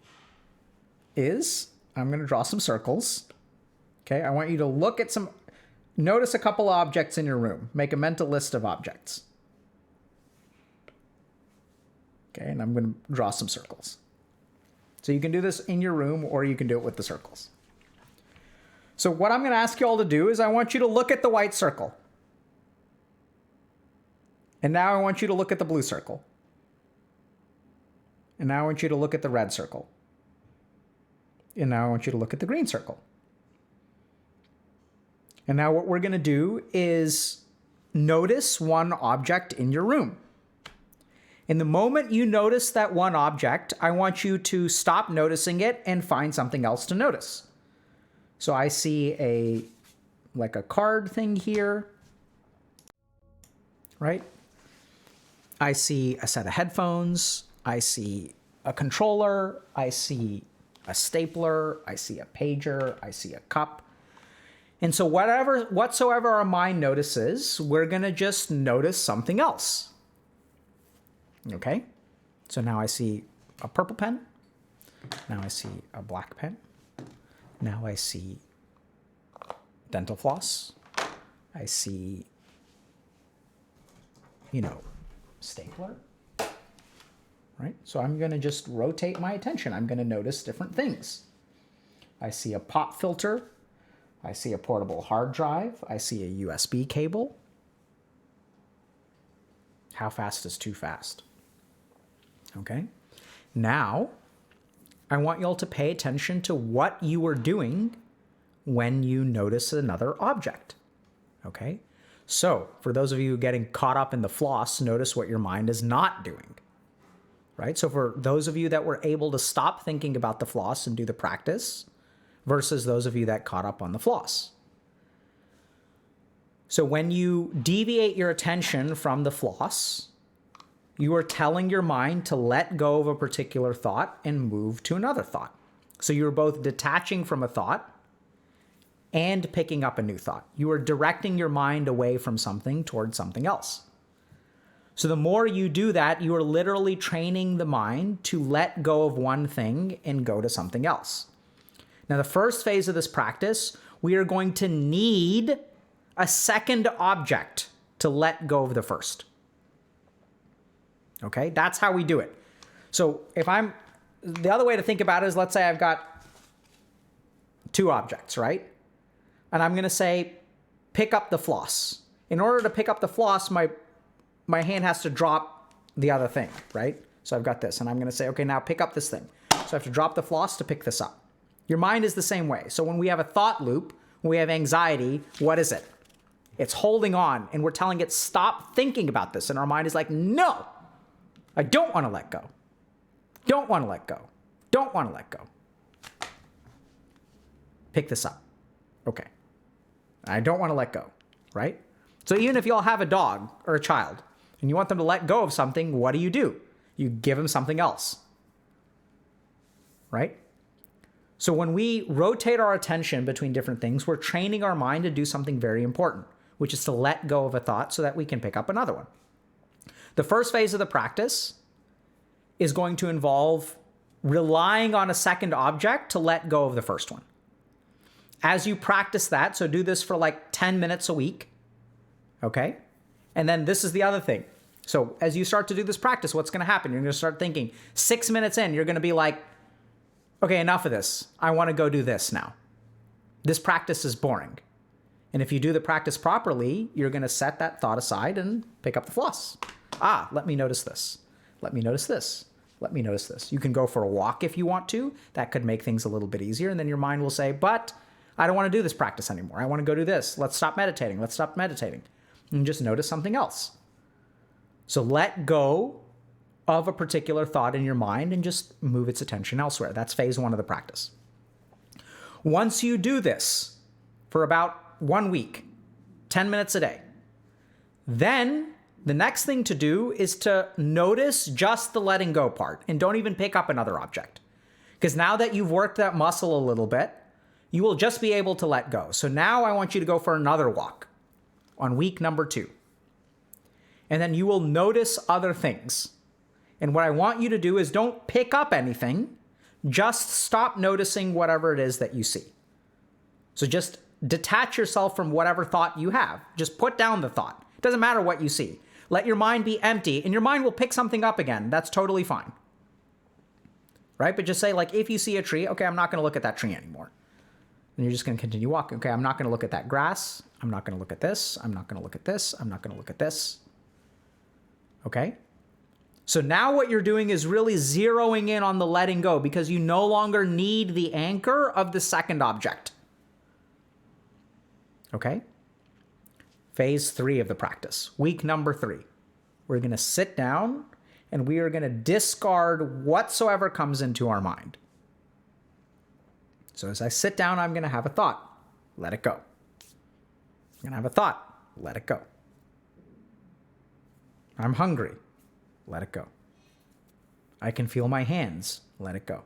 is, I'm going to draw some circles. Okay, I want you to notice a couple objects in your room. Make a mental list of objects. Okay, and I'm going to draw some circles. So you can do this in your room, or you can do it with the circles. So what I'm going to ask you all to do is I want you to look at the white circle. And now I want you to look at the blue circle. And now I want you to look at the red circle. And now I want you to look at the green circle. And now what we're going to do is notice one object in your room. In the moment you notice that one object, I want you to stop noticing it and find something else to notice. So I see a card thing here, right? I see a set of headphones. I see a controller. I see a stapler. I see a pager. I see a cup. And so whatsoever our mind notices, we're going to just notice something else. Okay? So now I see a purple pen. Now I see a black pen. Now I see dental floss. I see, stapler. Right? So I'm going to just rotate my attention. I'm going to notice different things. I see a pop filter. I see a portable hard drive. I see a USB cable. how fast is too fast? Okay. Now, I want you all to pay attention to what you are doing when you notice another object. Okay. So, for those of you getting caught up in the floss, notice what your mind is not doing. Right? So, for those of you that were able to stop thinking about the floss and do the practice, versus those of you that caught up on the floss. So, when you deviate your attention from the floss, you are telling your mind to let go of a particular thought and move to another thought. So, you're both detaching from a thought and picking up a new thought. You are directing your mind away from something towards something else. So the more you do that, you are literally training the mind to let go of one thing and go to something else. Now, the first phase of this practice, we are going to need a second object to let go of the first. Okay, that's how we do it. So the other way to think about it is, let's say I've got two objects, right? And I'm going to say, pick up the floss. In order to pick up the floss, my hand has to drop the other thing, right? So I've got this, and I'm going to say, okay, now pick up this thing. So I have to drop the floss to pick this up. Your mind is the same way. So when we have a thought loop, when we have anxiety, what is it? It's holding on, and we're telling it, stop thinking about this. And our mind is like, no, I don't want to let go. Don't want to let go. Don't want to let go. Pick this up. Okay. I don't want to let go, right? So even if you all have a dog or a child and you want them to let go of something, what do? You give them something else, right? So when we rotate our attention between different things, we're training our mind to do something very important, which is to let go of a thought so that we can pick up another one. The first phase of the practice is going to involve relying on a second object to let go of the first one. As you practice that, so do this for like 10 minutes a week, okay? And then this is the other thing. So as you start to do this practice, what's going to happen? You're going to start thinking, 6 minutes in, you're going to be like, okay, enough of this. I want to go do this now. This practice is boring. And if you do the practice properly, you're going to set that thought aside and pick up the floss. Let me notice this. Let me notice this. Let me notice this. You can go for a walk if you want to. That could make things a little bit easier. And then your mind will say, but I don't want to do this practice anymore. I want to go do this. Let's stop meditating. Let's stop meditating. And just notice something else. So let go of a particular thought in your mind and just move its attention elsewhere. That's phase one of the practice. Once you do this for about 1 week, 10 minutes a day, then the next thing to do is to notice just the letting go part and don't even pick up another object. Because now that you've worked that muscle a little bit, you will just be able to let go. So now I want you to go for another walk on week number 2. And then you will notice other things. And what I want you to do is don't pick up anything. Just stop noticing whatever it is that you see. So just detach yourself from whatever thought you have. Just put down the thought. It doesn't matter what you see. Let your mind be empty, and your mind will pick something up again. That's totally fine. Right? But just say, like, if you see a tree, okay, I'm not going to look at that tree anymore. And you're just going to continue walking. Okay, I'm not going to look at that grass. I'm not going to look at this. I'm not going to look at this. I'm not going to look at this. Okay? So now what you're doing is really zeroing in on the letting go because you no longer need the anchor of the second object. Okay? Phase 3 of the practice, week number 3. We're going to sit down and we are going to discard whatsoever comes into our mind. So as I sit down, I'm going to have a thought. Let it go. I'm going to have a thought. Let it go. I'm hungry. Let it go. I can feel my hands. Let it go.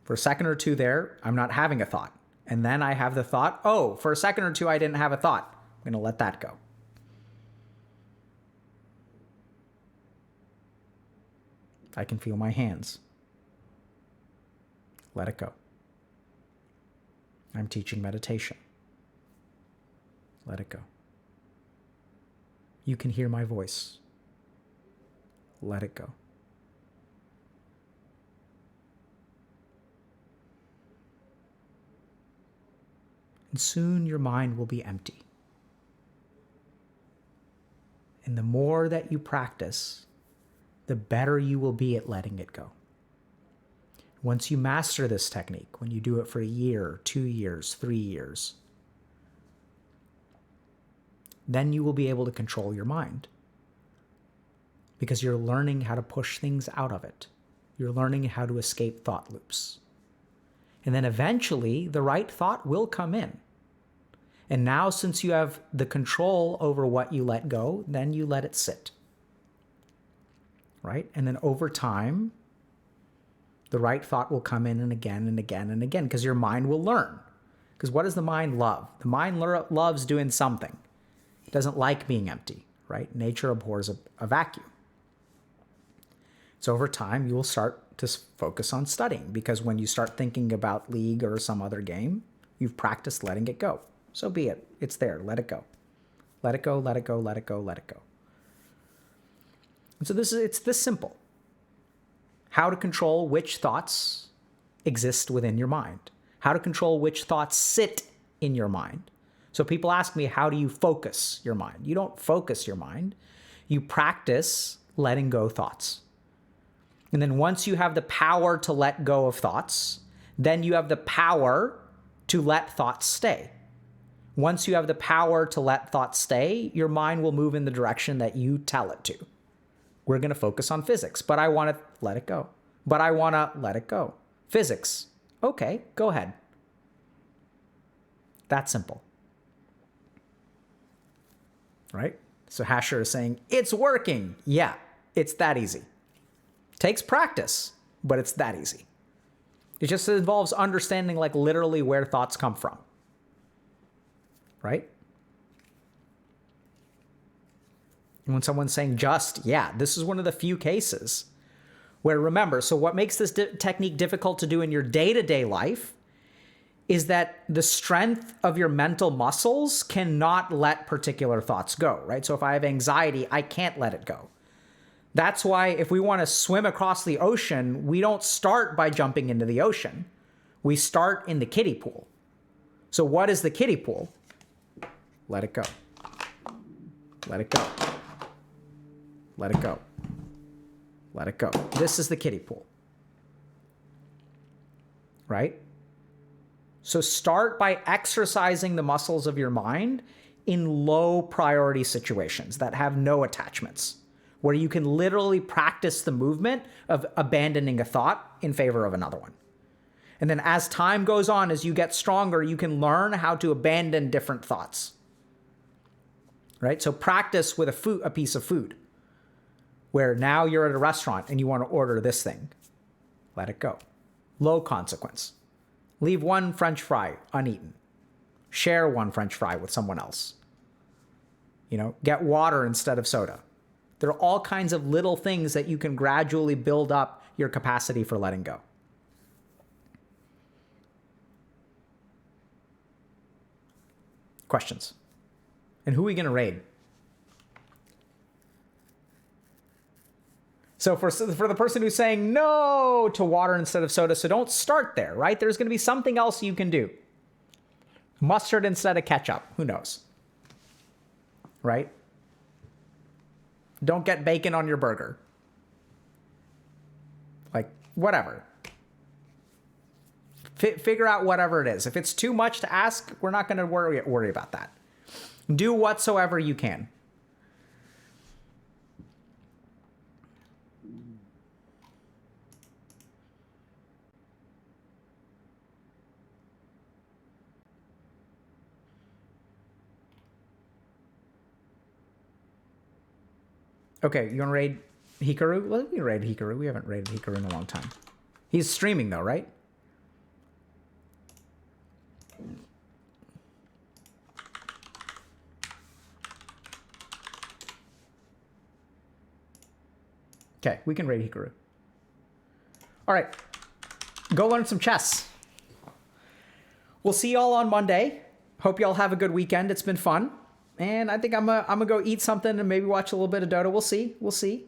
For a second or two there, I'm not having a thought. And then I have the thought, oh, for a second or two, I didn't have a thought. I'm going to let that go. I can feel my hands. Let it go. I'm teaching meditation. Let it go. You can hear my voice. Let it go. And soon your mind will be empty. And the more that you practice, the better you will be at letting it go. Once you master this technique, when you do it for a year, 2 years, 3 years, then you will be able to control your mind. Because you're learning how to push things out of it. You're learning how to escape thought loops. And then eventually, the right thought will come in. And now, since you have the control over what you let go, then you let it sit. Right? And then over time, the right thought will come in and again and again and again, because your mind will learn. Because what does the mind love? The mind loves doing something. It doesn't like being empty, right? Nature abhors a vacuum. So over time, you will start to focus on studying, because when you start thinking about League or some other game, you've practiced letting it go. So be it. It's there. Let it go. Let it go, let it go, let it go, let it go. And so it's this simple. How to control which thoughts exist within your mind. How to control which thoughts sit in your mind. So people ask me, how do you focus your mind? You don't focus your mind. You practice letting go thoughts. And then once you have the power to let go of thoughts, then you have the power to let thoughts stay. Once you have the power to let thoughts stay, your mind will move in the direction that you tell it to. We're going to focus on physics, but I want to let it go. But I want to let it go. Physics. Okay, go ahead. That's simple. Right? So Hasher is saying, it's working. Yeah, it's that easy. Takes practice, but it's that easy. It just involves understanding, like, literally where thoughts come from. Right? And when someone's saying yeah, this is one of the few cases where, remember, so what makes this technique difficult to do in your day-to-day life is that the strength of your mental muscles cannot let particular thoughts go, right? So if I have anxiety, I can't let it go. That's why if we want to swim across the ocean, we don't start by jumping into the ocean. We start in the kiddie pool. So what is the kiddie pool? Let it go. Let it go. Let it go. Let it go. This is the kiddie pool. Right? So start by exercising the muscles of your mind in low priority situations that have no attachments, where you can literally practice the movement of abandoning a thought in favor of another one. And then as time goes on, as you get stronger, you can learn how to abandon different thoughts. Right? So practice with a piece of food, where now you're at a restaurant and you want to order this thing. Let it go. Low consequence. Leave one French fry uneaten. Share one French fry with someone else. Get water instead of soda. There are all kinds of little things that you can gradually build up your capacity for letting go. Questions? And who are we going to raid? So for the person who's saying no to water instead of soda, so don't start there, right? There's going to be something else you can do. Mustard instead of ketchup. Who knows? Right? Don't get bacon on your burger. Like, whatever. Figure out whatever it is. If it's too much to ask, we're not going to worry about that. Do whatsoever you can. Okay, you want to raid Hikaru? Let me raid Hikaru. We haven't raided Hikaru in a long time. He's streaming though, right? Okay, we can raid Hikaru. All right, go learn some chess. We'll see y'all on Monday. Hope y'all have a good weekend. It's been fun. And I think I'm gonna go eat something and maybe watch a little bit of Dota. We'll see.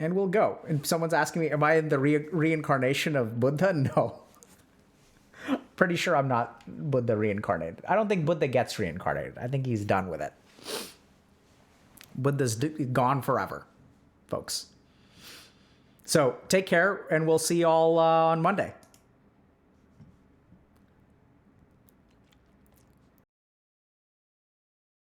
And we'll go. And someone's asking me, am I in the reincarnation of Buddha? No. Pretty sure I'm not Buddha reincarnated. I don't think Buddha gets reincarnated. I think he's done with it. with this gone forever, folks. So take care, and we'll see you all on Monday.